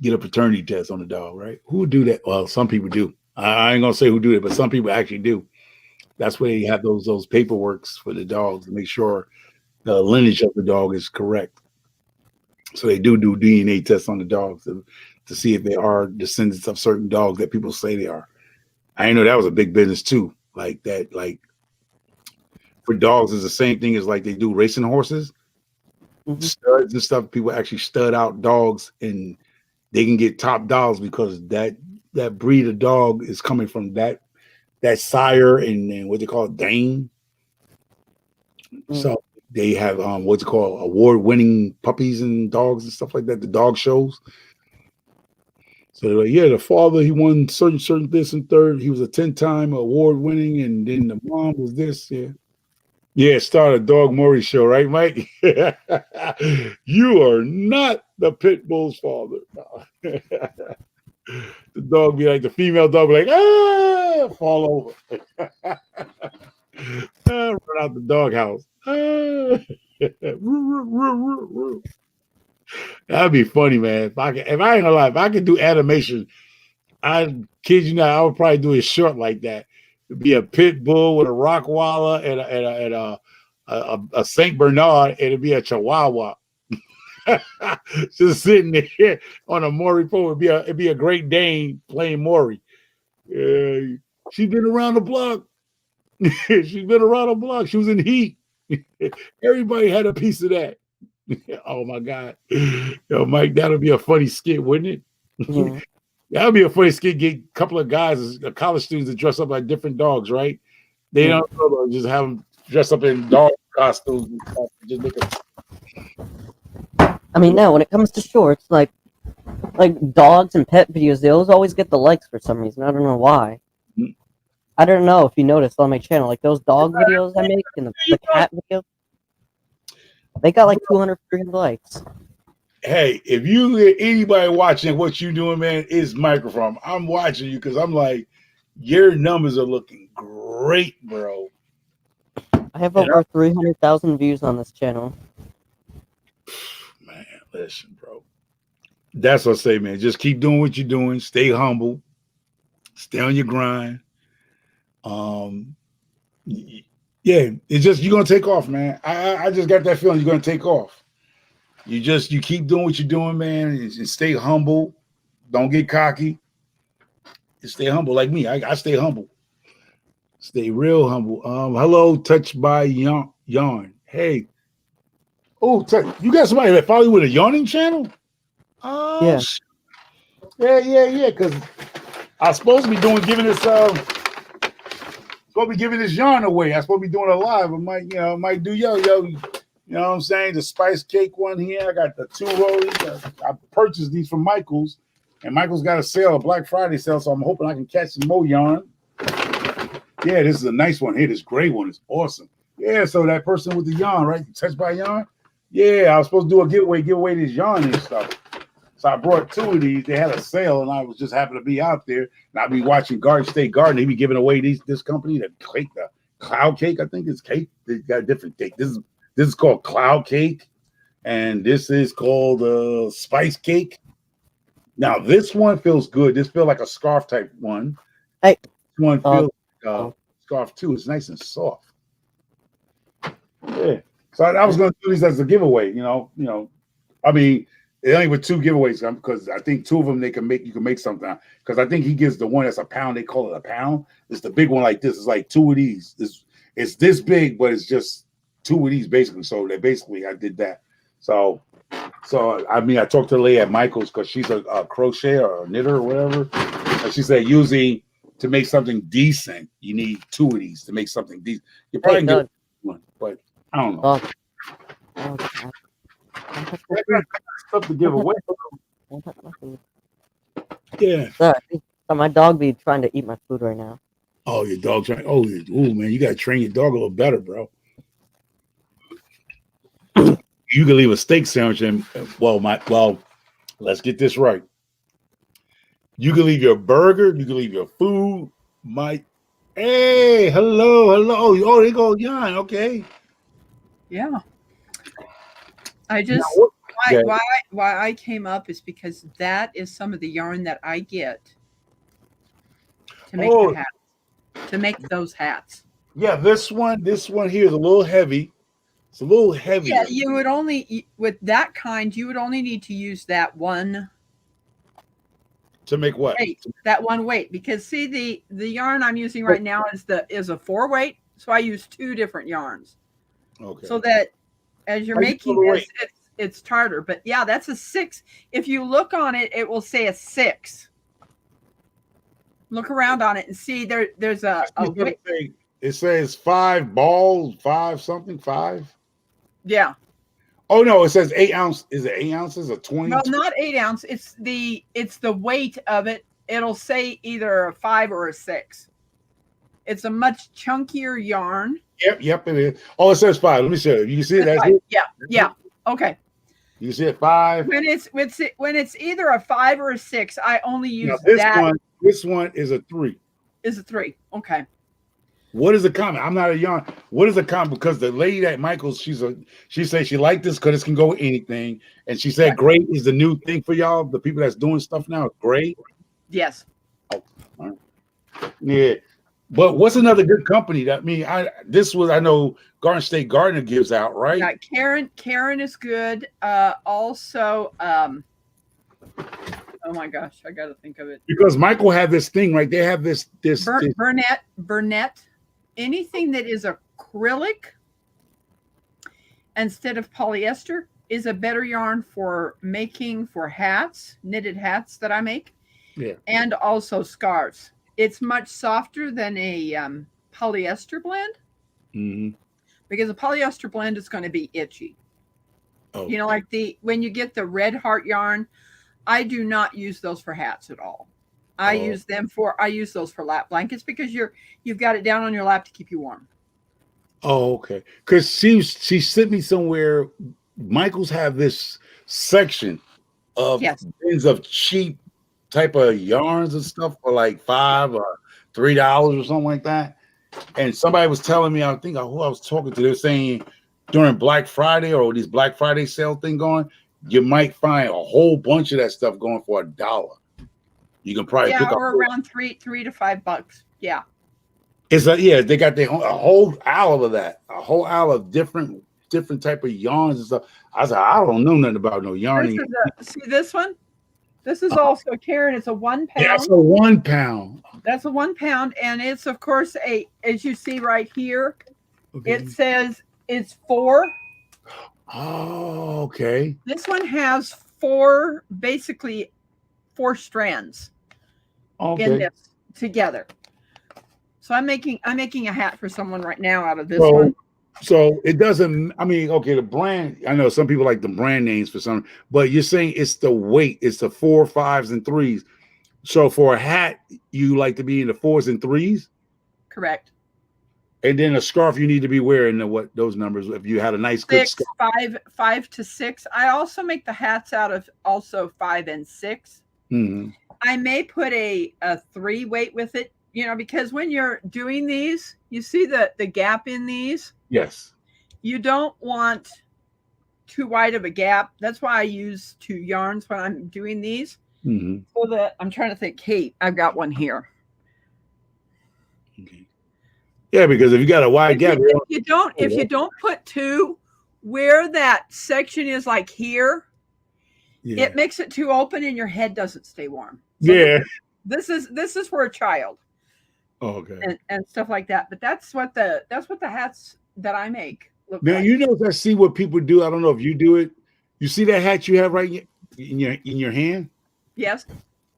Get a paternity test on the dog, right? Who would do that? Well, some people do. I ain't gonna say who do it, but some people actually do. That's where you have those paperworks for the dogs to make sure the lineage of the dog is correct. So they do DNA tests on the dogs to see if they are descendants of certain dogs that people say they are. I know that was a big business too. Like that, like for dogs is the same thing as like they do racing horses. Mhm. Studs and stuff. People actually stud out dogs, and they can get top dollars because that breed of dog is coming from that sire and what they call Dane. So they have what's it called award-winning puppies and dogs and stuff like that. The dog shows. So they're like, yeah, the father he won certain this and third. He was a 10-time award-winning, and then the mom was this. Yeah. Yeah, start a Dog Maury show, right, Mike? You are not the pit bull's father. No. The dog be like, the female dog be like, fall over. Run out the doghouse. That'd be funny, man. If I ain't gonna lie, if I could do animation, I kid you not, I would probably do a short like that. It'd be a pit bull with a Rottweiler and a Saint Bernard, and it'd be a Chihuahua. Just sitting there on a Maury pole. It'd be a Great Dane playing Maury. She's been around the block. She's been around the block. She was in heat. Everybody had a piece of that. Oh my God. Yo, Mike, that'll be a funny skit, wouldn't it? Yeah. That'd be a funny skit. Get a couple of guys, college students, to dress up like different dogs, right? They don't know, just have them dress up in dog costumes and stuff. Just make I mean, now when it comes to shorts, like dogs and pet videos, those always get the likes for some reason. I don't know why. Mhm. I don't know if you noticed on my channel, like those dog videos I make and the cat videos, they got like 200, 300 likes. Hey, if you get anybody watching what you doing, man, it's microphone. I'm watching you because I'm like, your numbers are looking great, bro. I have over 300,000 views on this channel. Man, listen, bro. That's what I say, man. Just keep doing what you're doing. Stay humble. Stay on your grind. Yeah, it's just you're gonna take off, man. I just got that feeling you're gonna take off. You keep doing what you're doing, man, and stay humble. Don't get cocky. Just stay humble like me. I stay humble. Stay real humble. Hello, touched by yawn. Hey. Oh, you got somebody that follow you with a yawning channel? Yeah. Yeah. Because I'm supposed to be giving this yarn away. I'm supposed to be doing it live. I might do yo. You know what I'm saying? The spice cake one here. I got the 2 rollies. I purchased these from Michael's, and Michael's got a Black Friday sale, so I'm hoping I can catch some more yarn. Yeah, this is a nice one here. This gray one is awesome. Yeah, so that person with the yarn, right? Touched by yarn. Yeah, I was supposed to do a giveaway this yarn and stuff. So I brought 2 of these. They had a sale, and I was just happened to be out there. And I'll be watching Garden State Garden. They be giving away this company, the Cloud Cake. I think it's cake. They got a different cake. This is called Cloud Cake, and this is called Spice Cake. Now this one feels good. This feels like a scarf type one. Hey, this one feels like scarf too. It's nice and soft. Yeah. So I was going to do these as a giveaway. I mean, it only with 2 giveaways because I think 2 of them you can make something. Because I think he gives the one that's a pound. They call it a pound. It's the big one like this. It's like 2 of these. It's this big, but it's just 2 of these basically. So I did that. So I mean, I talked to the lady at Michael's because she's a crocheter or a knitter or whatever, and she said usually to make something decent, you need 2 of these to make something decent. You probably can get one, but I don't know. Stuff to give away. Yeah. Sorry, my dog be trying to eat my food right now. Oh, your dog trying. Oh, man, you gotta train your dog a little better, bro. You can leave a steak sandwich in. Let's get this right. You can leave your burger. You can leave your food. Hey, hello. Oh, they go yarn. Okay. Yeah. I just why I came up is because that is some of the yarn that I get to make the hats, to make those hats. Yeah, this one here is a little heavy. It's a little heavy. Yeah, you would only with that kind, you would only need to use that one to make what? That one weight, because see the yarn I'm using right now is a 4 weight. So I use 2 different yarns. Okay. So that as you're How you making know the this, it's tighter. But yeah, that's a 6. If you look on it, it will say a 6. Look around on it and see there's a it says 5 balls, 5 something, 5. yeah. Oh no, it says 8 ounce. Is it 8 ounces or 20? Well, not 8 ounce. It's the weight of it. It'll say either a 5 or a 6. It's a much chunkier yarn. Yep, it is. Oh, it says 5. Let me show you. You can see it. That's it. Yeah. Okay. You see it 5. When it's either a 5 or a 6, I only use This one is a 3. Is a 3. Okay. What is the comment? I'm not a yarn. What is the comment? Because the lady at Michael's, she said she liked this because it can go with anything, and she said gray is the new thing for y'all. The people that's doing stuff now, gray. Yes. Oh, all right. Yeah. But what's another good company that I know Garden State Gardener gives out, right? Yeah, Karen is good. Also, oh my gosh, I got to think of it. Because Michael had this thing, right? They have this Burnett. Anything that is acrylic instead of polyester is a better yarn for making for hats, knitted hats that I make. Yeah. And also scarves. It's much softer than a polyester blend. Mm-hmm. Because a polyester blend is going to be itchy. Oh. You know, like when you get the Red Heart yarn, I do not use those for hats at all. I use those for lap blankets because you've got it down on your lap to keep you warm. Oh, okay. Because she sent me somewhere. Michael's have this section of bins of cheap type of yarns and stuff for like $5 or $3 or something like that. And somebody was telling me, I think who I was talking to, they were saying during Black Friday or this Black Friday sale thing going, you might find a whole bunch of that stuff going for $1. You can probably pick up around $3 to $5. Yeah. They got a whole aisle of that, a whole aisle of different type of yarns and stuff. I was like, I don't know nothing about no yarning. See this one? This is also Karen. It's a 1 pound. Yeah, it's a 1 pound. That's a 1 pound, and it's of course as you see right here, it says it's 4. Oh, okay. This one has basically 4 strands in this together. So I'm making a hat for someone right now out of this one. So it doesn't, the brand, I know some people like the brand names for some, but you're saying it's the weight, it's the 4, 5s, and 3s. So for a hat, you like to be in the 4s and 3s? Correct. And then a scarf, you need to be wearing those numbers if you had a nice good scarf. 5 to 6. I also make the hats out of also 5 and 6. Mm-hmm. I may put a 3 weight with it, because when you're doing these, you see the gap in these. Yes. You don't want too wide of a gap. That's why I use 2 yarns when I'm doing these. Mm-hmm. So that I'm trying to think, Kate, I've got one here. Okay. Yeah, because if you got a wide gap, if you don't put 2 where that section is like here, it makes it too open and your head doesn't stay warm. So this is for a child. Oh, okay. And stuff like that. But that's what the hats that I make look now, like. I see what people do. I don't know if you do it. You see that hat you have right in your hand? Yes.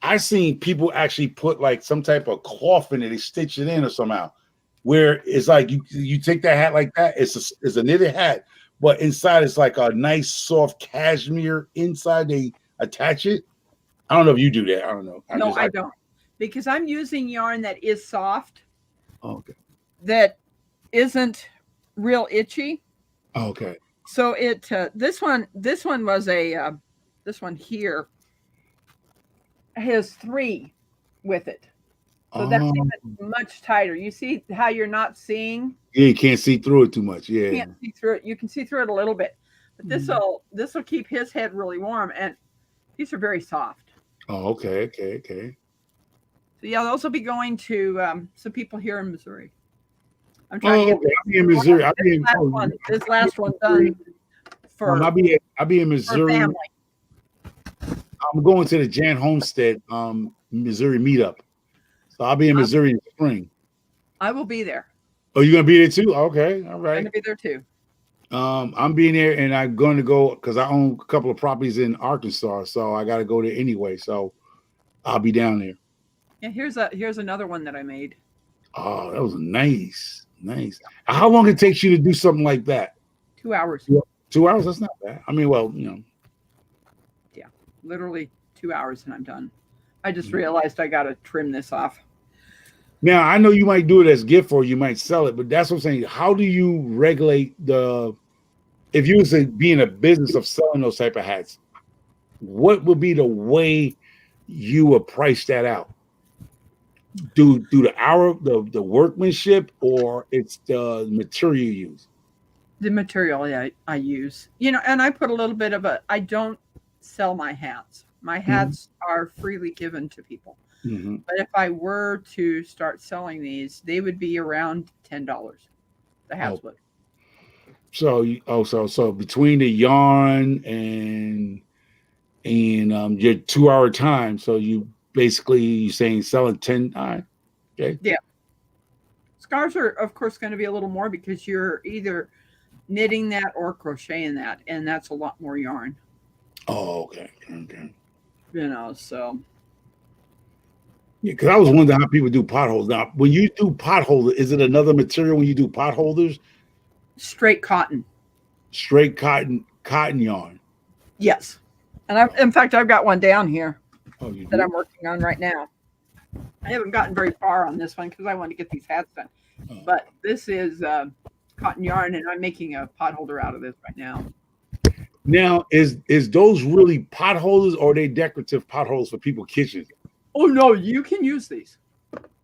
I seen people actually put like some type of cloth in it. They stitch it in or somehow. Where it's like you take that hat like that. It's a knitted hat, but inside it's like a nice soft cashmere. Inside they attach it. I don't know if you do that. I don't know. I don't, because I'm using yarn that is soft. Oh, okay. That isn't real itchy. Oh, okay. So this one was this one here has 3 with it. So that's even much tighter. You see how you're not seeing? Yeah, you can't see through it too much. Yeah. You can't see through it. You can see through it a little bit. But this will keep his head really warm, and these are very soft. Oh, okay. So yeah, those will be going to some people here in Missouri. I'm trying to get I'll be in Missouri. This last one done for I'll be in Missouri. Family. I'm going to the Jan Homestead Missouri meetup. So I'll be in Missouri in the spring. I will be there. Oh, you're gonna be there too? Okay, all I'm right. going to be there too. I'm being there, and I'm going to go because I own a couple of properties in Arkansas, so I got to go there anyway. So I'll be down there. Yeah, here's another one that I made. Oh, that was nice, nice. How long it takes you to do something like that? 2 hours. 2 hours? That's not bad. I mean, well, you know. Yeah, literally 2 hours and I'm done. I just Mhm. realized I got to trim this off. Now I know you might do it as gift or you might sell it, but that's what I'm saying. How do you regulate if you was to be in a business of selling those type of hats? What would be the way you would price that out? Do the hour the workmanship or it's the material you use? The material I use, and I put a little bit of I don't sell my hats. My hats are freely given to people. Mm-hmm. But if I were to start selling these, they would be around $10. The hats would. So between the yarn and your 2 hour time, so you saying selling 10. All right, okay. Yeah. Scarves are of course going to be a little more because you're either knitting that or crocheting that, and that's a lot more yarn. Oh, okay. So. Yeah, because I was wondering how people do potholes. Now, when you do potholders, is it another material when you do potholders? Straight cotton. Straight cotton yarn. Yes. And in fact, I've got one down here that do? I'm working on right now. I haven't gotten very far on this one because I want to get these hats done. But this is cotton yarn, and I'm making a potholder out of this right now. Now, is those really potholders or are they decorative potholders for people's kitchens? Oh, no, you can use these.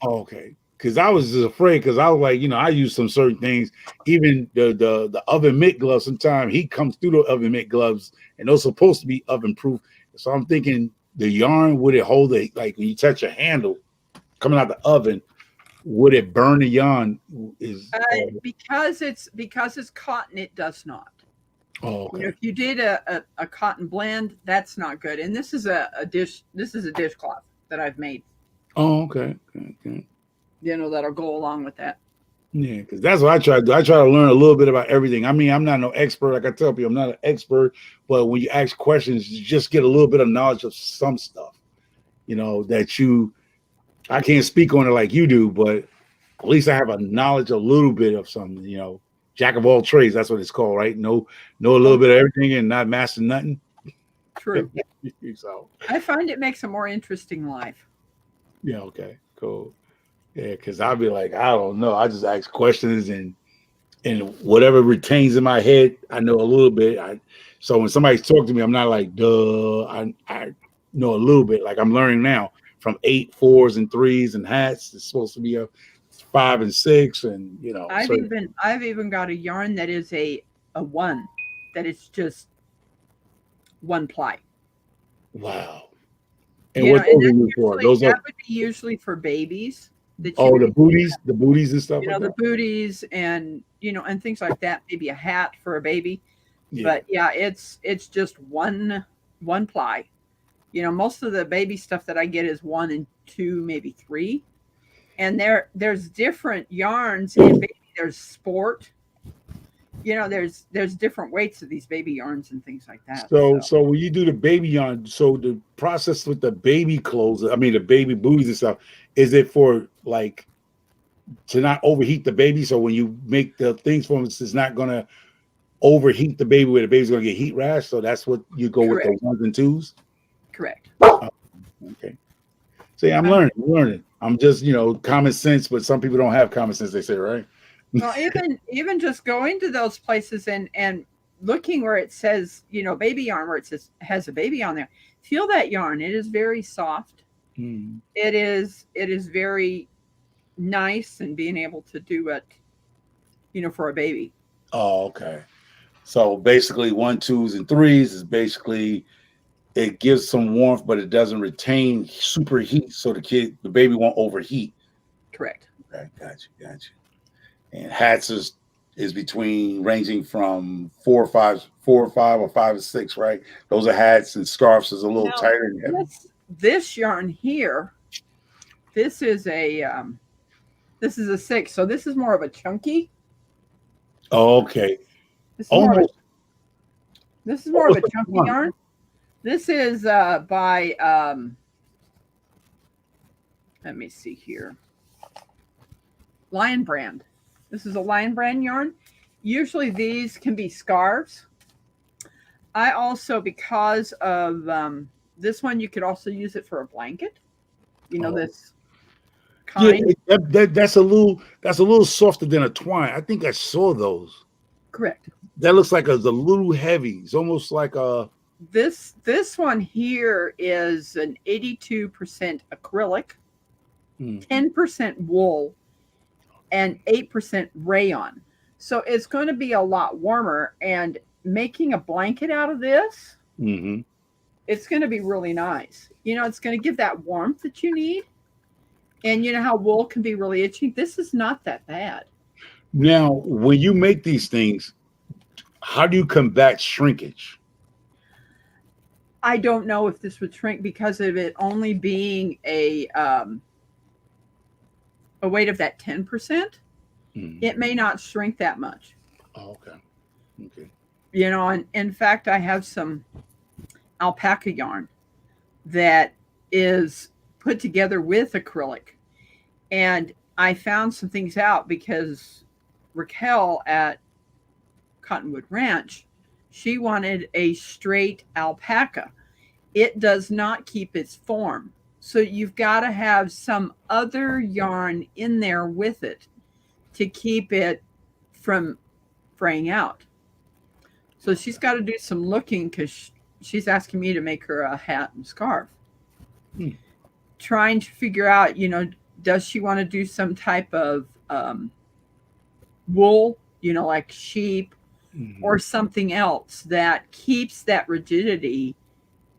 Oh, okay. Because I was just afraid because I was like, I use some certain things. Even the oven mitt gloves, sometimes heat comes through the oven mitt gloves and those are supposed to be oven proof. So I'm thinking the yarn, would it hold it? Like when you touch a handle coming out the oven, would it burn the yarn? Because it's cotton, it does not. Oh, okay. If you did a cotton blend, that's not good. And this is a dish. This is a dishcloth that I've made. Oh, okay. That'll go along with that. Yeah, because that's what I try to do. I try to learn a little bit about everything. I mean, I'm not no expert. Like I tell people, I'm not an expert. But when you ask questions, you just get a little bit of knowledge of some stuff. I can't speak on it like you do, but at least I have a knowledge, a little bit of something. Jack of all trades. That's what it's called, right? Know a little bit of everything and not master nothing. True. So I find it makes a more interesting life. Yeah. Okay. Cool. Yeah, because I'll be like, I don't know. I just ask questions and whatever retains in my head, I know a little bit. So when somebody's talking to me, I'm not like, duh. I know a little bit. Like I'm learning now from 8, 4s, and 3s and hats. It's supposed to be a 5 and 6, and I've even got a yarn that is a 1 that is just 1 ply. Wow. And what those are used for? Those that would be usually for babies. The booties and stuff. The booties and and things like that. Maybe a hat for a baby. Yeah. But yeah, it's just one ply. Most of the baby stuff that I get is 1 and 2, maybe 3. And there's different yarns in baby. There's sport. There's different weights of these baby yarns and things like that. So when you do the baby yarn, so the process with the baby clothes, I mean the baby booties and stuff, is it for like to not overheat the baby? So when you make the things for them, it's not gonna overheat the baby where the baby's gonna get heat rash. So that's what you go Correct. With the 1s and 2s? Correct. Okay. See, I'm learning. I'm just, common sense, but some people don't have common sense, they say, right? Well, even just going to those places and looking where it says, baby yarn, where it says has a baby on there, feel that yarn. It is very soft. Mm. It is very nice, and being able to do it, for a baby. Oh, okay. So basically 1, 2s, and 3s is basically it gives some warmth, but it doesn't retain super heat, so the baby won't overheat. Correct. Okay, got you. And hats is between ranging from 4 or 5 or 5 or 6, right? Those are hats, and scarves is a little tighter and heavy. This yarn here, this is a This is a 6. So this is more of a chunky. Okay. This is more of a, Almost. this is more of a Almost chunky one. yarn. This is by let me see here. Lion Brand. This is a Lion Brand yarn. Usually these can be scarves. I also, because of this one, you could also use it for a blanket. You know, Oh. this Yeah, kind. that's a little softer than a twine. I think I saw those. Correct. That looks like it's a little heavy. It's almost like a This one here is an 82% acrylic, 10% wool, and 8% rayon. So it's going to be a lot warmer. And making a blanket out of this, it's going to be really nice. You know, it's going to give that warmth that you need. And you know how wool can be really itchy? This is not that bad. Now, when you make these things, how do you combat shrinkage? I don't know if this would shrink because of it only being a weight of that 10%. It may not shrink that much. Oh, okay. Okay. You know, and in fact, I have some alpaca yarn that is put together with acrylic. And I found some things out because Raquel at Cottonwood Ranch, she wanted a straight alpaca. It does not keep its form. So you've got to have some other yarn in there with it to keep it from fraying out. So she's got to do some looking because she's asking me to make her a hat and scarf. Trying to figure out, you know, does she want to do some type of wool, you know, like sheep or something else that keeps that rigidity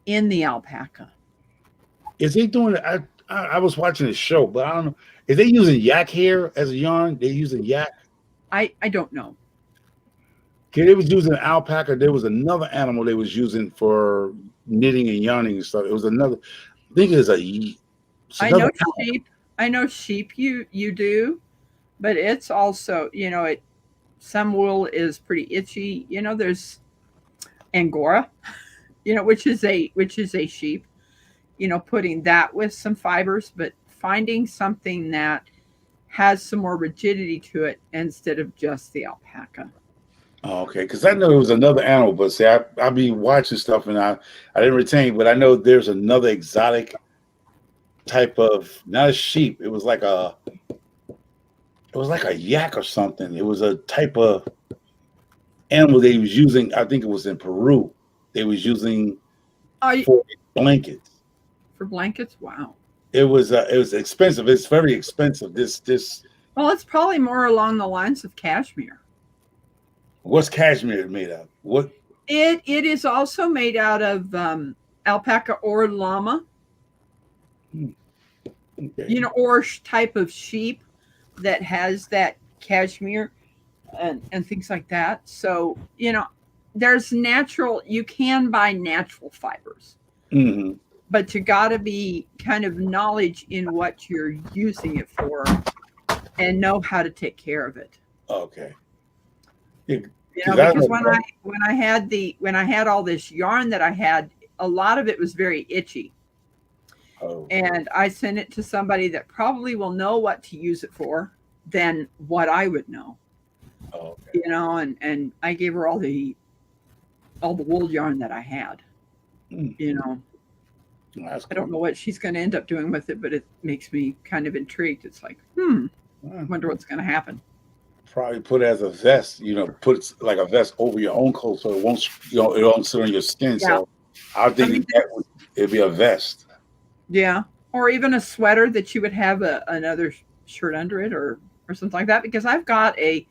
in the alpaca? Is they doing it? I was watching a show, but I don't know. Is they using yak hair as a yarn? They're using yak? I don't know. Okay, they was using alpaca. There was another animal they was using for knitting and yarning and stuff. It was another. I think it's I know sheep. I know sheep. You do, but it's also, you know, some wool is pretty itchy. You know, there's Angora, you know, which is a sheep. You know, putting that with some fibers, but finding something that has some more rigidity to it instead of just the alpaca. Oh, okay, because I know it was another animal, but see, I be watching stuff and I didn't retain, but I know there's another exotic type of, not a sheep. It was like a yak or something. It was a type of animal they was using. I think it was in Peru. They was using for blankets. For blankets, wow. It was expensive. It's very expensive. This. Well, it's probably more along the lines of cashmere. What's cashmere made of? What? It is also made out of alpaca or llama. Okay. You know, or type of sheep that has that cashmere and things like that. So, you know, there's natural. You can buy natural fibers. But you got to be kind of knowledge in what you're using it for and know how to take care of it. Okay. You know, because when I had all this yarn that I had, a lot of it was very itchy. Oh. And I sent it to somebody that probably will know what to use it for than what I would know. Oh, okay. You know, and I gave her all the wool yarn that I had. You know. That's cool. I don't know what she's going to end up doing with it, but it makes me kind of intrigued. It's like, I wonder what's going to happen. Probably put it as a vest, you know, put it like a vest over your own clothes so it won't, you know, it won't sit on your skin. Yeah. So I think it'd be a vest. Yeah. Or even a sweater that you would have another shirt under it or something like that. Because I've got a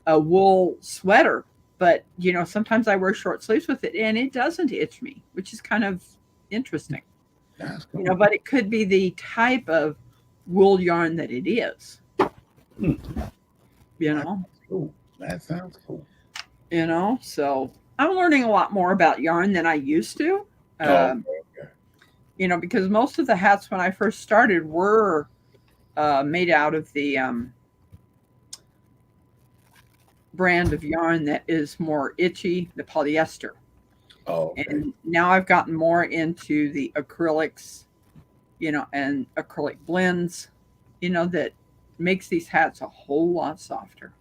wool sweater, but, you know, sometimes I wear short sleeves with it and it doesn't itch me, which is kind of interesting. That's cool. You know, but it could be the type of wool yarn that it is. You know, cool. That sounds cool. You know, so I'm learning a lot more about yarn than I used to. Okay. You know, because most of the hats when I first started were made out of the brand of yarn that is more itchy, the polyester. Oh, okay. And now I've gotten more into the acrylics, and acrylic blends, that makes these hats a whole lot softer.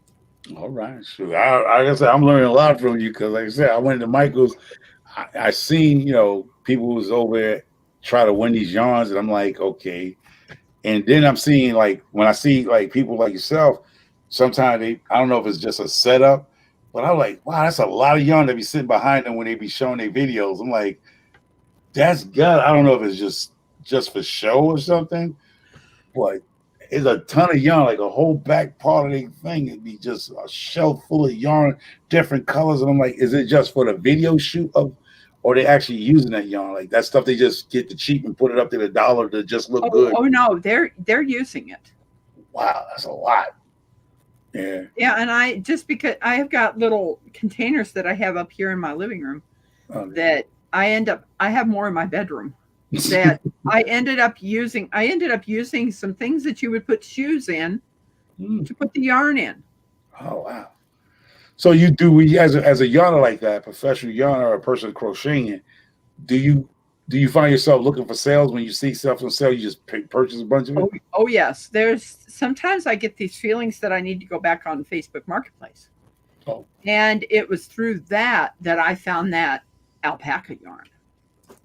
All right. So like I said, I'm learning a lot from you because, like I said, I went to Michael's. I seen, people was over there try to win these yarns, and I'm like, okay. And then I'm seeing, like, when I see like people like yourself, sometimes I don't know if it's just a setup, but I'm like, wow, that's a lot of yarn to be sitting behind them when they be showing their videos. I'm like, that's good. I don't know if it's just for show or something, but it's a ton of yarn, like a whole back part of the thing. It'd be just a shelf full of yarn, different colors. And I'm like, is it just for the video shoot or they actually using that yarn? Like that stuff they just get the cheap and put it up to $1 to just look good. Oh no, they're using it. Wow, that's a lot. Yeah. Yeah, and because I have got little containers that I have up here in my living room that I have more in my bedroom that I ended up using some things that you would put shoes in to put the yarn in. Oh wow. So you do as a yarner like that, professional yarner or a person crocheting, do you find yourself looking for sales when you see stuff on sale? You just purchase a bunch of it? Oh yes. Sometimes I get these feelings that I need to go back on Facebook Marketplace. Oh. And it was through that I found that alpaca yarn.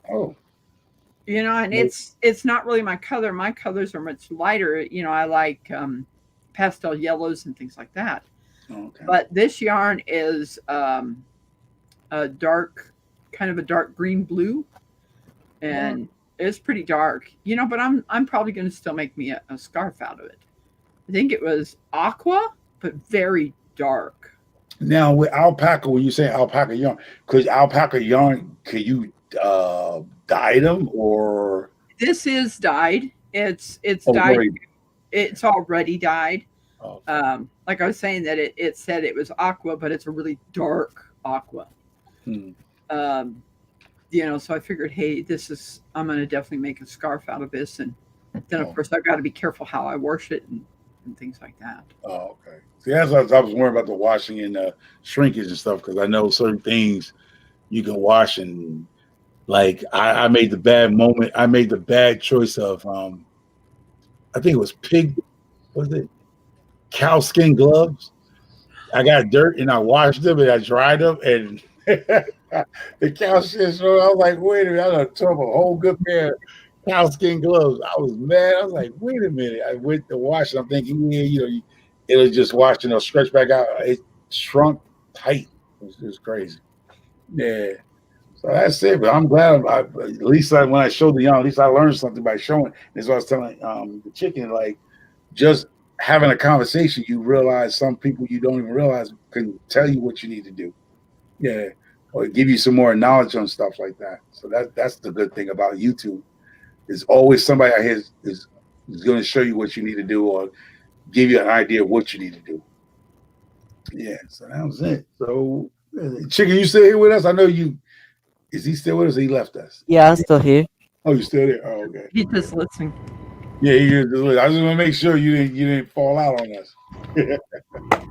Oh. And it's not really my color. My colors are much lighter. I like pastel yellows and things like that. Okay. But this yarn is a dark green blue, and it's pretty dark. But I'm probably going to still make me a scarf out of it. I think it was aqua, but very dark. Now with alpaca, when you say alpaca yarn, because alpaca yarn, can you dye them or? This is dyed. It's dyed. It's already dyed. Oh. Like I was saying that it said it was aqua, but it's a really dark aqua. So I figured, hey, I'm going to definitely make a scarf out of this. And then of course I've got to be careful how I wash it and things like that. Oh, okay. See, that's what I was worried about, the washing and shrinkage and stuff, because I know certain things you can wash, and like I made the bad choice of I think it was cow skin gloves. I got dirt and I washed them and I dried them, and the cow shit. So I was like, wait a minute, I done tore up a whole good pair of cow skin gloves. I was mad. I was like, wait a minute. I went to wash it. I'm thinking, it'll just wash and it'll stretch back out. It shrunk tight. It was crazy. Yeah. So that's it. But I'm glad. At least when I showed the yarn, at least I learned something by showing. That's what I was telling the chicken, like, just having a conversation, you realize some people you don't even realize can tell you what you need to do. Yeah. Or give you some more knowledge on stuff like that. So that's the good thing about YouTube. There's always somebody out here is going to show you what you need to do or give you an idea of what you need to do. Yeah. So that was it. So Chicken, you still here with us? I know you. Is he still with us? Or he left us. Yeah, I'm still here. Oh, you still there? Oh, okay. He's just listening. Yeah, I just want to make sure you didn't fall out on us.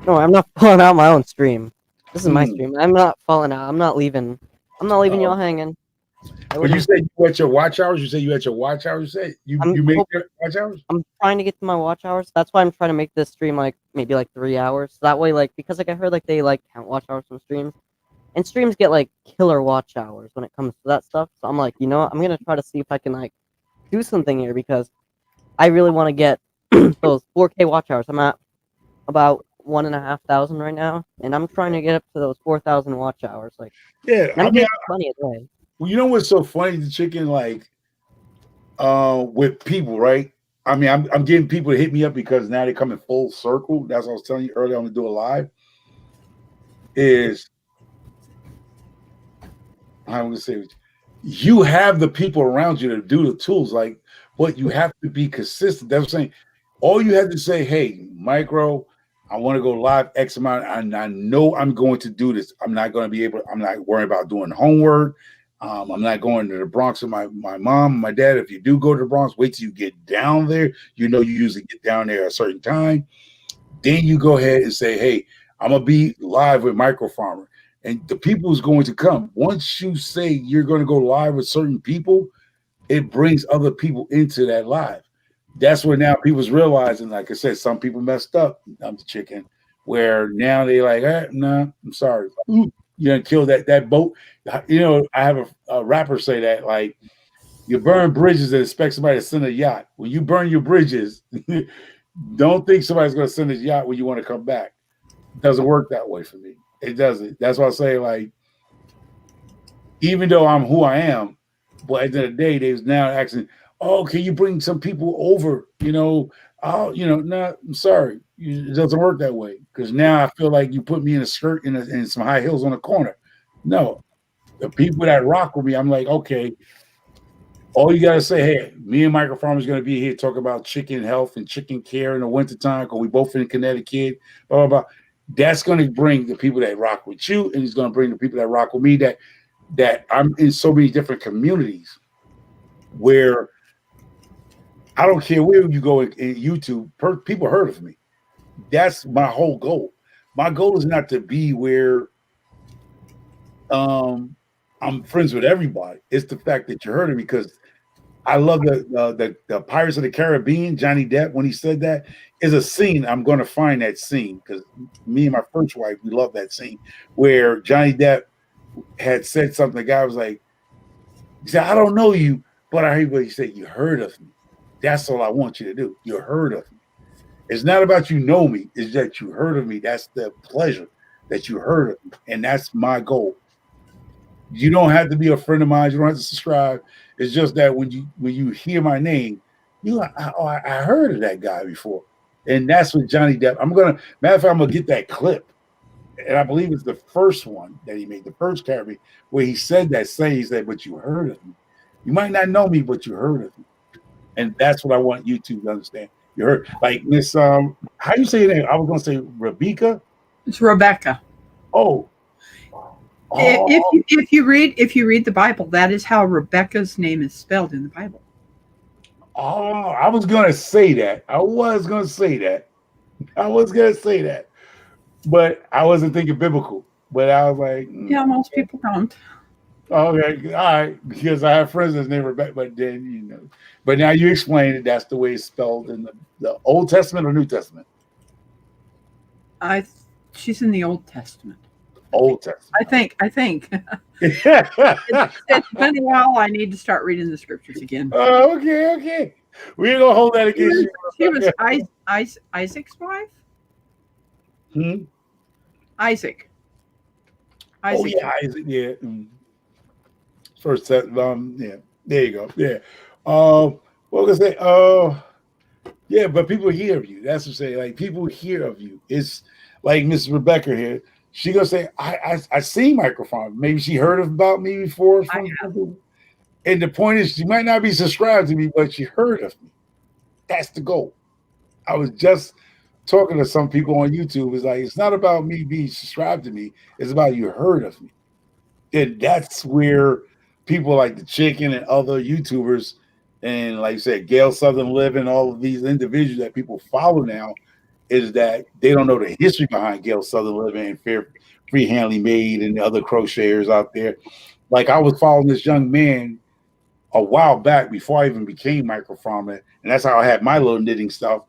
No, I'm not falling out my own stream. This is my stream. I'm not falling out. I'm not leaving y'all hanging. But you said you at your watch hours? You said you at your watch hours? You said you make your watch hours? I'm trying to get to my watch hours. That's why I'm trying to make this stream maybe 3 hours. So that way, because I heard they count watch hours from streams. And streams get killer watch hours when it comes to that stuff. So I'm like, you know what? I'm gonna try to see if I can do something here, because I really want to get those 4K watch hours. I'm at about 1,500 right now, and I'm trying to get up to those 4,000 watch hours. Yeah, I'm getting plenty a day. Well, you know what's so funny, the chicken, with people, right? I mean, I'm getting people to hit me up because now they come in full circle. That's what I was telling you earlier. I'm gonna do a live. I'm gonna say, you have the people around you to do the tools, but you have to be consistent. That's what I'm saying. All you have to say, hey, Micro, I want to go live X amount, and I know I'm going to do this. I'm not worrying about doing homework. I'm not going to the Bronx with my mom and my dad. If you do go to the Bronx, wait till you get down there. You know, you usually get down there at a certain time. Then you go ahead and say, hey, I'm going to be live with Micro Farmer. And the people is going to come. Once you say you're going to go live with certain people, it brings other people into that live. That's where now people's realizing, like I said, some people messed up. I'm the chicken. Where now they like, no, I'm sorry. Ooh, you done killed that boat. You know, I have a rapper say that, like, you burn bridges and expect somebody to send a yacht. When you burn your bridges, don't think somebody's going to send a yacht when you want to come back. It doesn't work that way for me. It doesn't. That's why I say, like, even though I'm who I am, but at the end of the day, they was now asking, oh, can you bring some people over? You know, no, I'm sorry. It doesn't work that way. Because now I feel like you put me in a skirt and some high heels on the corner. No. The people that rock with me, I'm like, okay, all you got to say, hey, me and Micro Farmer is going to be here to talk about chicken health and chicken care in the wintertime because we both in Connecticut, blah, blah, blah. That's going to bring the people that rock with you, and it's going to bring the people that rock with me that I'm in so many different communities where I don't care where you go in YouTube, people heard of me. That's my whole goal. My goal is not to be where I'm friends with everybody. It's the fact that you heard of me because I love the Pirates of the Caribbean, Johnny Depp, when he said that, is a scene. I'm going to find that scene because me and my first wife, we love that scene where Johnny Depp had said something. The guy was like, he said, I don't know you, but I heard what he said. You heard of me. That's all I want you to do. You heard of me. It's not about you know me. It's that you heard of me. That's the pleasure that you heard of me. And that's my goal. You don't have to be a friend of mine. You don't have to subscribe. It's just that when you hear my name, I heard of that guy before. And that's what Johnny Depp. Matter of fact, I'm going to get that clip. And I believe it's the first one that he made, the first character, where he said that saying, he said, but you heard of me. You might not know me, but you heard of me. And that's what I want you to understand. You heard, like Miss, how you say your name? I was going to say Rebecca. It's Rebecca. Oh. If you read the Bible, that is how Rebecca's name is spelled in the Bible. Oh, I was going to say that. But I wasn't thinking biblical. But I was like, yeah, most people don't. Okay, all right, because I have friends that's never back, but then But now you explain it. That's the way it's spelled in the Old Testament or New Testament. She's in the Old Testament. Old Testament. I think. It's been a while. I need to start reading the scriptures again. Oh, okay. We're gonna hold that against you. She was Isaac's wife. Isaac. Oh yeah, Isaac. Yeah. First set. Yeah. There you go. Yeah. What was I gonna say? Yeah, but people hear of you. That's what I'm saying. Like people hear of you. It's like Miss Rebecca here. She gonna say, I see Micro Farmer. Maybe she heard about me before. And the point is, she might not be subscribed to me, but she heard of me. That's the goal. I was just talking to some people on YouTube. It's like, it's not about me being subscribed to me. It's about you heard of me. And that's where people like the Chicken and other YouTubers, and like you said, Gail Southern Living, all of these individuals that people follow now, is that they don't know the history behind Gail Southern Living and Free Handley Made and the other crocheters out there. Like I was following this young man a while back before I even became Micro Farmer, and that's how I had my little knitting stuff.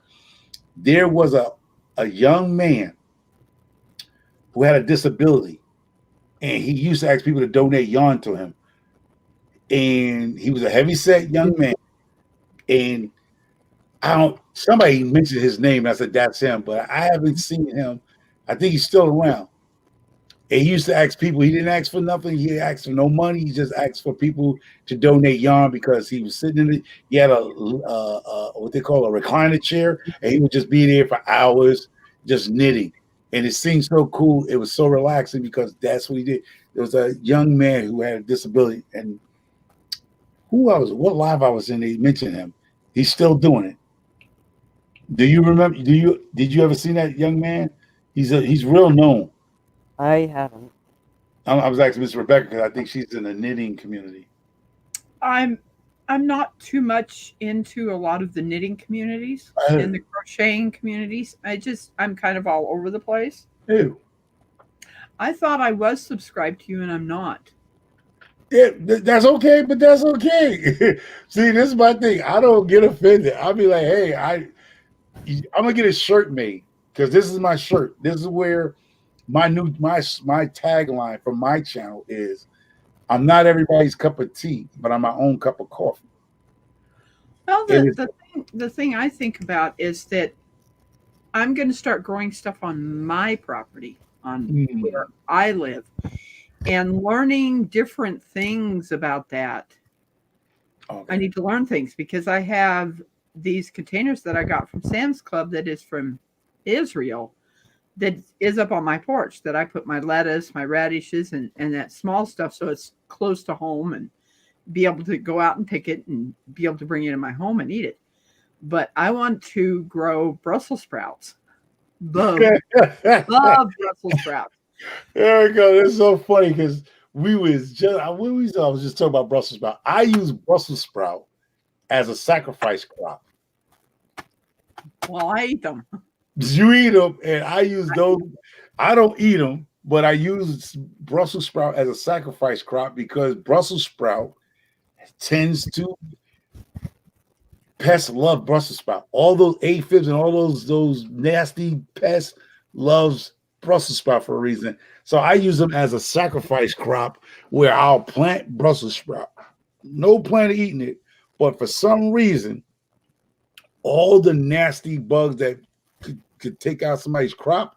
There was a young man who had a disability, and he used to ask people to donate yarn to him. And he was a heavy-set young man, and somebody mentioned his name. I said, that's him, but I haven't seen him. I think he's still around. And he used to ask people, he didn't ask for nothing. He asked for no money. He just asked for people to donate yarn because he was sitting in it. He had a what they call a recliner chair, and he would just be there for hours just knitting. And it seemed so cool. It was so relaxing because that's what he did. There was a young man who had a disability, and what live I was in, they mentioned him. He's still doing it. Do you remember? Did you ever see that young man? He's real known. I haven't. I was asking Miss Rebecca because I think she's in the knitting community. I'm not too much into a lot of the knitting communities and the crocheting communities. I'm kind of all over the place. Ew. I thought I was subscribed to you and I'm not. Yeah, that's okay, but that's okay. See, this is my thing. I don't get offended. I'll be like, hey, I'm gonna get a shirt made because this is my shirt. This is where my tagline for my channel is: I'm not everybody's cup of tea, but I'm my own cup of coffee. Well, the thing I think about is that I'm going to start growing stuff on my property, on where I live, and learning different things about that. Okay. I need to learn things because I have these containers that I got from Sam's Club that is from Israel that is up on my porch that I put my lettuce, my radishes, and that small stuff so it's close to home and be able to go out and pick it and be able to bring it in my home and eat it. But I want to grow Brussels sprouts. Love Brussels sprouts. There we go. That's so funny because I was just talking about Brussels sprout. I use Brussels sprout as a sacrifice crop. Well, I eat them. You eat them, and I use those. I don't eat them, but I use Brussels sprout as a sacrifice crop because Brussels sprout tends to pests love Brussels sprout. All those aphids and all those nasty pests loves Brussels sprout for a reason. So I use them as a sacrifice crop where I'll plant Brussels sprout. No plan of eating it, but for some reason, all the nasty bugs that could take out somebody's crop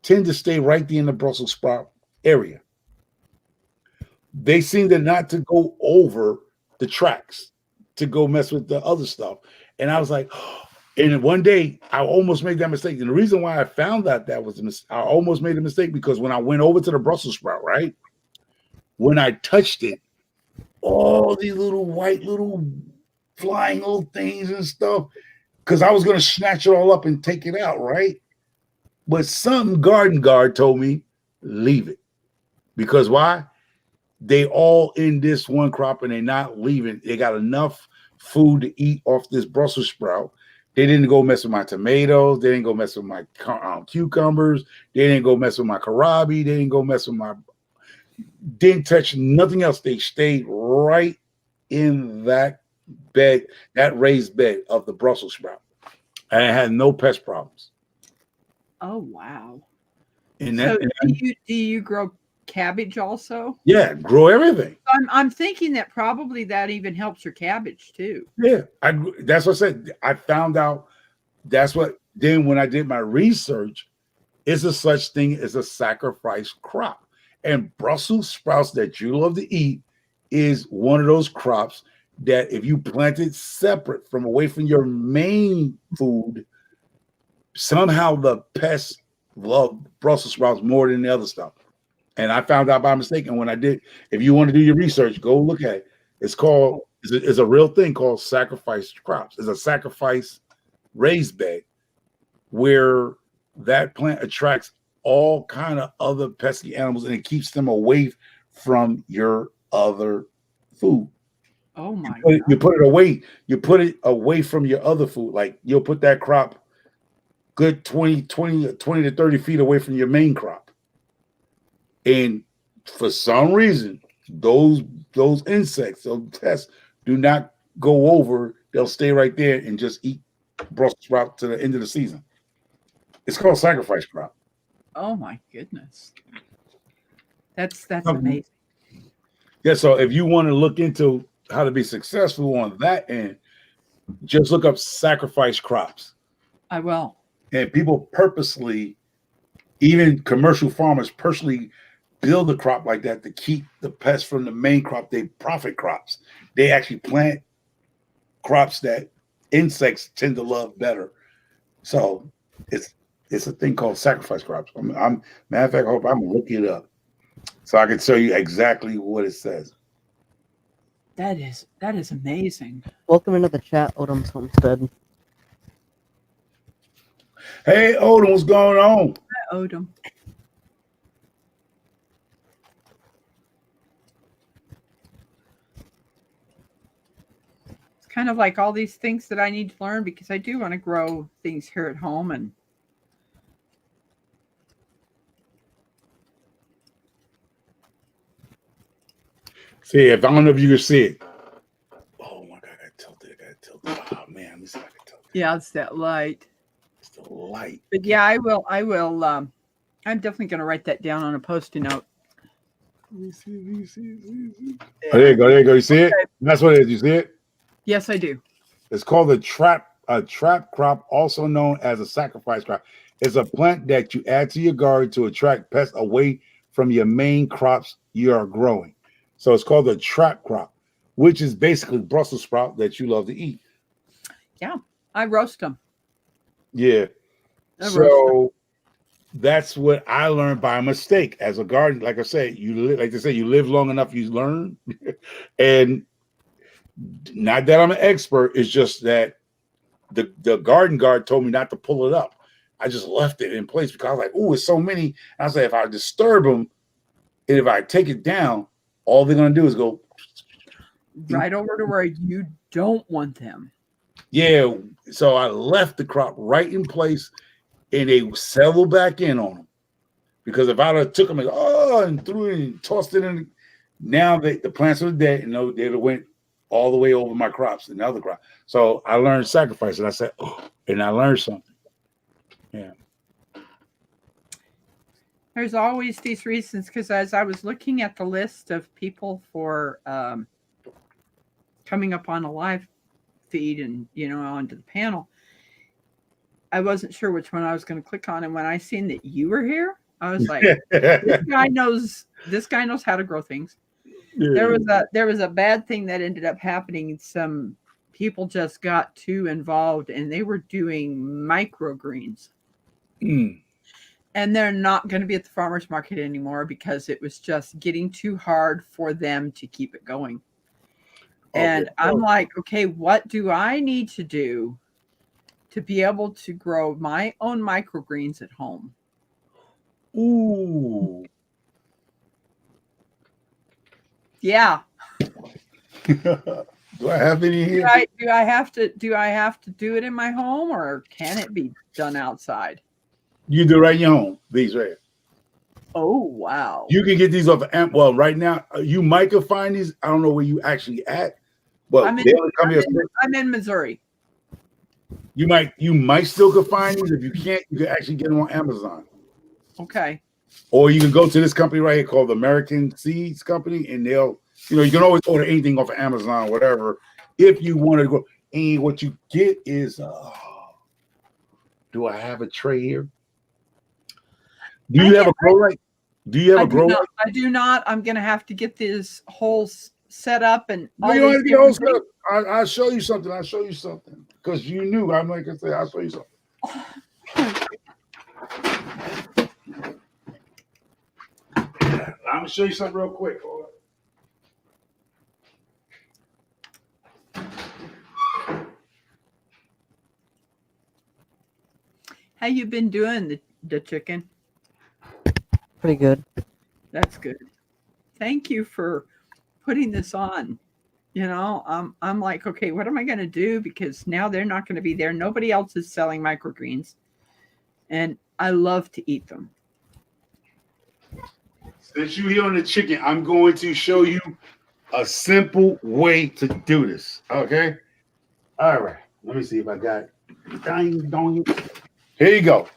tend to stay right there in the Brussels sprout area. They seem to not to go over the tracks to go mess with the other stuff. And I was like, and one day I almost made that mistake. And the reason why I found out that was I almost made a mistake because when I went over to the Brussels sprout, right, when I touched it, all these little white little flying little things and stuff, because I was going to snatch it all up and take it out, right? But some garden guard told me, leave it. Because why? They all in this one crop and they're not leaving. They got enough food to eat off this Brussels sprout. They didn't go mess with my tomatoes. They didn't go mess with my cucumbers. They didn't go mess with my kohlrabi. They didn't go mess with my... Didn't touch nothing else. They stayed right in that bed, that raised bed of the Brussels sprout. And it had no pest problems. Oh, wow. And so do you grow cabbage also? Yeah, grow everything. I'm thinking that probably that even helps your cabbage too. Yeah, that's what I said. I found out that's what, then when I did my research, it's a such thing as a sacrifice crop. And Brussels sprouts that you love to eat is one of those crops that if you plant it separate from away from your main food, somehow the pests love Brussels sprouts more than the other stuff. And I found out by mistake. And when I did, if you want to do your research, go look at it. It's called, it's a real thing called sacrifice crops. It's a sacrifice raised bed where that plant attracts all kind of other pesky animals and it keeps them away from your other food. Oh my God. You put it away from your other food. Like you'll put that crop good 20 to 30 feet away from your main crop. And for some reason, those insects, those pests do not go over. They'll stay right there and just eat Brussels sprout to the end of the season. It's called sacrifice crop. Oh my goodness. That's amazing. Yeah, so if you want to look into how to be successful on that end, just look up sacrifice crops. I will. And people purposely, even commercial farmers personally build a crop like that to keep the pests from the main crop. They profit crops. They actually plant crops that insects tend to love better. So it's a thing called sacrifice crops. Matter of fact, I hope I'm gonna look it up so I can show you exactly what it says. That is amazing. Welcome into the chat, Odom's Homestead. Hey, Odom, what's going on? Hi, Odom. kind of like all these things that I need to learn because I do want to grow things here at home. And see, if I don't know if you can see it. Oh my God, I got tilted. Oh man, let me see if I can tilt it. yeah, it's that light. It's the light. But yeah, I will. I'm definitely going to write that down on a Post-it note. Let me see. Oh, there you go. You see it? That's what it is. You see it? Yes, I do. It's called a trap crop, also known as a sacrifice crop. It's a plant that you add to your garden to attract pests away from your main crops you are growing. So it's called a trap crop, which is basically Brussels sprout that you love to eat. Yeah, I roast them. Yeah. So that's what I learned by mistake as a garden. Like I said, you live long enough, you learn. And not that I'm an expert, it's just that the garden guard told me not to pull it up. I just left it in place because I was like, oh, it's so many. And I was like, if I disturb them, and if I take it down, all they're gonna do is go right over to where you don't want them. Yeah. So I left the crop right in place, and they settled back in on them. Because if I'd have took them and threw it and tossed it in, now the plants are dead, and they went all the way over my crops and the other crop. So I learned sacrifice, and I said, oh, and I learned something. Yeah. There's always these reasons, because as I was looking at the list of people for coming up on a live feed and, onto the panel, I wasn't sure which one I was going to click on. And when I seen that you were here, I was like, this guy knows how to grow things. Yeah. There was a bad thing that ended up happening. Some people just got too involved and they were doing microgreens. And they're not going to be at the farmer's market anymore because it was just getting too hard for them to keep it going. And I'm like, okay, what do I need to do to be able to grow my own microgreens at home? Ooh. Yeah. Do I have any here? Do I have to do it in my home, or can it be done outside? You do it right in your home. These right here. Oh wow. You can get these off of Amp. Well, right now you might can find these. I don't know where you actually at, but I'm in Missouri. You might still could find these. If you can't, you can actually get them on Amazon. Okay. Or you can go to this company right here called the American Seeds Company, and they'll, you can always order anything off of Amazon, whatever, if you want to go. And what you get is, do I have a tray here? Do you have a grow light? Do you have a grow light? I do not. I'm going to have to get this whole set up and. You don't have to get all set up. I'll show you something. Because you knew. I'm like I said, I'll show you something. I'm gonna show you something real quick. Hold on. How you been doing, the chicken? Pretty good. That's good. Thank you for putting this on. I'm like, okay, what am I going to do? Because now they're not going to be there. Nobody else is selling microgreens. And I love to eat them. Since you're here on the chicken, I'm going to show you a simple way to do this. Okay? All right. Let me see if I got it. Here you go.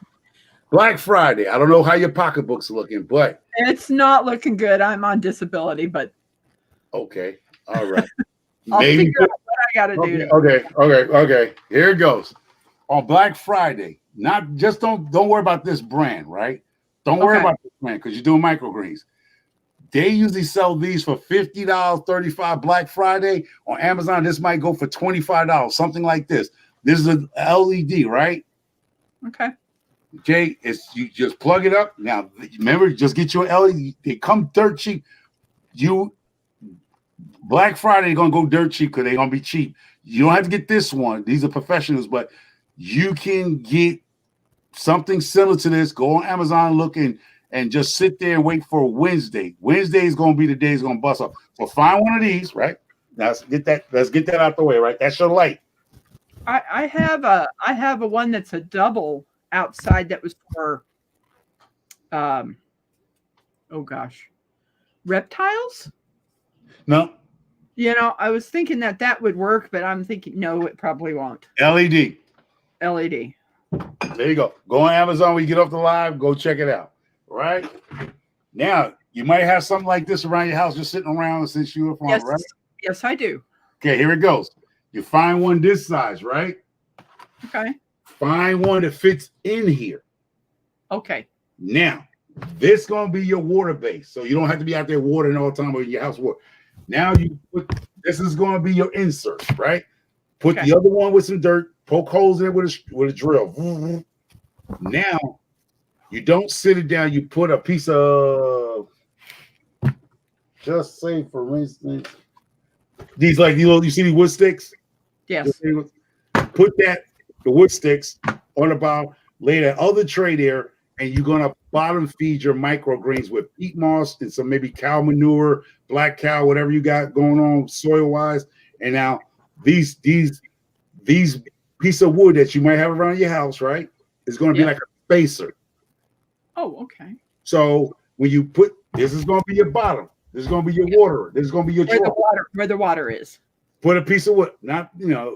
Black Friday. I don't know how your pocketbook's looking, but it's not looking good. I'm on disability, but okay. All right. I'll figure out what I gotta do. Okay. Here it goes. On Black Friday, don't worry about this brand, right? Don't worry about this brand because you're doing microgreens. They usually sell these for $50, $35 Black Friday. On Amazon, this might go for $25, something like this. This is an LED, right? Okay. Okay, you just plug it up. Now, remember, just get your LED. They come dirt cheap. Black Friday, they're going to go dirt cheap because they're going to be cheap. You don't have to get this one. These are professionals, but you can get something similar to this. Go on Amazon, look and just sit there and wait for Wednesday. Wednesday is going to be the day it's going to bust up. So find one of these, right? let's get that out the way, right? That's your light. I have a one that's a double outside that was for oh gosh, reptiles. No, You know, I was thinking that would work, but I'm thinking no, it probably won't. LED. LED. There you go. Go on Amazon when you get off the live. Go check it out. Right now, you might have something like this around your house, just sitting around since you were from, Yes, right? yes, I do. Okay, here it goes. You find one this size, right? Okay. Find one that fits in here. Okay. Now, this is gonna be your water base, so you don't have to be out there watering all the time with your house water. Now you put this is gonna be your insert, right? Put Okay. the other one with some dirt, poke holes in it with a drill. Now you don't sit it down, you put a piece of, just say for instance, these like you see these wood sticks? Yes. Put the wood sticks on the bottom, lay that other tray there, and you're gonna bottom feed your microgreens with peat moss and some maybe cow manure, black cow, whatever you got going on soil wise. And now these piece of wood that you might have around your house, right, is going to be like a spacer. Oh, okay. So when you put this is going to be your bottom. This is going to be your water. This is going to be your where the water is. Put a piece of wood, not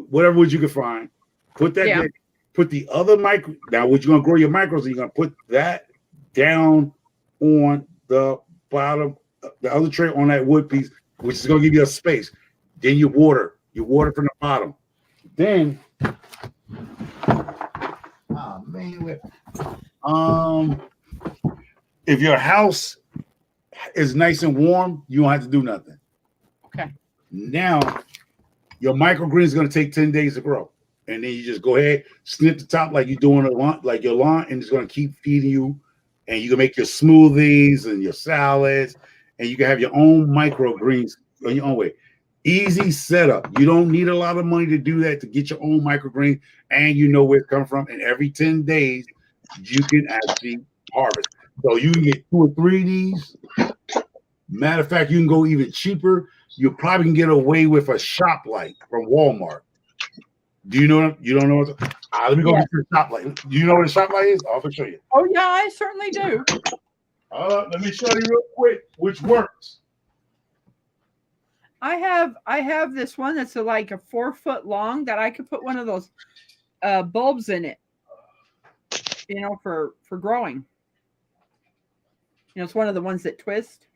whatever wood you can find. Put that. Yeah. There. Put the other micro. Now, what you're going to grow your micros? You're going to put that down on the bottom, the other tray on that wood piece, which is going to give you a space. Then you water from the bottom. Then, oh man, if your house is nice and warm, you don't have to do nothing. Okay. Now, your microgreen is going to take 10 days to grow. And then you just go ahead, snip the top like you're doing like your lawn, and it's going to keep feeding you. And you can make your smoothies and your salads, and you can have your own microgreens on your own way. Easy setup. You don't need a lot of money to do that, to get your own microgreen, and you know where it comes from. And every 10 days, you can actually harvest. So you can get 2 or 3 of these. Matter of fact, you can go even cheaper. You probably can get away with a shop light from Walmart. Do you know? You don't know what? Let me go get your shop light. Do you know what a shop light is? I'll show you. Oh yeah, I certainly do. Let me show you real quick, which works. I have this one that's like a 4 foot long that I could put one of those bulbs in it. For growing. It's one of the ones that twist.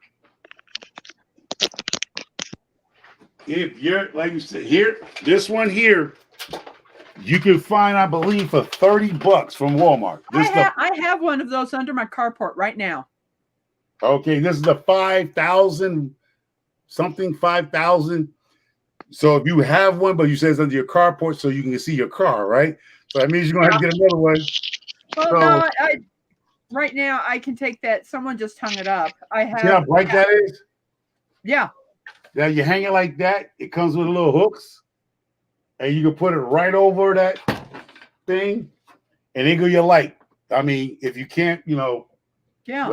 If you're like you said here, this one here, you can find, I believe, for $30 from Walmart. I have one of those under my carport right now. Okay, this is the 5,000 something 5,000. So if you have one, but you say it's under your carport, so you can see your car, right? So that means you're gonna have to get another one. Well, so, no, right now I can take that. Someone just hung it up. I have. See how bright that is? Yeah. Now you hang it like that. It comes with little hooks, and you can put it right over that thing, and then go your light. I mean, if you can't, Yeah.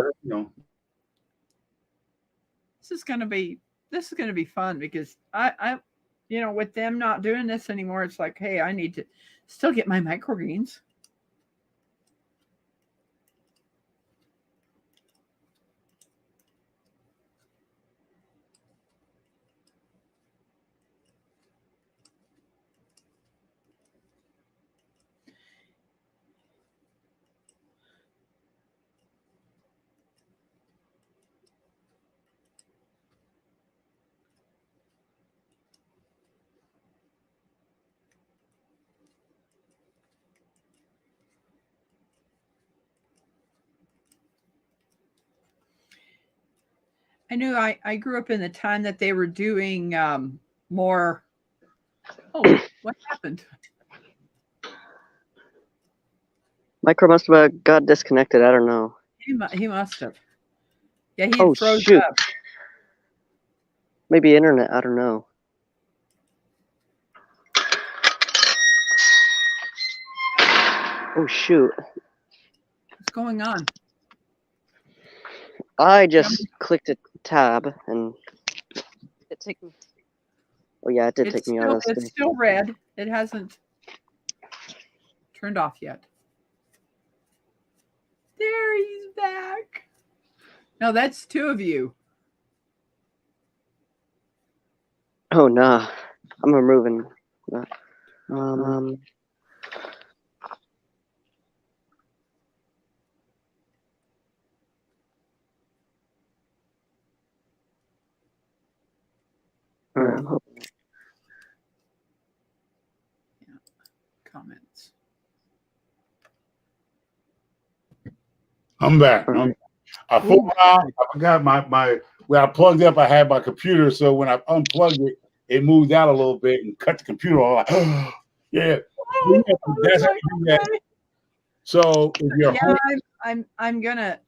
This is gonna be fun because I with them not doing this anymore, it's like, hey, I need to still get my microgreens. I knew I grew up in the time that they were doing more. Oh, what happened? Micro must have got disconnected. I don't know. He must have. Yeah, he froze shoot. up. Maybe internet. I don't know. Oh shoot. What's going on? I just clicked a tab and it took me. Oh yeah, it did take me out of It's still red. It hasn't turned off yet. There, he's back. No, that's two of you. Oh nah, I'm removing. I'm hoping. Comments. I'm back. Alright. I forgot my when I plugged up, I had my computer, so when I unplugged it, it moved out a little bit and cut the computer off. Like, yeah. That's how you do that. So if you're I'm gonna,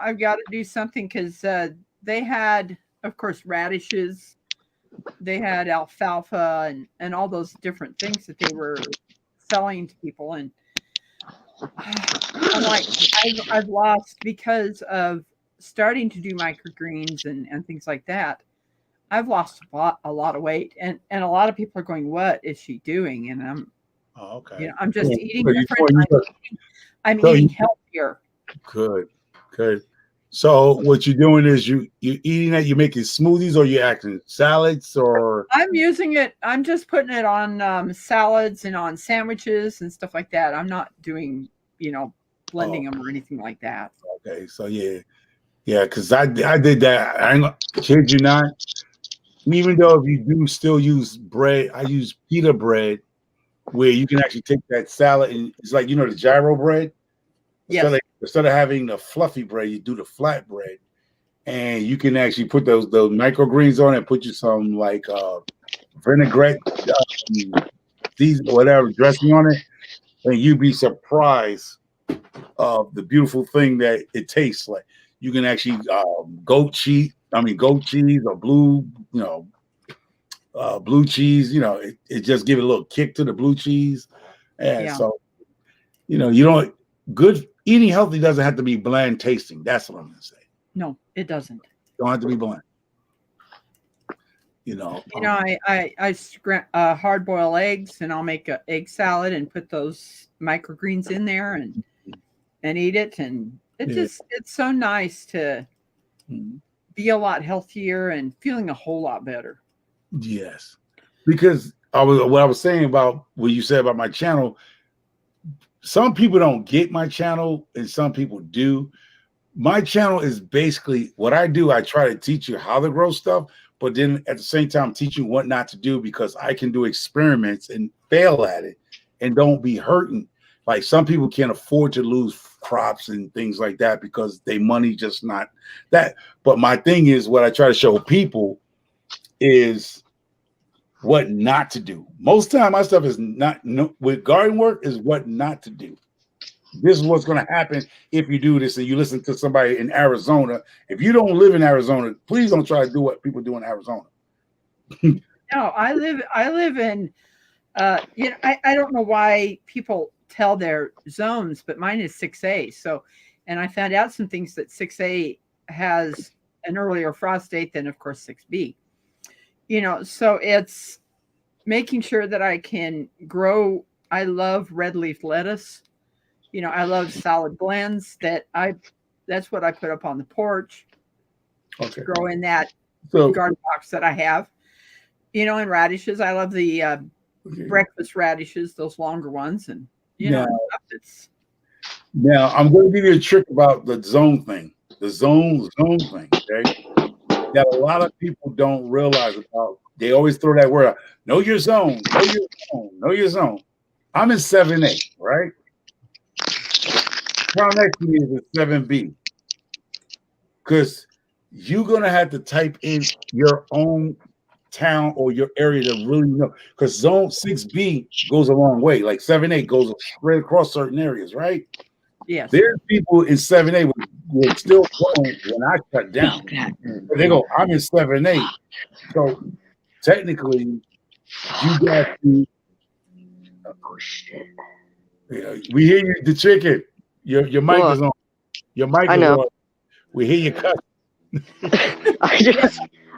I've got to do something because they had, of course, radishes, they had alfalfa and all those different things that they were selling to people, and I'm like, I've lost because of starting to do microgreens and things like that. I've lost a lot of weight, and a lot of people are going, "What is she doing?" And okay. I'm just eating So different. I'm so eating healthier. Good. So what you're doing is you're eating that, you're making smoothies, or you're acting salads, or I'm using it. I'm just putting it on salads and on sandwiches and stuff like that. I'm not doing, blending them or anything like that. okay. So yeah, because I did that. I ain't gonna kid you not. Even though if you do still use bread, I use pita bread, where you can actually take that salad and it's like the gyro bread. Yes. Instead of having the fluffy bread, you do the flat bread, and you can actually put those microgreens on it. Put you some like vinaigrette, whatever dressing on it, and you'd be surprised of the beautiful thing that it tastes like. You can actually goat cheese or blue cheese. It just give it a little kick to the blue cheese, and so you don't good. Eating healthy doesn't have to be bland tasting. That's what I'm going to say. No, it doesn't. Don't have to be bland. I hard boil eggs, and I'll make an egg salad and put those microgreens in there and eat it. And it's so nice to be a lot healthier and feeling a whole lot better. Yes, because what I was saying about what you said about my channel. Some people don't get my channel, and some people do. My channel is basically what I do. I try to teach you how to grow stuff, but then at the same time, teach you what not to do, because I can do experiments and fail at it and don't be hurting. Like some people can't afford to lose crops and things like that because their money just not that. But my thing is, what I try to show people is what not to do. Most time my stuff is with garden work is what not to do. This is what's going to happen if you do this and you listen to somebody in Arizona. If you don't live in Arizona, please don't try to do what people do in Arizona. No, I live in I don't know why people tell their zones, but mine is 6A. So, and I found out some things that 6A has an earlier frost date than, of course, 6B. So it's making sure that I can grow. I love red leaf lettuce. I love salad blends that's what I put up on the porch. Okay. Grow in that garden box that I have. And radishes. I love the breakfast radishes, those longer ones. And, now I'm going to give you a trick about the zone thing. The zone thing, okay? That a lot of people don't realize about. They always throw that word out. Know your zone. Know your zone. I'm in 7A, right? Down next to me is a 7B. Because you're going to have to type in your own town or your area to really know. Because zone 6B goes a long way. Like 7A goes straight across certain areas, right? Yes. There's people in 7A were still growing when I shut down. They go, I'm in 7A. So technically, you got to. Oh shit! We hear you, the chicken. Your mic is on. Your mic is on. We hear you cut.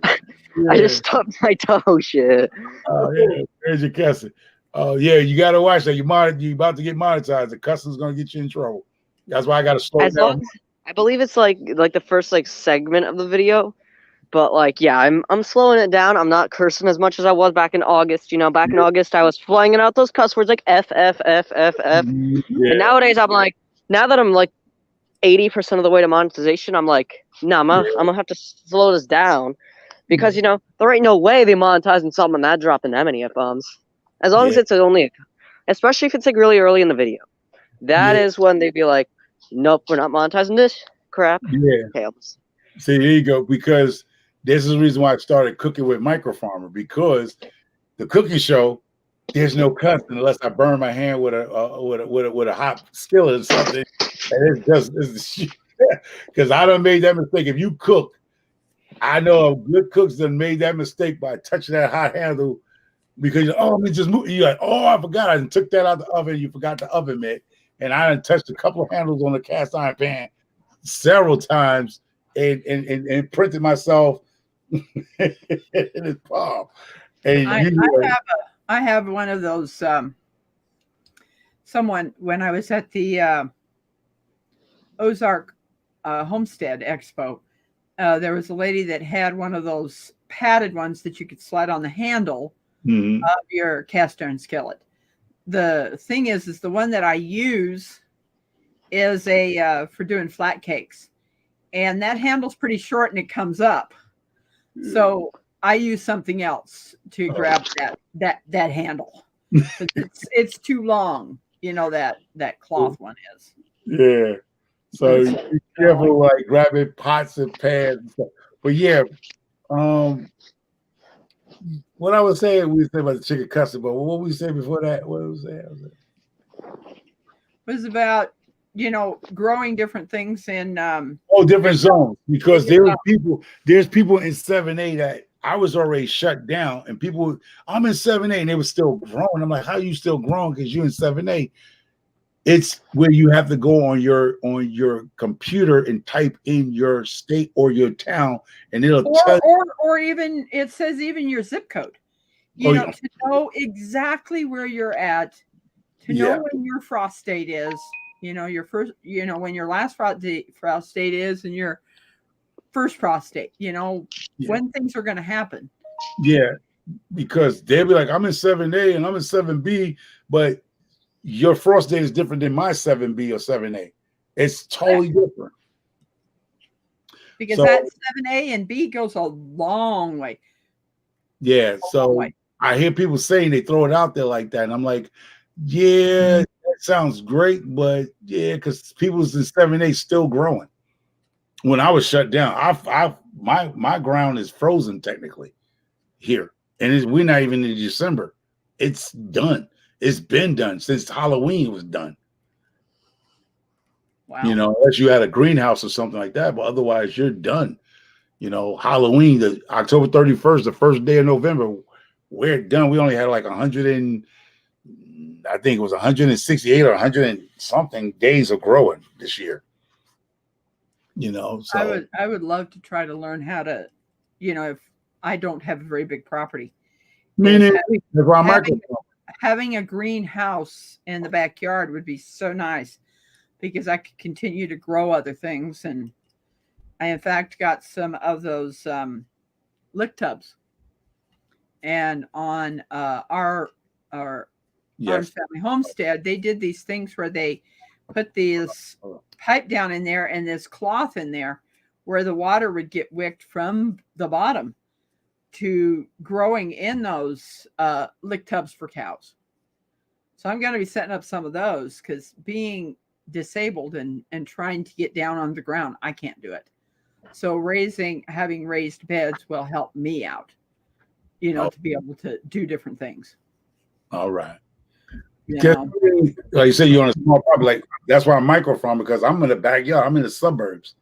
I just stubbed my toe. Shit. Yeah, there's your cussing. Oh yeah, you gotta watch that. You about to get monetized. The cussing's gonna get you in trouble. That's why I gotta slow As down. long as I believe it's like the first like segment of the video, but like yeah, I'm slowing it down. I'm not cursing as much as I was back in August. You know, back in August I was flinging out those cuss words like F F F F F. And nowadays I'm like, now that I'm like 80% of the way to monetization, I'm like, no, I'm gonna have to slow this down because you know there ain't no way they monetizing something that dropping that many F bombs. As long as it's only, especially if it's like really early in the video, that is when they'd be like, nope, we're not monetizing this crap. Yeah. Okay, See, there you go. Because this is the reason why I started cooking with Micro Farmer, because the cooking show, there's no cuss unless I burn my hand with a hot skillet or something. And it's just because I done made that mistake. If you cook, I know good cooks done made that mistake by touching that hot handle because let me just move. You're like, oh, I forgot. I took that out the oven. You forgot the oven mitt, and I done touched a couple of handles on the cast iron pan several times and printed myself in his palm. And I have one of those. Someone when I was at the Ozark Homestead Expo, there was a lady that had one of those padded ones that you could slide on the handle of your cast iron skillet. The thing is the one that I use is a for doing flat cakes, and that handle's pretty short and it comes up. So I use something else to grab that handle. It's too long, you know, that cloth one is. Yeah. So be careful, like grabbing pots and pans and stuff. But yeah, what I was saying, we said about the chicken custard, but what we said before that, what was that? It was about, you know, growing different things in different zones, because there's people in 7A that I was already shut down, and people, I'm in 7A and they were still growing. I'm like, how are you still growing? Because you're in 7A. It's where you have to go on your computer and type in your state or your town, and it'll tell or even it says even your zip code. You know, to know exactly where you're at, to know when your frost date is, you know, your first, you know, when your last frost date is and your first frost date, you know, when things are going to happen. Yeah, because they'll be like, I'm in 7A and I'm in 7B, but your frost date is different than my 7B or 7A. It's totally different. Because that 7A and B goes a long way. Yeah, so I hear people saying they throw it out there like that, and I'm like, yeah, that sounds great, but because people's in 7A still growing. When I was shut down, my ground is frozen technically here, and we're not even in December. It's done. It's been done since Halloween was done. Wow. You know, unless you had a greenhouse or something like that, but otherwise you're done. You know, Halloween, the October 31st, the first day of November, we're done. We only had like 168 or 100 and something days of growing this year. You know, so I would love to try to learn how to, you know, if I don't have a very big property. Having a greenhouse in the backyard would be so nice because I could continue to grow other things. And I, in fact, got some of those lick tubs. And on our Arms Family Homestead, they did these things where they put this pipe down in there and this cloth in there where the water would get wicked from the bottom to growing in those lick tubs for cows. So I'm going to be setting up some of those because being disabled and trying to get down on the ground, I can't do it. So having raised beds will help me out, you know, to be able to do different things. All right. You know? Like you said, you're on a small property. Like that's why I'm micro farm, because I'm in the backyard. I'm in the suburbs.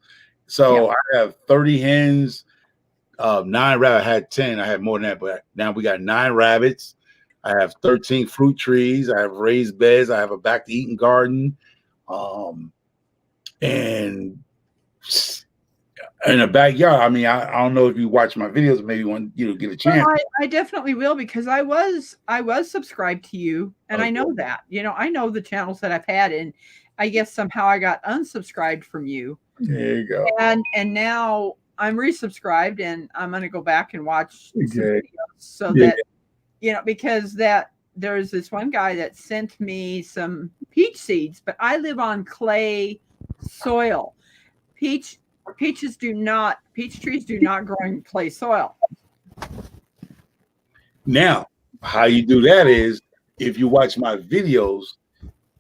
So I have 30 hens, 9 rabbits. I had 10. I had more than that, but now we got 9 rabbits. I have 13 fruit trees. I have raised beds. I have a back to eating garden. And in the backyard. I mean, I don't know if you watch my videos, maybe when you get a chance. Well, I definitely will, because I was subscribed to you, and I know that. I know the channels that I've had, and I guess somehow I got unsubscribed from you. There you go. And now I'm resubscribed, and I'm going to go back and watch some videos so Yeah. that because there's this one guy that sent me some peach seeds, but I live on clay soil. Peach trees do not grow in clay soil. Now, how you do that is, if you watch my videos,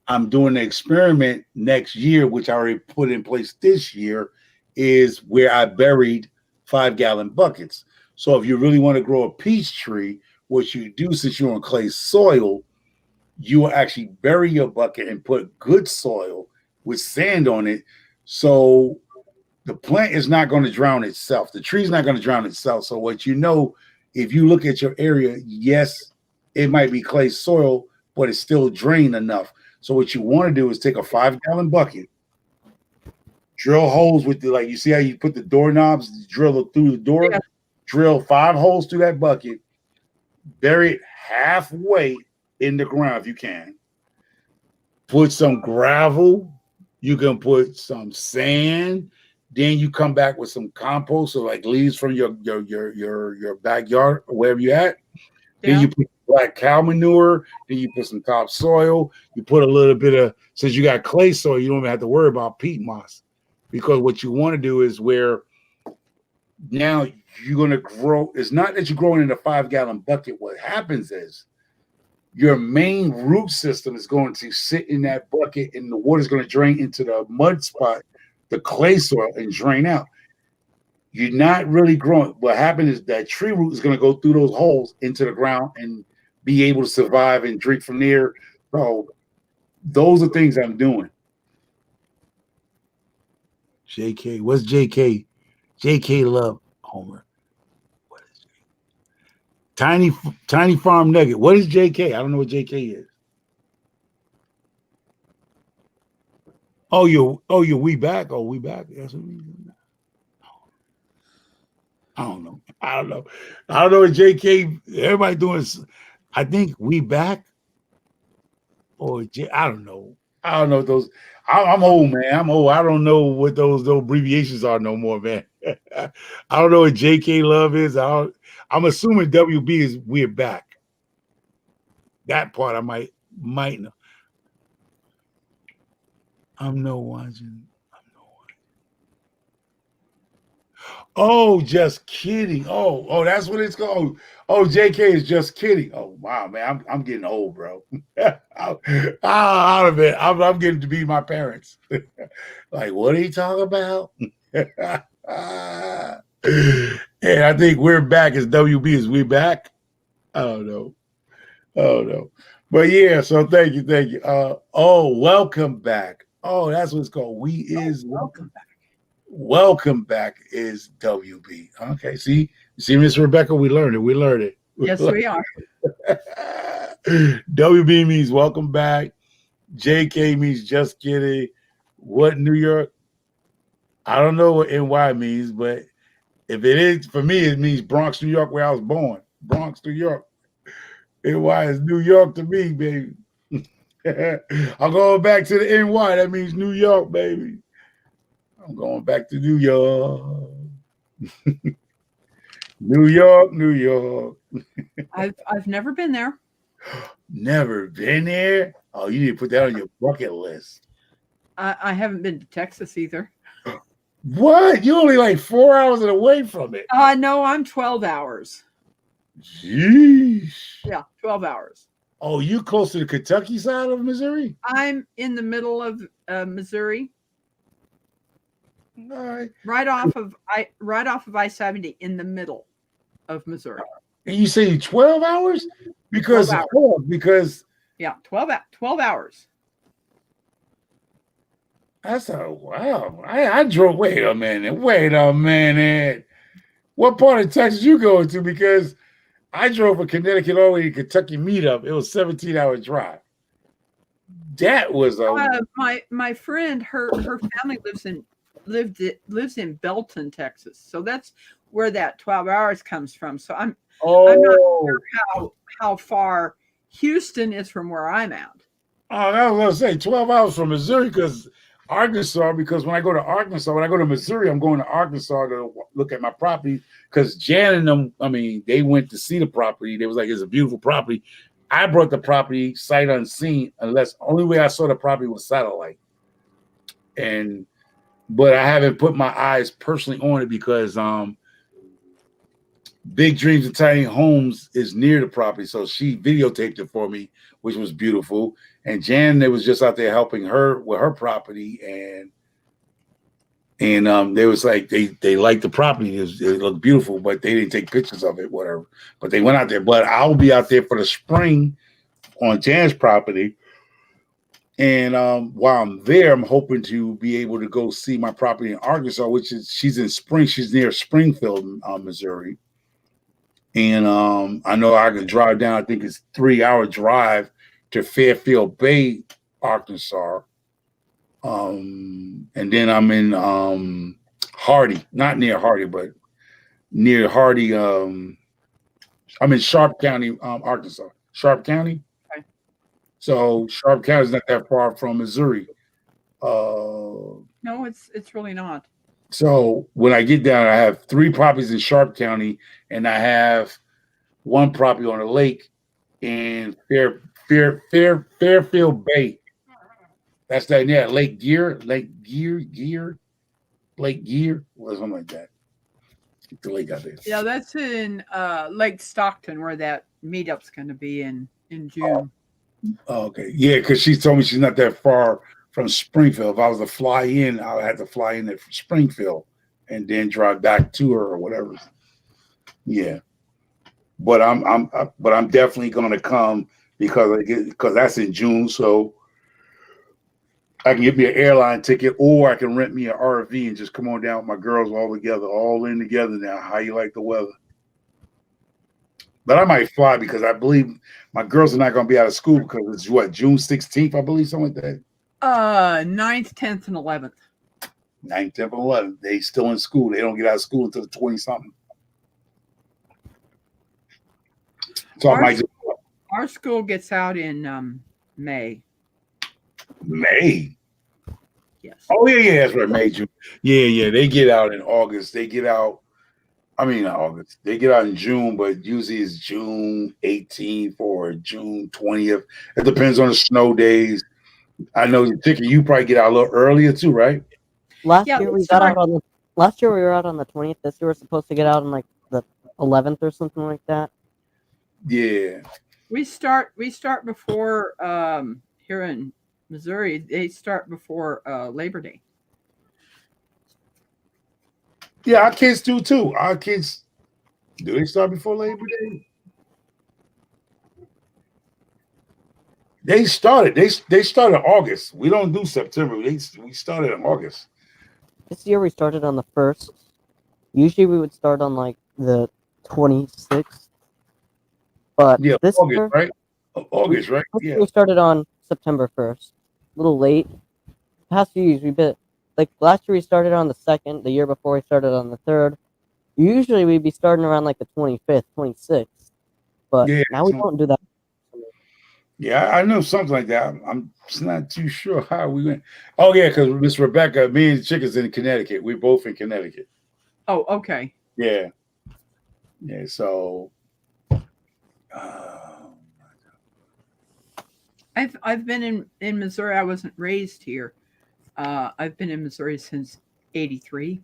I'm doing an experiment next year, which I already put in place this year, is where I buried 5-gallon buckets. So if you really want to grow a peach tree, what you do, since you're on clay soil, you will actually bury your bucket and put good soil with sand on it. So the plant is not going to drown itself. The tree's not going to drown itself. So what if you look at your area, yes, it might be clay soil, but it's still drained enough. So what you want to do is take a 5-gallon bucket, drill holes with like you see how you put the doorknobs, drill it through the door, Yeah. Drill 5 holes through that bucket, bury it halfway in the ground if you can. Put some gravel, you can put some sand, then you come back with some compost, or like leaves from your backyard or wherever you're at. Then you put black cow manure, then you put some topsoil, you put a little bit of, since you got clay soil, you don't even have to worry about peat moss, because what you want to do is where now you're going to grow, it's not that you're growing in a 5-gallon bucket. What happens is your main root system is going to sit in that bucket, and the water is going to drain into the mud spot, the clay soil, and drain out. You're not really growing. What happens is that tree root is going to go through those holes into the ground and be able to survive and drink from there. So those are things I'm doing. JK, what's JK? JK love Homer. What is JK? Tiny Farm Nugget. What is JK? I don't know what JK is. Oh, you're we back. Oh, we back. That's what we do. I don't know. I don't know what JK. Everybody doing. I think we back. Or I don't know. I don't know those. I'm old, man. I'm old. I don't know what those abbreviations are no more, man. I don't know what JK Love is. I'm assuming WB is we're back. That part I might know. I'm no watching. Oh, just kidding. Oh, that's what it's called. Oh, JK is just kidding. Oh, wow, man. I'm getting old, bro. Out of it. I'm getting to be my parents. Like, what are you talking about? And I think we're back as WB. Is we back? I don't know. Oh no. But yeah, so thank you. Welcome back. Oh, that's what it's called. Welcome back. Welcome back is WB. Okay, see, Miss Rebecca, we learned it. Yes, we are. WB means welcome back. JK means just kidding. What New York? I don't know what NY means, but if it is, for me, it means Bronx, New York, where I was born. Bronx, New York. NY is New York to me, baby. I'm going back to the NY. That means New York, baby. I'm going back to New York. New York. I've never been there. Never been there? Oh, you need to put that on your bucket list. I haven't been to Texas either. What? You're only like 4 hours away from it. No, I'm 12 hours. Jeez. Yeah, 12 hours. Oh, you close to the Kentucky side of Missouri? I'm in the middle of Missouri. All right. Right off of I-70 in the middle of Missouri. And you say 12 hours? Because 12 hours. Because yeah, 12 hours. That's wow. I drove. Wait a minute. What part of Texas you going to? Because I drove from Connecticut all the way to Kentucky meetup. It was a 17-hour drive. That was My friend, her family lives in lives in Belton, Texas. So that's where that 12 hours comes from. So I'm not Oh, sure how far Houston is from where I'm at. oh, that was gonna say 12 hours from Missouri because Arkansas. Because when I go to Missouri, I'm going to Arkansas to look at my property. Because Jan and them, I mean, they went to see the property. They was like, it's a beautiful property. I brought the property sight unseen, unless only way I saw the property was satellite. But I haven't put my eyes personally on it because Big Dreams and Tiny Homes is near the property, so she videotaped it for me, which was beautiful. And Jan, they was just out there helping her with her property, and they was like they liked the property. It looked beautiful, but they didn't take pictures of it, whatever. But they went out there. But I'll be out there for the spring on Jan's property. And while I'm there, I'm hoping to be able to go see my property in Arkansas, she's near Springfield, Missouri. And I know I can drive down, I think it's 3-hour drive to Fairfield Bay, Arkansas. And then I'm in Hardy, not near Hardy, but near Hardy. I'm in Sharp County, Arkansas. Sharp County. So Sharp County is not that far from Missouri. No, it's really not. So when I get down, I have 3 properties in Sharp County, and I have 1 property on a lake in Fairfield Bay. That's that, yeah, Lake Gear, or something like that. The lake out there. Yeah, that's in Lake Stockton, where that meetup's going to be in June. Oh, okay, yeah, because she told me she's not that far from Springfield. If I was to fly in, I would have to fly in from Springfield and then drive back to her or whatever. Yeah, but I'm definitely going to come because that's in June, so I can get me an airline ticket, or I can rent me an RV and just come on down with my girls all together, all in together now. How you like the weather? But I might fly because I believe my girls are not going to be out of school because it's what, June 16th, I believe, something like that. 9th, 10th, and 11th. 9th, 10th, and 11th. They still in school. They don't get out of school until the 20-something. So Our school gets out in May. May. Yes. Oh yeah, that's right. May, June. Yeah. They get out in August. They get out. I mean, not August. They get out in June, but usually it's June 18th or June 20th. It depends on the snow days. I know you probably get out a little earlier too, right? Last year we were out on the 20th. This year we're supposed to get out on like the 11th or something like that. Yeah. We start before here in Missouri. They start before Labor Day. Yeah, our kids do too. Our kids, do they start before Labor Day? They started. They started August. We don't do September. We started in August. This year we started on the 1st. Usually we would start on like the 26th. But Yeah, this August, year, right? August, right? this Yeah. year we started on September 1st. A little late. Past few years we've been like last year we started on the 2nd. The year before we started on the 3rd. Usually we'd be starting around like the 25th, 26th. But Yeah, now we don't do that. Yeah, I know something like that. I'm just not too sure how we went. Oh yeah, because Miss Rebecca, me and Chick is in Connecticut. We're both in Connecticut. Oh, okay. Yeah. So. I've been in Missouri. I wasn't raised here. I've been in Missouri since '83.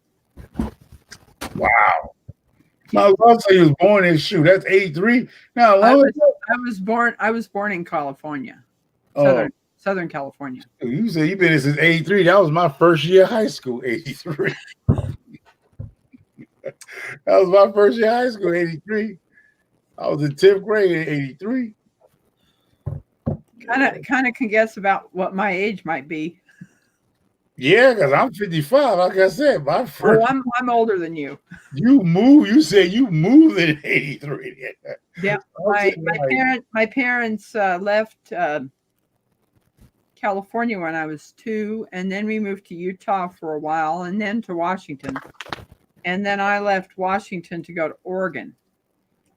Wow. My mom said he was born in That's 83. Now I was born in California, Southern California. You said you've been here since 83. That was my first year of high school, 83. That was my first year of high school, 83. I was in 10th grade in 83. Kind of can guess about what my age might be. Yeah, because I'm 55. Like I said, my first. Oh, I'm older than you. You said you moved in 83. Yeah, my parents left California when I was 2, and then we moved to Utah for a while, and then to Washington. And then I left Washington to go to Oregon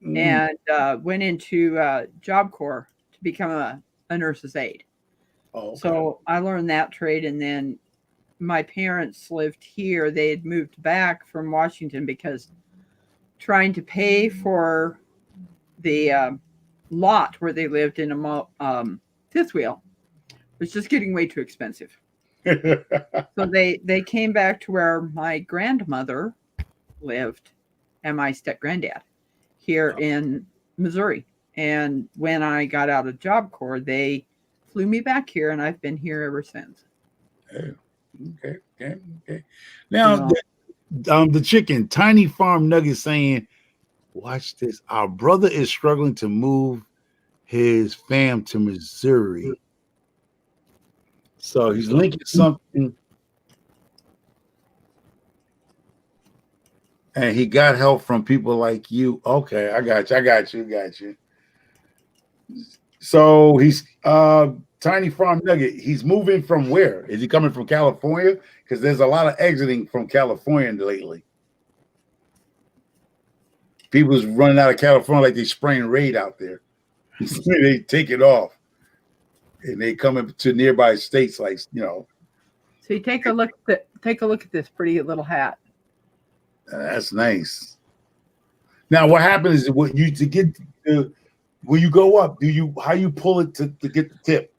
and went into Job Corps to become a nurse's aide. Oh, okay. So I learned that trade, and then my parents lived here. They had moved back from Washington because trying to pay for the lot where they lived in a fifth wheel was just getting way too expensive. So they came back to where my grandmother lived and my step granddad here in Missouri. And when I got out of Job Corps, they flew me back here, and I've been here ever since. Okay. Now, the chicken, Tiny Farm Nugget saying, watch this. Our brother is struggling to move his fam to Missouri. So he's linking something. And he got help from people like you. Okay, I got you. So he's Tiny Farm Nugget. He's moving from where? Is he coming from California? Because there's a lot of exiting from California lately. People's running out of California like they spraying Raid out there. They take it off. And they come into nearby states, like, you know. So you take a look at this pretty little hat. That's nice. Now, what happens is when you go up, how you pull it to get the tip?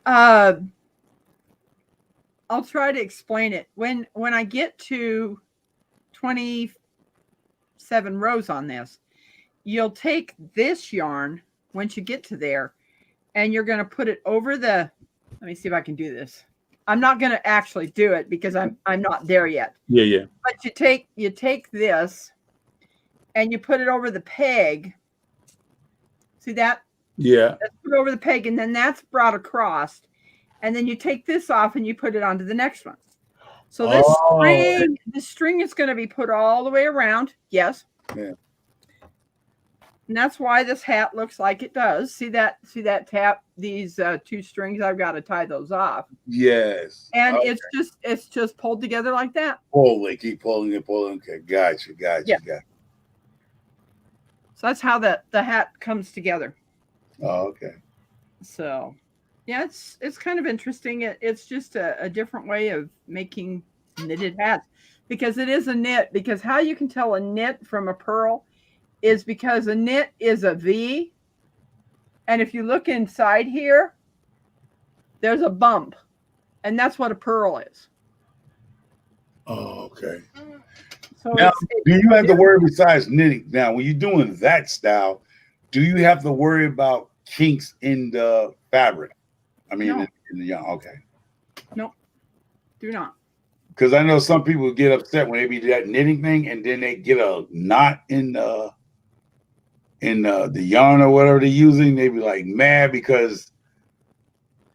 I'll try to explain it. When I get to 27 rows on this, you'll take this yarn once you get to there, and you're going to put it over the. Let me see if I can do this. I'm not going to actually do it because I'm not there yet. Yeah. But you take this, and you put it over the peg. See that? Yeah. That's put over the peg, and then that's brought across, and then you take this off and you put it onto the next one. So this string is going to be put all the way around. Yes. Yeah. And that's why this hat looks like it does. See that tap? These 2 strings, I've got to tie those off. Yes. And it's just pulled together like that. Keep pulling it. Okay, gotcha. Yeah. So that's how the hat comes together. Oh, okay. So, yeah, it's kind of interesting. It's just a different way of making knitted hats, because it is a knit. Because how you can tell a knit from a purl is because a knit is a V, and if you look inside here, there's a bump, and that's what a purl is. Oh, okay. So now, do you have to worry besides knitting? Now, when you're doing that style, do you have to worry about kinks in the fabric? I mean, no. in the yarn. Okay. No, do not. Because I know some people get upset when they be that knitting thing, and then they get a knot in the yarn or whatever they're using. They be like mad because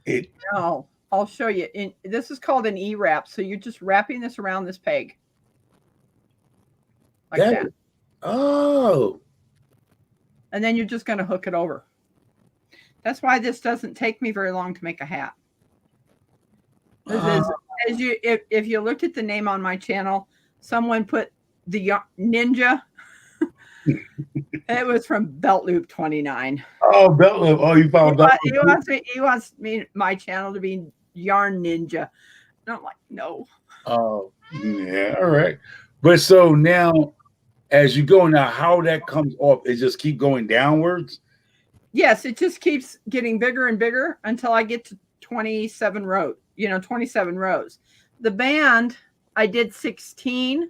it. No, I'll show you. This is called an E-wrap. So you're just wrapping this around this peg. Like that. Oh. And then you're just going to hook it over. That's why this doesn't take me very long to make a hat. If you looked at the name on my channel, someone put the Ninja. It was from Belt Loop 29. Oh, Belt Loop. Oh, you found that. He wants my channel to be Yarn Ninja. And I'm like, no. Oh, yeah. All right. But so now, as you go now, how that comes off, it just keep going downwards? Yes, it just keeps getting bigger and bigger until I get to 27 rows. 27 rows. The band, I did 16.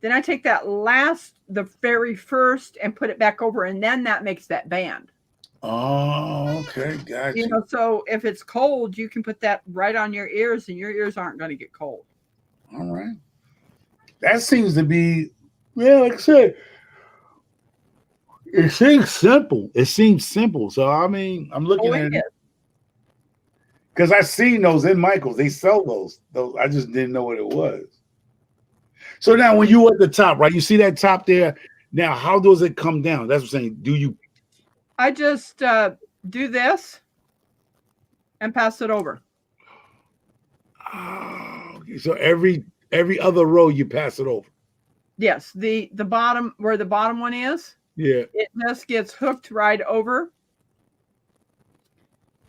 Then I take the very first, and put it back over, and then that makes that band. Oh, okay, gotcha. So if it's cold, you can put that right on your ears, and your ears aren't going to get cold. All right. That seems to be, like I said, it seems simple. So, I mean, I'm looking at it. Because I seen those in Michael's. They sell those. I just didn't know what it was. So now when you at the top, right? You see that top there? Now, how does it come down? That's what I'm saying. Do you? I just do this, and pass it over. Oh, okay. So every other row you pass it over. Yes, the bottom, where the bottom one is, Yeah. it just gets hooked right over.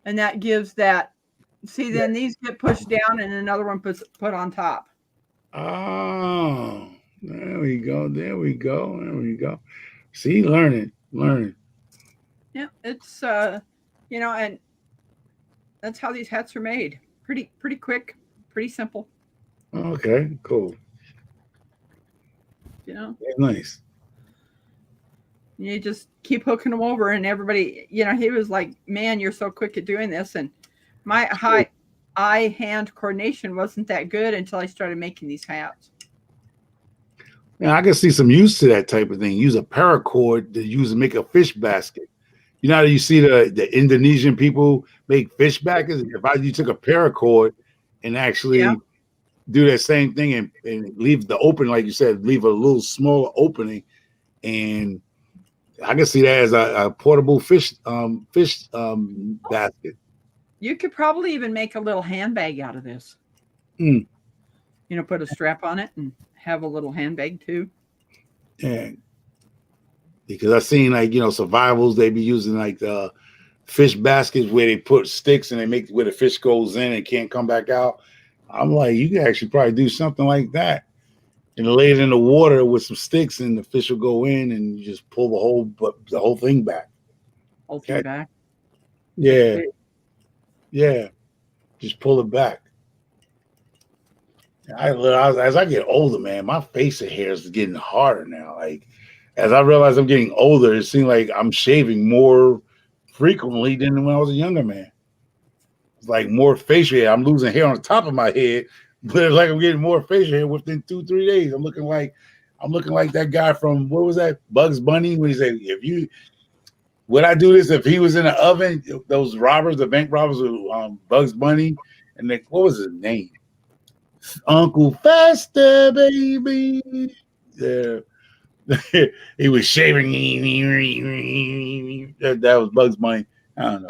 And that gives that. See, then these get pushed down and another one put on top. Oh, there we go. There we go. There we go. See, learning. Yeah, it's and that's how these hats are made. Pretty quick, pretty simple. Okay, cool. That's nice. You just keep hooking them over, and everybody, he was like, "Man, you're so quick at doing this." And my eye-hand coordination wasn't that good until I started making these hats. Yeah, I can see some use to that type of thing. Use a paracord to make a fish basket. You know how you see the Indonesian people make fish baskets? You took a paracord and actually do that same thing and leave the open, like you said, leave a little smaller opening, and I can see that as a portable fish basket. You could probably even make a little handbag out of this. Put a strap on it and have a little handbag too. Yeah. Because I've seen survivals, they be using the fish baskets where they put sticks and they make where the fish goes in and can't come back out. I'm like, you can actually probably do something like that and lay it in the water with some sticks and the fish will go in and you just pull the whole thing back. Whole thing back? Yeah. Yeah. Just pull it back. As I get older, man, my facial hair is getting harder now. Like, as I realize I'm getting older, it seems like I'm shaving more frequently than when I was a younger man. It's like more facial hair. I'm losing hair on the top of my head, but it's like I'm getting more facial hair within 2-3 days. I'm looking like that guy from, what was that, Bugs Bunny, when he said, would I do this if he was in the oven? Those robbers, the bank robbers, Bugs Bunny, and what was his name? Uncle Fester, baby. Yeah. He was shaving. That was Bugs Bunny. I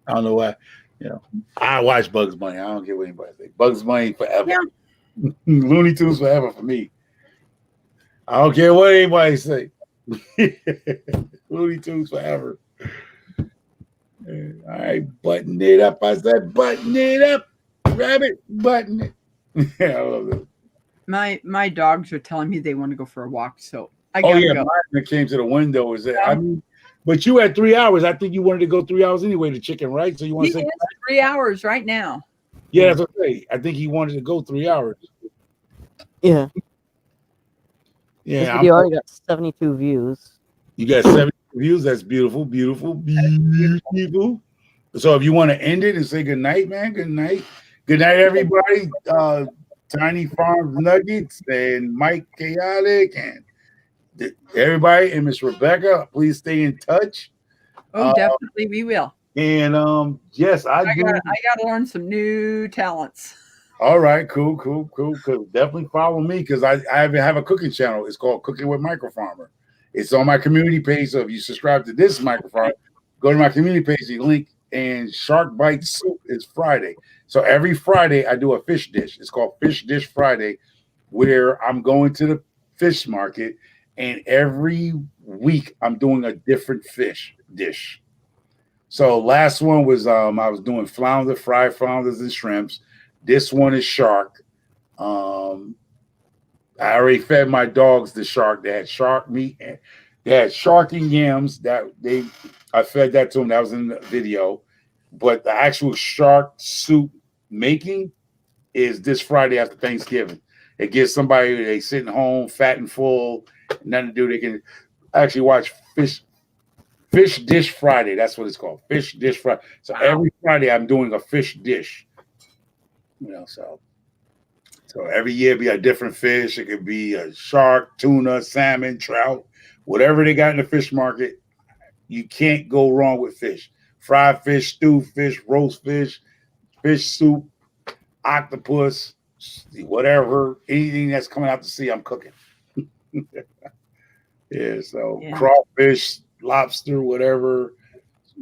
don't know why. I watch Bugs Bunny. I don't care what anybody say. Bugs Bunny forever. Yeah. Looney Tunes forever for me. I don't care what anybody say. Looney Tunes forever. All right, button it up. I said, button it up. Rabbit, button it. Yeah, I love it. My dogs are telling me they want to go for a walk, so I gotta go. Mine came to the window. But you had 3 hours. I think you wanted to go 3 hours anyway to chicken, right? So you want to say 3 hours right now. Yeah, that's okay. I think he wanted to go 3 hours. Yeah. Yeah. This video already got 72 views. You got 72 views. That's beautiful, beautiful, beautiful. So if you want to end it and say good night, man, good night. Good night, everybody. Tiny Farms Nuggets and Mike Chaotic and everybody and Miss Rebecca. Please stay in touch. Oh, definitely we will. And yes, I gotta learn some new talents. All right, cool. Definitely follow me because I have a cooking channel. It's called Cooking with Micro Farmer. It's on my community page. So if you subscribe to this Micro Farmer, go to my community page, the link, and Shark Bite Soup is Friday. So every Friday I do a fish dish. It's called Fish Dish Friday, where I'm going to the fish market, and every week I'm doing a different fish dish. So last one was I was doing fried flounders and shrimps. This one is shark. I already fed my dogs the shark. They had shark meat and they had shark and yams I fed that to them. That was in the video. But the actual shark soup making is this Friday after Thanksgiving. It gives somebody, they sitting home fat and full, nothing to do. They can actually watch Fish Dish Friday. That's what it's called. Fish Dish Friday. So every Friday I'm doing a fish dish. So every year be a different fish. It could be a shark, tuna, salmon, trout, whatever they got in the fish market. You can't go wrong with fish. Fried fish, stewed fish, roast fish, fish soup, octopus, whatever, anything that's coming out to sea, I'm cooking. Crawfish, lobster, whatever,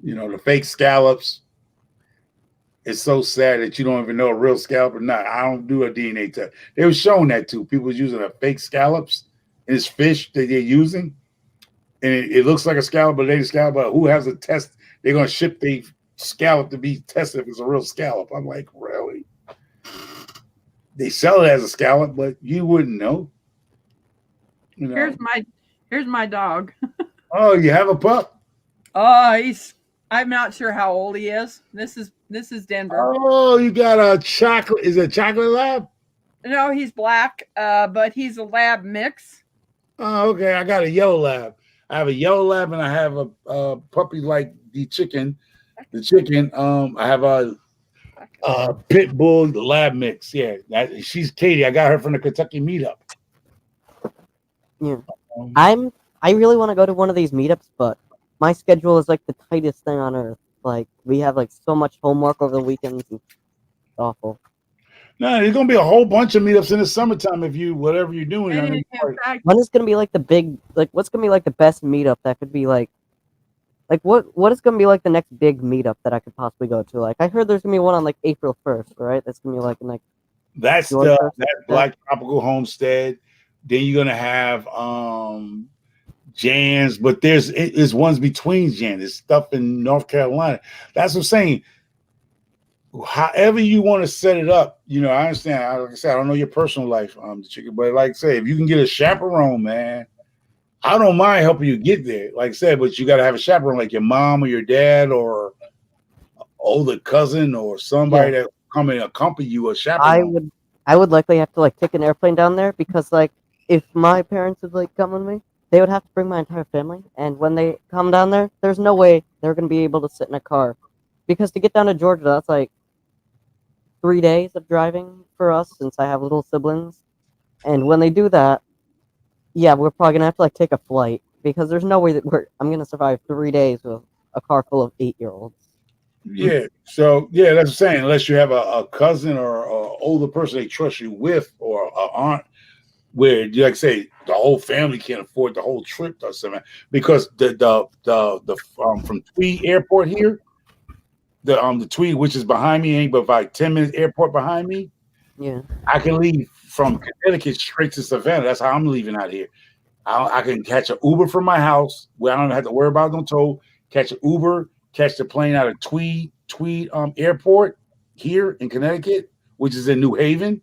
the fake scallops. it's so sad that you don't even know a real scallop or not. I don't do a DNA test. They were showing that too. People was using a fake scallops in this fish that they're using, and it looks like a scallop, but it ain't a scallop. But who has a test? They're gonna ship the scallop to be tested if it's a real scallop. I'm like, really? They sell it as a scallop, but you wouldn't know. You know? Here's my dog. Oh, you have a pup? Oh, I'm not sure how old he is. This is Denver. Oh, you got a chocolate. Is it a chocolate lab? No, he's black, but he's a lab mix. Oh, okay. I got a yellow lab. I have a yellow lab and I have a puppy like the chicken. The chicken. I have a pit bull lab mix. Yeah, she's Katie. I got her from the Kentucky meetup. Yeah. I really want to go to one of these meetups, but my schedule is like the tightest thing on earth. Like we have like so much homework over the weekends. And it's awful. No, there's gonna be a whole bunch of meetups in the summertime if you whatever you're doing. And in fact, when is gonna be like the big what's gonna be like the best meetup that could be like what is gonna be like the next big meetup that I could possibly go to? Like I heard there's gonna be one on like April 1st, right? That's gonna be like that's Black Tropical Homestead. Then you're gonna have Jans, but there's ones between Jans. There's stuff in North Carolina. That's what I'm saying. However you want to set it up, you know, I understand. Like I said, I don't know your personal life, the chicken, but like I say, if you can get a chaperone, man, I don't mind helping you get there. Like I said, but you got to have a chaperone, like your mom or your dad or older cousin or somebody that come and accompany you. A chaperone. I would likely have to like take an airplane down there because like if my parents would like come with me, they would have to bring my entire family, and when they come down there, there's no way they're gonna be able to sit in a car, because to get down to Georgia, that's like 3 days of driving for us since I have little siblings, and when they do that, yeah, we're probably gonna have to like take a flight because there's no way that I'm gonna survive 3 days with a car full of 8-year-olds. Yeah, so yeah, that's what I'm saying. Unless you have a cousin or an older person they trust you with, or an aunt, where like I say the whole family can't afford the whole trip or something, because the from Tweed Airport here, the Tweed, which is behind me, ain't but like 10 minutes airport behind me. Yeah, I can leave from Connecticut straight to Savannah. That's how I'm leaving out here. I can catch an Uber from my house where I don't have to worry about no toll. Catch an Uber, catch the plane out of Tweed Airport here in Connecticut, which is in New Haven.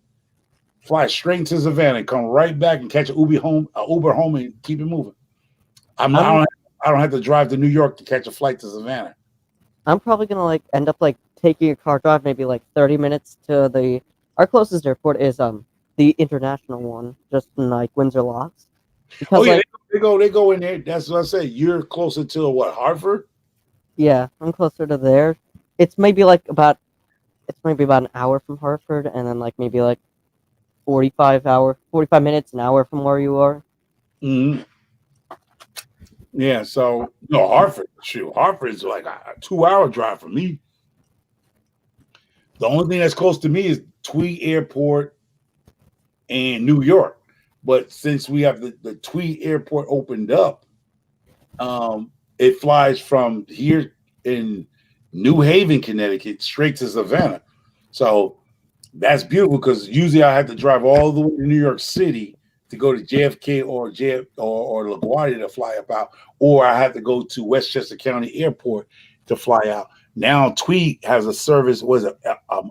Fly straight into Savannah and come right back and catch an Uber home and keep it moving. I don't have to drive to New York to catch a flight to Savannah. I'm probably gonna like end up like taking a car drive, maybe like 30 minutes to our closest airport is the international one, just in like Windsor Locks. Because, they go in there. That's what I say. You're closer to what, Hartford? Yeah, I'm closer to there. It's maybe about an hour from Hartford, and then like maybe like 45 minutes, an hour from where you are. Mm-hmm. Yeah, so no, Hartford's like a 2-hour drive from me. The only thing that's close to me is Tweed Airport and New York. But since we have the Tweed Airport opened up, it flies from here in New Haven, Connecticut, straight to Savannah. So that's beautiful, because usually I have to drive all the way to New York City to go to JFK or LaGuardia to fly up out, or I have to go to Westchester County Airport to fly out. Now Tweed has a service. Was it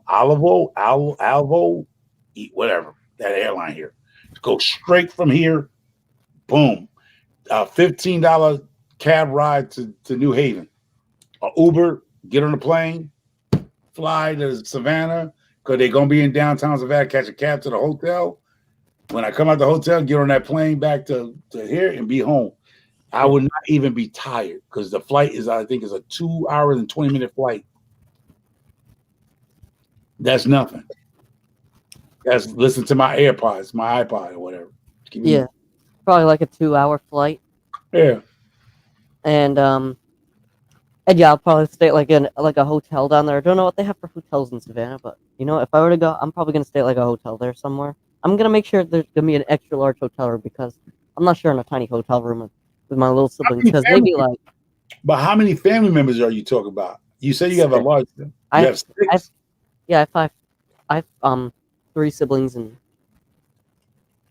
Alvo, whatever, that airline here. Go straight from here, boom, $15 cab ride to New Haven. Uber, get on the plane, fly to Savannah, because they're going to be in downtown Savannah, catch a cab to the hotel. When I come out the hotel, get on that plane back to here and be home. I would not even be tired, because the flight I think is a 2 hours and 20-minute flight. That's nothing. That's listen to my AirPods, my iPod, or whatever. Yeah, probably like a 2-hour flight. Yeah. And yeah, I'll probably stay at like a hotel down there. I don't know what they have for hotels in Savannah, but you know, if I were to go, I'm probably gonna stay at like a hotel there somewhere. I'm gonna make sure there's gonna be an extra large hotel room, because I'm not sure in a tiny hotel room with my little siblings, because they'd be like. But how many family members are you talking about? You say you have a large. I Yeah, I have 3 siblings and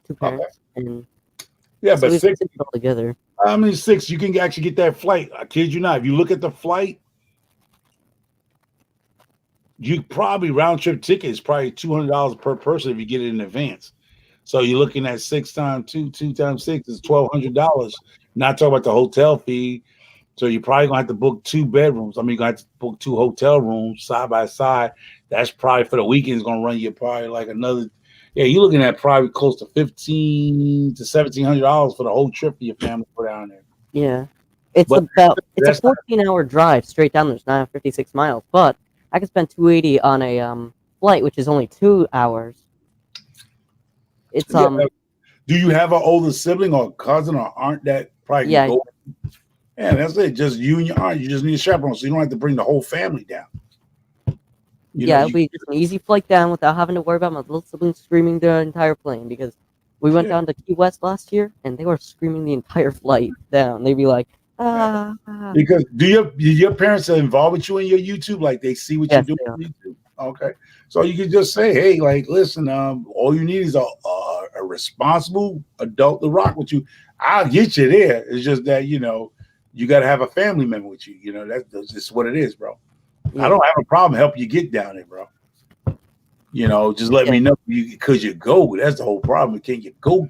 2 parents, and Yeah, so but we have 6. 6 all together. I mean, 6. You can actually get that flight. I kid you not. If you look at the flight, you probably round trip ticket is probably $200 per person if you get it in advance. So you're looking at 6 times 2, 2 times 6 is $1,200. Not talking about the hotel fee. So you're probably gonna have to book 2 bedrooms. I mean, you're gonna have to book 2 hotel rooms side by side. That's probably for the weekend is gonna run you probably like another. Yeah, you're looking at probably close to $1,500 to $1,700 for the whole trip for your family to go down there. Yeah. It's But it's a that's not 14-hour drive straight down. There's 956 miles, but I could spend 280 on a flight, which is only 2 hours. It's yeah. Do you have an older sibling or cousin or aunt that probably can yeah, go? Yeah, that's it. Just you and your aunt. You just need a chaperone, so you don't have to bring the whole family down. You know, yeah, it'll be just an easy flight down without having to worry about my little siblings screaming the entire plane, because we went Yeah. down to Key West last year and they were screaming the entire flight down. They'd be like, ah, ah. Because do your parents are involved with you in your YouTube? Like they see what Yes, you're they doing on YouTube? Okay, so you can just say, hey, like, listen, all you need is a responsible adult to rock with you. I'll get you there. It's just that you got to have a family member with you. You know that's just what it is, bro. Yeah. I don't have a problem helping you get down there, bro. Just let me know because you go. That's the whole problem. Can you go?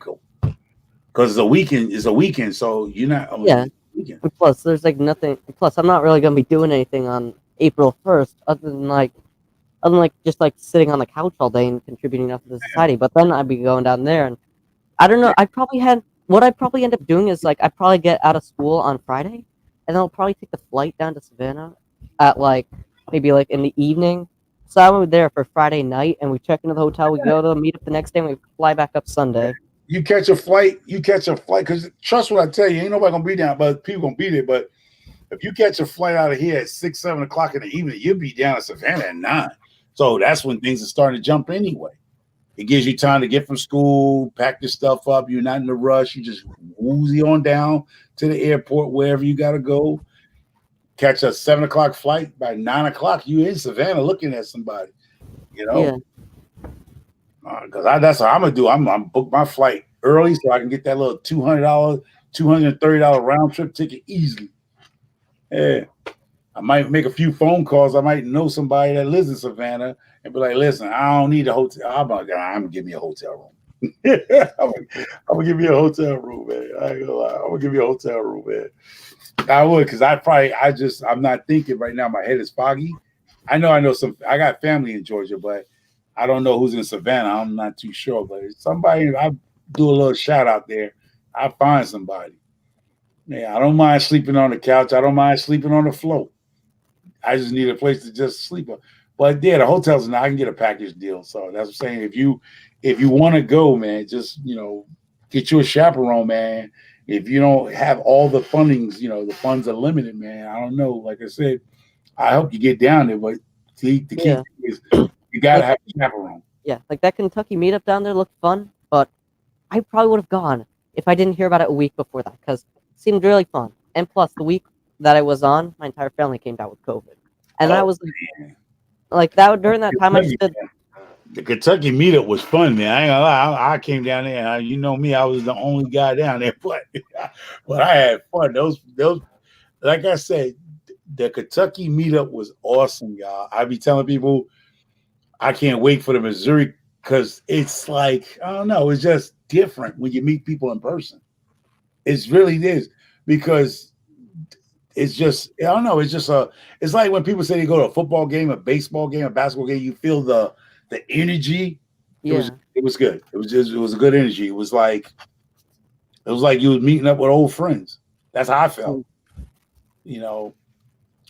Because it's a weekend. It's a weekend, so you're not. Yeah. Weekend. And plus, there's like nothing. Plus, I'm not really gonna be doing anything on April 1st, other than just like sitting on the couch all day and contributing enough to the society. But then I'd be going down there, and I don't know. I'd probably end up doing is I'd probably get out of school on Friday, and then I'll probably take the flight down to Savannah at maybe in the evening. So I'm there for Friday night, and we check into the hotel. We go to meet up the next day, and we fly back up Sunday. You catch a flight, because trust what I tell you, ain't nobody gonna be down, but people gonna be there. But if you catch a flight out of here at 6, 7 o'clock in the evening, you'll be down in Savannah at 9. So that's when things are starting to jump anyway. It gives you time to get from school, pack your stuff up. You're not in a rush. You just woozy on down to the airport, wherever you gotta go. Catch a 7 o'clock flight. By 9 o'clock, you in Savannah looking at somebody. Yeah. Because that's what I'm gonna do. I'm book my flight early so I can get that little $200, $230 round trip ticket easily. Yeah, I might make a few phone calls. I might know somebody that lives in Savannah and be like, "Listen, I don't need a hotel. I'm gonna give me a hotel room. I'm gonna give you a hotel room, man. I ain't gonna lie. I'm gonna give you a hotel room, man. I would, because I'm not thinking right now. My head is foggy. I know some. I got family in Georgia, but I don't know who's in Savannah. I'm not too sure, but somebody, I do a little shout out there. I find somebody. Yeah, I don't mind sleeping on the couch. I don't mind sleeping on the floor. I just need a place to just sleep on. But yeah, the hotels now I can get a package deal. So that's what I'm saying. If you want to go, man, just get you a chaperone, man. If you don't have all the fundings, the funds are limited, man. I don't know. Like I said, I hope you get down there, but the key thing is you gotta have a chaperone. Yeah, that Kentucky meetup down there looked fun, but I probably would have gone if I didn't hear about it a week before that, because it seemed really fun. And plus, the week that I was on, my entire family came down with COVID, and I was that during that time. I just did. The Kentucky meetup was fun, man. I ain't gonna lie. I came down there, and you know me, I was the only guy down there, but I had fun. Those, like I said, the Kentucky meetup was awesome, y'all. I be telling people I can't wait for the Missouri, because it's I don't know, it's just different when you meet people in person. It really is, because it's just, I don't know, it's just it's like when people say they go to a football game, a baseball game, a basketball game, you feel the energy. Yeah. It was good. It was a good energy. It was like you was meeting up with old friends. That's how I felt.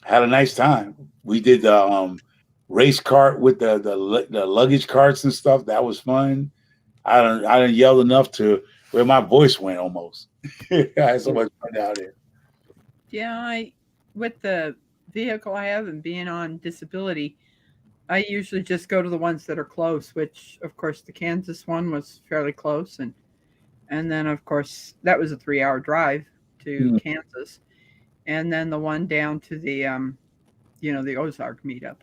Had a nice time. We did the race cart with the luggage carts and stuff. That was fun. I didn't yell enough to where my voice went almost. I had so much fun out there. Yeah, with the vehicle I have and being on disability, I usually just go to the ones that are close, which of course the Kansas one was fairly close, and then of course that was a 3-hour drive to Kansas, and then the one down to the the Ozark meetup.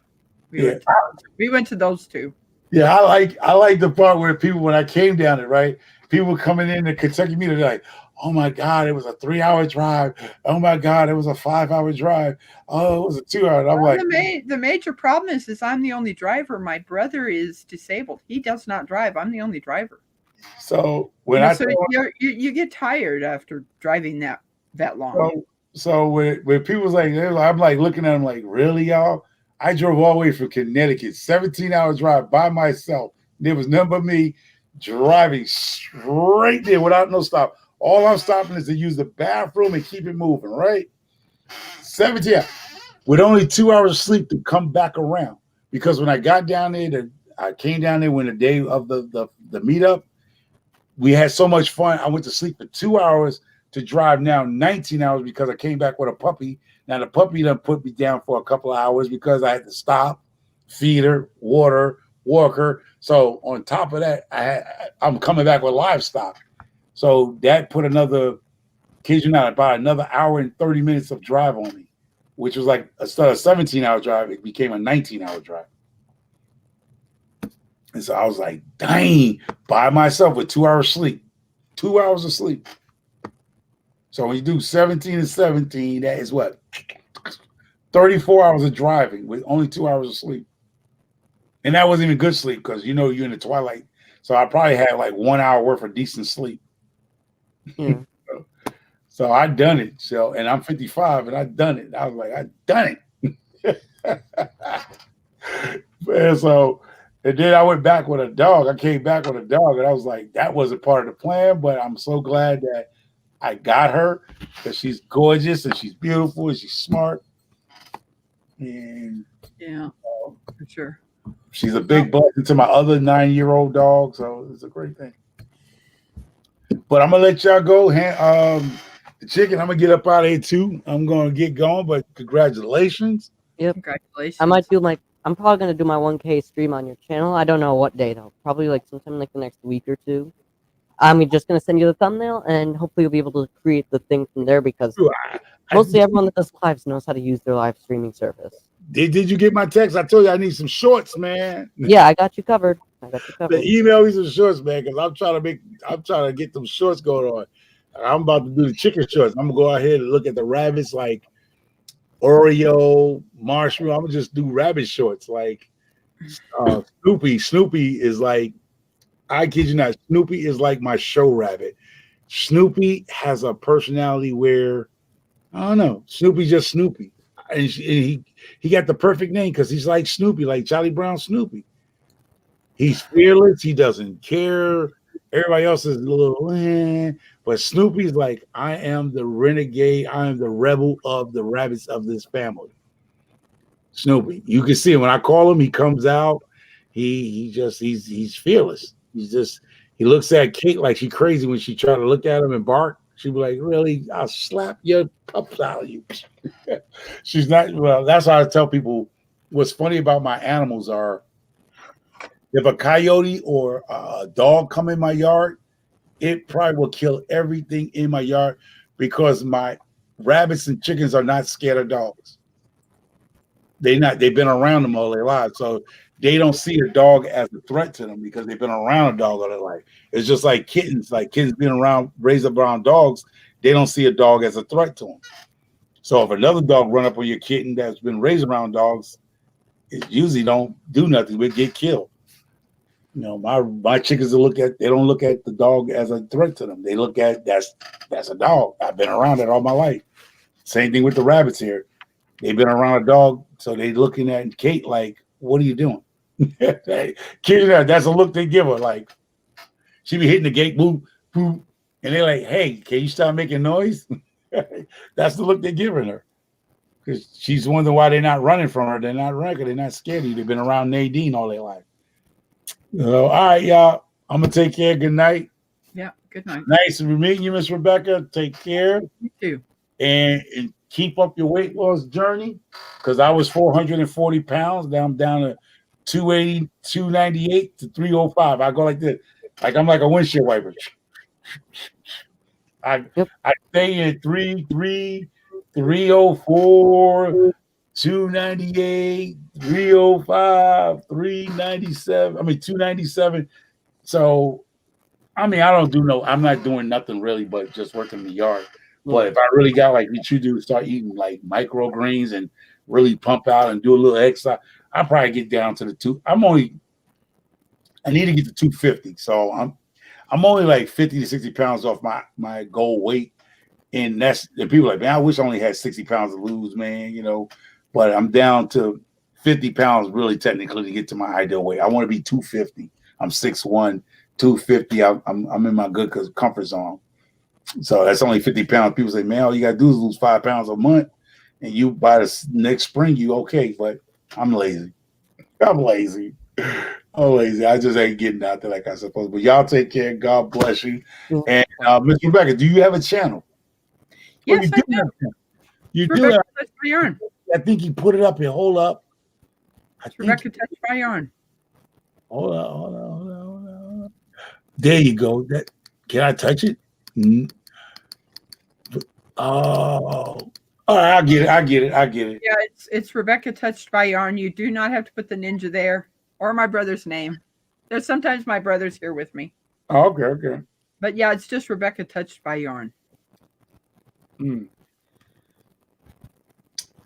We went to those two. Yeah, I like the part where people, when I came down it, right, people coming in the Kentucky meet, they're like, oh my God, it was a 3-hour drive. Oh my God, it was a 5-hour drive. Oh, it was a 2-hour. I'm Well, like, the major problem is I'm the only driver. My brother is disabled. He does not drive. I'm the only driver. so when You know, I so you get tired after driving that long. so when people's like, I'm like looking at them like, really, y'all? I drove all the way from Connecticut, 17-hour drive by myself. There was none but me driving straight there without no stop. All I'm stopping is to use the bathroom and keep it moving, right? 17 hours. With only 2 hours of sleep to come back around. Because when I got down there, I came down there when the day of the meetup, we had so much fun. I went to sleep for 2 hours to drive now 19 hours because I came back with a puppy. Now the puppy done put me down for a couple of hours because I had to stop, feed her, water, walk her. So on top of that, I'm coming back with livestock. So that put another, kid you not, about another hour and 30 minutes of drive on me, which was like instead of a 17-hour drive, it became a 19-hour drive. And so I was like, dang, by myself with 2 hours sleep, 2 hours of sleep. So when you do 17 and 17, that is what? 34 hours of driving with only 2 hours of sleep. And that wasn't even good sleep because, you know, you're in the twilight. So I probably had like 1 hour worth of decent sleep. Yeah. So I done it. So, and I'm 55 and I done it. I was like, I done it. And so, and then I went back with a dog. I came back with a dog and I was like, that wasn't part of the plan, but I'm so glad that I got her because she's gorgeous and she's beautiful and she's smart. And Yeah, for sure. she's a big blessing to my other 9-year-old dog. So it's a great thing. But I'm going to let y'all go. The chicken, I'm going to get up out of here too. I'm going to get going, but congratulations. Yep. Congratulations. I'm probably gonna do my 1K stream on your channel. I don't know what day though. Probably like sometime like the next week or two. I'm just gonna send you the thumbnail, and hopefully you'll be able to create the thing from there because mostly everyone that does lives knows how to use their live streaming service. Did you get my text? I told you I need some shorts, man. Yeah, I got you covered. Email me some shorts, man, because I'm trying to get them shorts going on. I'm about to do the chicken shorts. I'm gonna go out here and look at the rabbits like Oreo, marshmallow. I'm gonna just do rabbit shorts like Snoopy. Snoopy is like, I kid you not, Snoopy is like my show rabbit. Snoopy has a personality where I don't know. Snoopy's just Snoopy, and he got the perfect name because he's like Snoopy, like Charlie Brown Snoopy. He's fearless. He doesn't care. Everybody else is a little, but Snoopy's like, I am the renegade. I am the rebel of the rabbits of this family. Snoopy, you can see him when I call him. He comes out. He's fearless. He looks at Kate like she's crazy when she try to look at him and bark. She'd be like, really? I'll slap your pups out of you. She's not. Well, that's how I tell people. What's funny about my animals are, if a coyote or a dog come in my yard, it probably will kill everything in my yard because my rabbits and chickens are not scared of dogs. They've been around them all their lives. So they don't see a dog as a threat to them because they've been around a dog all their life. It's just like kittens being raised up around dogs. They don't see a dog as a threat to them. So if another dog run up on your kitten that's been raised around dogs, it usually don't do nothing but get killed. You know, my chickens they don't look at the dog as a threat to them. They look at that's a dog. I've been around it all my life. Same thing with the rabbits here. They've been around a dog, so they looking at Kate like, what are you doing? That's a look they give her. Like she be hitting the gate, boop, boop, and they're like, hey, can you stop making noise? That's the look they're giving her. Because she's wondering why they're not running from her. They're not running. They're not scared of you. They've been around Nadine all their life. All right, y'all. I'm gonna take care. Good night. Yeah, good night. Nice to be meeting you, Miss Rebecca. Take care. You too. And keep up your weight loss journey. Because I was 440 pounds. Now I'm down to 280, 298 to 305. I go like this. Like I'm like a windshield wiper. I stay in 304, 298, 305, 397. I mean 297. So I mean, I'm not doing nothing really but just working in the yard. But if I really got like what you do, start eating like microgreens and really pump out and do a little exercise, I'll probably get down to the two. I need to get to 250. So I'm only like 50 to 60 pounds off my goal weight. And people are like, man, I wish I only had 60 pounds to lose, man, but I'm down to 50 pounds really technically to get to my ideal weight. I want to be 250. I'm 6'1", 250. I'm in my good comfort zone. So that's only 50 pounds. People say, man, all you got to do is lose 5 pounds a month. And you by the next spring, you okay. But I'm lazy. I'm lazy. I just ain't getting out there like I supposed. But y'all take care. God bless you. And Miss Rebecca, do you have a channel? Yes, I do. You do. Rebecca Touched by Yarn. I think you put it up here. Hold up. Rebecca Touched by Yarn. Hold on. There you go. Can I touch it? Oh, all right. I get it. Yeah, it's Rebecca Touched by Yarn. You do not have to put the ninja there or my brother's name. There's sometimes my brother's here with me. Oh, okay. But yeah, it's just Rebecca Touched by Yarn.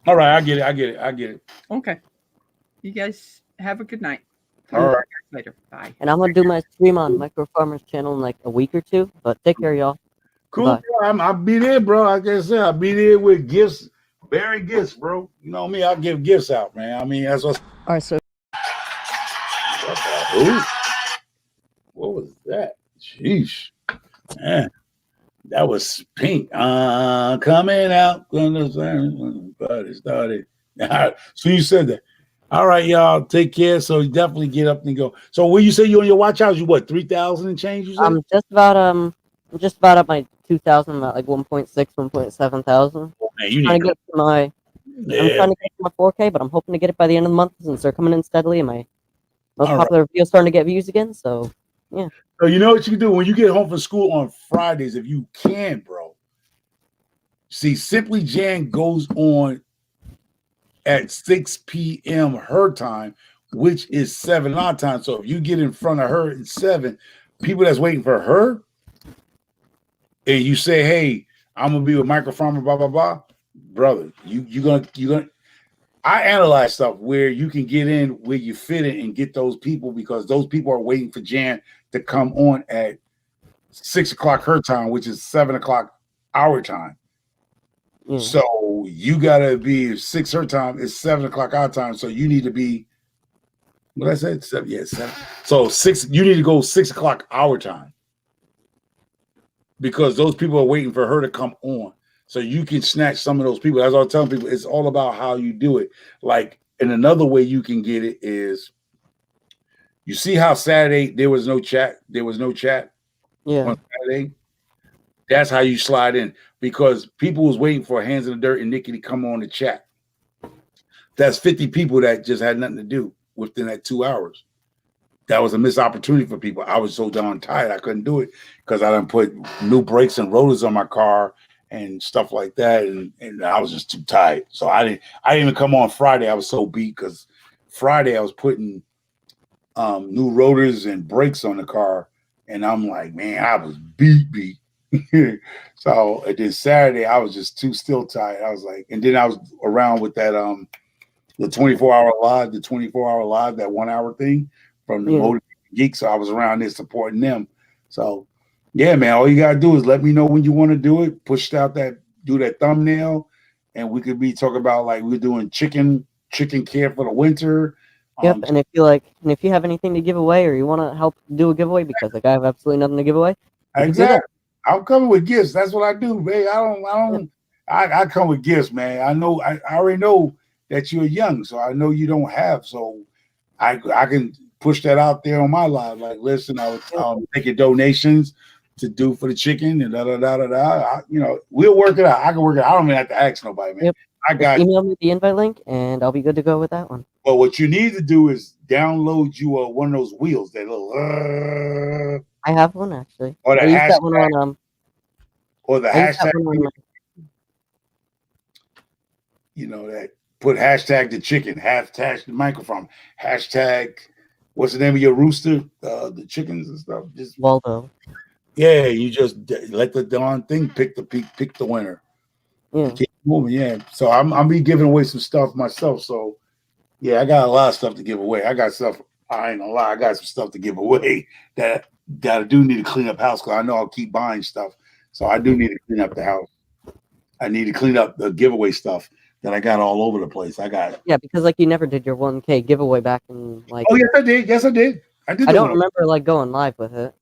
All right, I get it. Okay. You guys have a good night. All right. Later. Bye. And I'm gonna do my stream on Micro Farmers channel in like a week or two. But take care, y'all. Cool. I'll be there, bro. Like I said, I'll be there with gifts, bearing gifts, bro. You know me, I'll give gifts out, man. I mean, that's what. All right, so. What was that? Sheesh. Man, that was Pink. Coming out when the party started. So you said that. All right, y'all. Take care. So you definitely get up and go. So when you say you on your watch house, you what, 3,000 and change? You said? I'm just about at my 2,000, about like 1.6, 1.7 thousand. Man, you I'm need trying to get to my 4K, but I'm hoping to get it by the end of the month since they're coming in steadily and my most popular videos starting to get views again. So yeah. So you know what you can do when you get home from school on Fridays, if you can, bro. See, Simply Jan goes on at 6 p.m. her time, which is 7 our time. So if you get in front of her at 7, people that's waiting for her, and you say, hey, I'm gonna be with Micro Farmer, blah blah blah, brother, you're gonna I analyze stuff where you can get in where you fit in and get those people, because those people are waiting for Jan to come on at 6 o'clock her time, which is 7 o'clock our time. So you gotta be 6 her time, it's 7 o'clock our time. So you need to be, what I said, 7, yeah, 7. So 6, you need to go 6 o'clock our time, because those people are waiting for her to come on. So you can snatch some of those people. That's what I'm telling people. It's all about how you do it. Like, and another way you can get it is, you see how Saturday there was no chat. On Saturday. That's how you slide in, because people was waiting for Hands in the Dirt and Nikki to come on the chat. That's 50 people that just had nothing to do within that 2 hours. That was a missed opportunity for people. I was so darn tired I couldn't do it, because I done put new brakes and rotors on my car and stuff like that, and I was just too tired. So I didn't even come on Friday. I was so beat, because Friday I was putting new rotors and brakes on the car, and I'm like, man, I was beat. So and then Saturday I was just still tired. I was like, and then I was around with that the 24-hour live, that 1 hour thing from the Motor Geek. So I was around there supporting them. So yeah, man, all you gotta do is let me know when you want to do it. Do that thumbnail, and we could be talking about, like, we're doing chicken care for the winter. Yep, and if you have anything to give away, or you want to help do a giveaway, because like I have absolutely nothing to give away. Exactly. I'm coming with gifts. That's what I do, babe. I come with gifts, man. I know I already know that you're young, so I know you don't have. So I can push that out there on my live. Like, listen, I'll take your donations to do for the chicken and da. We'll work it out. I can work it out. I don't even have to ask nobody, man. Yep. I got Just email me the invite link, and I'll be good to go with that one. Well, what you need to do is download you one of those wheels, that little. I have one, actually. Or the hashtag, that one on, or the hashtag. That put hashtag the chicken, hashtag the microphone, hashtag what's the name of your rooster, the chickens and stuff. Just Waldo. yeah, you just let the darn thing pick the winner. Yeah. Keep moving, yeah. So I'm be giving away some stuff myself. So yeah, I got a lot of stuff to give away. I got stuff. I ain't gonna lie, I got some stuff to give away that I do need to clean up house because I know I'll keep buying stuff. So I do need to clean up the house. I need to clean up the giveaway stuff that I got all over the place. Yeah, because like you never did your 1K giveaway back in like. Oh yes, I did. Yes, I did. I did. I don't remember like going live with it.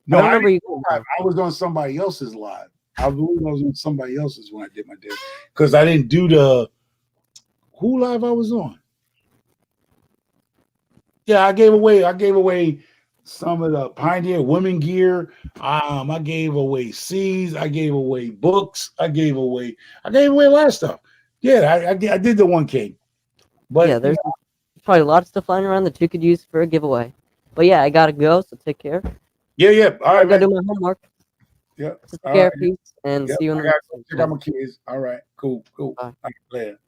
No, I don't remember you going live. live. I was on somebody else's live. I believe I was on somebody else's when I did my deal because I didn't do the who live I was on. Yeah, I gave away some of the Pioneer women gear. I gave away C's. I gave away books. I gave away a lot of stuff. Yeah, I did the 1K. But Yeah, there's probably a lot of stuff lying around that you could use for a giveaway. But yeah, I gotta go, so take care. Yeah. All I right, gotta man. do my homework. Yeah. So take All care, right. peace, and Yep, see you in I the gotta next go check one. out my kids. All right, cool. Bye. All right, later.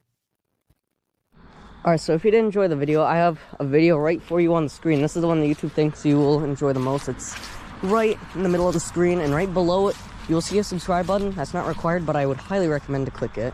Alright, so if you did enjoy the video, I have a video right for you on the screen. This is the one that YouTube thinks you will enjoy the most. It's right in the middle of the screen, and right below it, you'll see a subscribe button. That's not required, but I would highly recommend to click it.